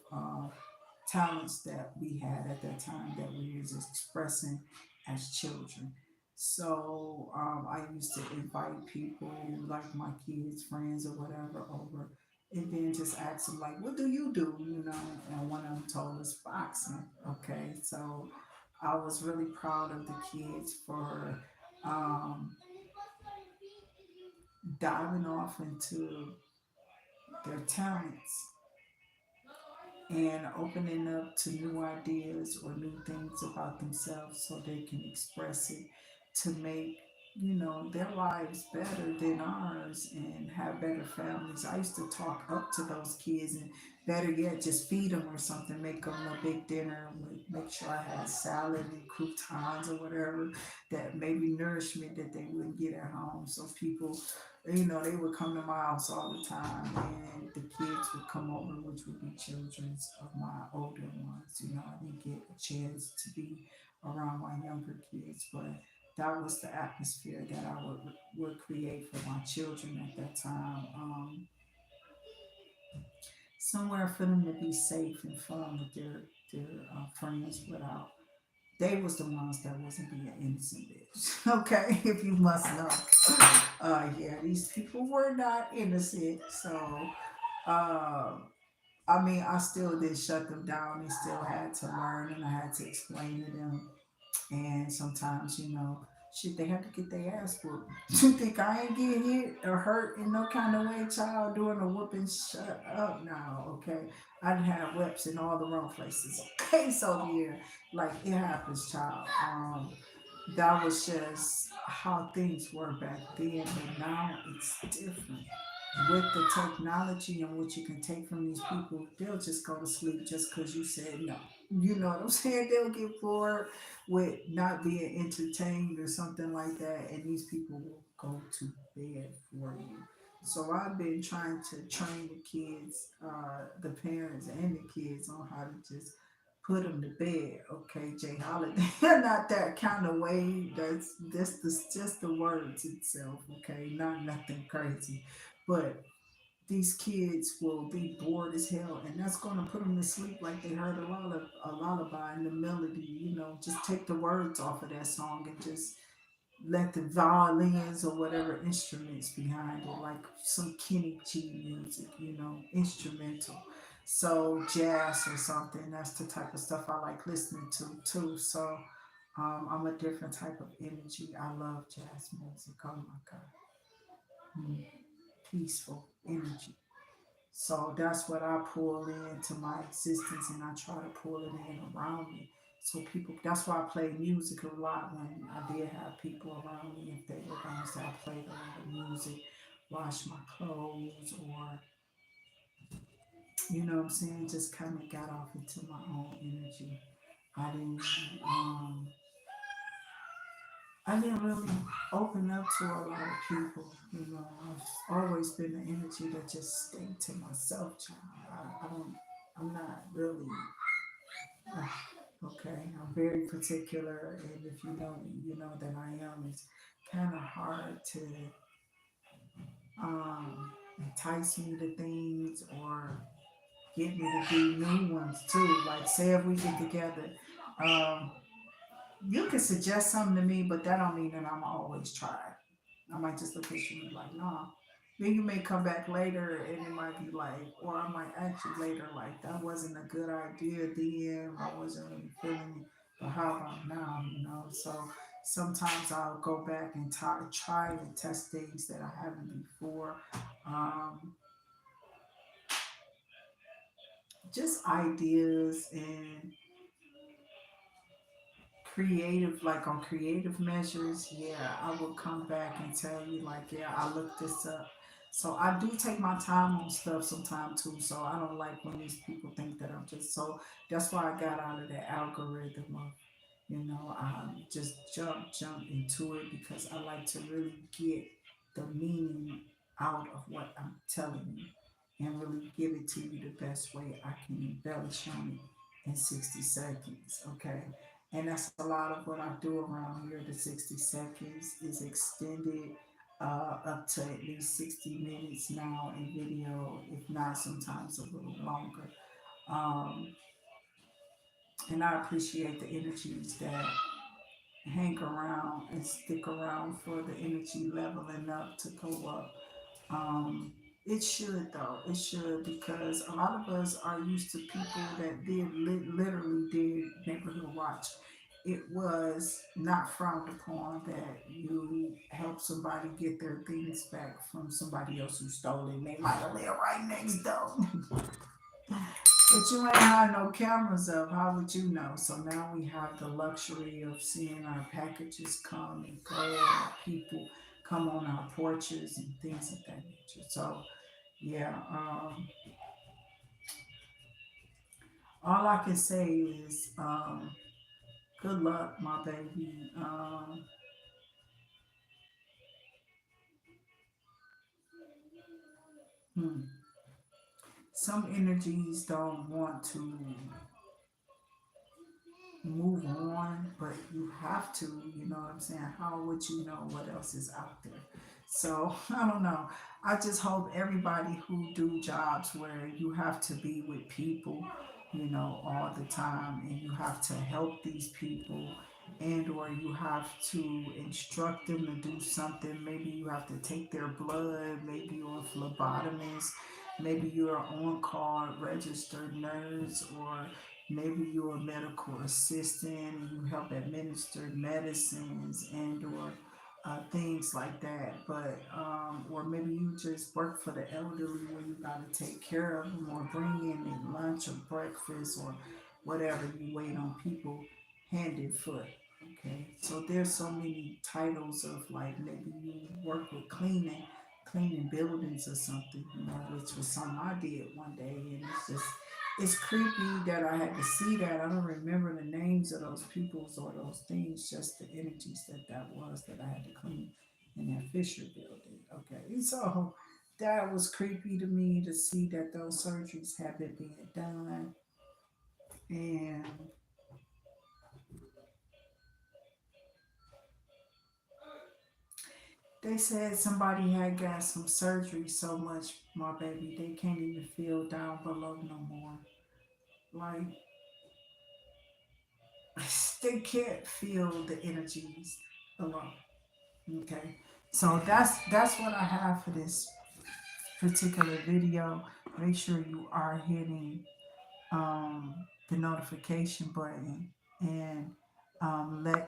talents that we had at that time that we was expressing as children. So I used to invite people like my kids, friends or whatever over, and then just ask them like, "What do you do?" You know, and one of them told us boxing. Okay, so I was really proud of the kids for um, diving off into their talents and opening up to new ideas or new things about themselves so they can express it to make their lives better than ours and have better families. I used to talk up to those kids and better yet just feed them or something, make them a big dinner, make sure I had salad and croutons or whatever, that maybe nourishment that they wouldn't get at home. So people, they would come to my house all the time, and the kids would come over, which would be children of my older ones. I didn't get a chance to be around my younger kids, but that was the atmosphere that I would create for my children at that time. Somewhere for them to be safe and fun with their friends without they was the ones that wasn't being innocent bitch. Okay, if you must know. Yeah, these people were not innocent. So uh I mean, I still did shut them down. They still had to learn, and I had to explain to them. And sometimes, shit, they have to get their ass whooped. You think I ain't get hit or hurt in no kind of way, child, doing a whooping? Shut up now, okay? I done had whips in all the wrong places. Okay, so yeah, like it happens, child. That was just how things were back then, but now it's different. With the technology and what you can take from these people, they'll just go to sleep just because you said no. You know what I'm saying? They'll get bored with not being entertained or something like that, and these people will go to bed for you. So I've been trying to train the kids, the parents and the kids on how to just put them to bed. Okay, Jay Holiday, not that kind of way. That's just the words itself. Okay, not nothing crazy, but these kids will be bored as hell, and that's going to put them to sleep like they heard a lullaby in the melody. Just take the words off of that song and just let the violins or whatever instruments behind it, like some Kenny G music, instrumental. So jazz or something. That's the type of stuff I like listening to too. So I'm a different type of energy. I love jazz music. Oh my god, peaceful energy. So that's what I pull into my existence, and I try to pull it in around me. So people, that's why I play music a lot when I did have people around me. If they were going to say I played a lot of music, wash my clothes, or you know what I'm saying, just kind of got off into my own energy. I didn't, um, I didn't really open up to a lot of people. I've always been the energy that just stayed to myself, child. I don't, I'm not really, okay. I'm very particular, and if you know me, you know that I am. It's kind of hard to entice me to things or get me to do new ones too. Like say if we get together, um, you can suggest something to me, but that don't mean that I'm always try it. I might just look at you and be like, nah. Then you may come back later and it might be like, or I might ask you later, like, that wasn't a good idea then. I wasn't really feeling it. But how about now, you know? So sometimes I'll go back and try and test things that I haven't before. Um, just ideas and creative, like on creative measures, yeah, I will come back and tell you, like, yeah, I looked this up. So I do take my time on stuff sometime too. So I don't like when these people think that I'm just so. That's why I got out of that algorithm of, just jump into it because I like to really get the meaning out of what I'm telling you and really give it to you the best way I can embellish on it in 60 seconds. Okay. And that's a lot of what I do around here. The 60 seconds is extended up to at least 60 minutes now in video, if not sometimes a little longer. Um, and I appreciate the energies that hang around and stick around for the energy leveling up to go up. Um, it should though. It should because a lot of us are used to people that literally did neighborhood watch. It was not frowned upon that you help somebody get their things back from somebody else who stole it. They might have lived right next door. But you ain't had no cameras up. How would you know? So now we have the luxury of seeing our packages come and go, and people come on our porches and things of that nature. So yeah, all I can say is good luck, my baby. Hmm. Some energies don't want to move on, but you have to, you know what I'm saying? How would you know what else is out there? So I don't know. I just hope everybody who do jobs where you have to be with people, all the time and you have to help these people and or you have to instruct them to do something. Maybe you have to take their blood, maybe you're a phlebotomist, maybe you're an on-call registered nurse, or maybe you're a medical assistant and you help administer medicines and or things like that. But or maybe you just work for the elderly where you got to take care of them or bring in their lunch or breakfast or whatever. You wait on people hand and foot. Okay, so there's so many titles of like maybe you work with cleaning buildings or something, which was something I did one day, and it's creepy that I had to see that. I don't remember the names of those peoples or those things, just the energies that was that I had to clean in that Fisher building. Okay, so that was creepy to me to see that those surgeries have been being done, and they said somebody had got some surgery so much, my baby, they can't even feel down below no more. Like they can't feel the energies below. Okay, so that's what I have for this particular video. Make sure you are hitting the notification button and let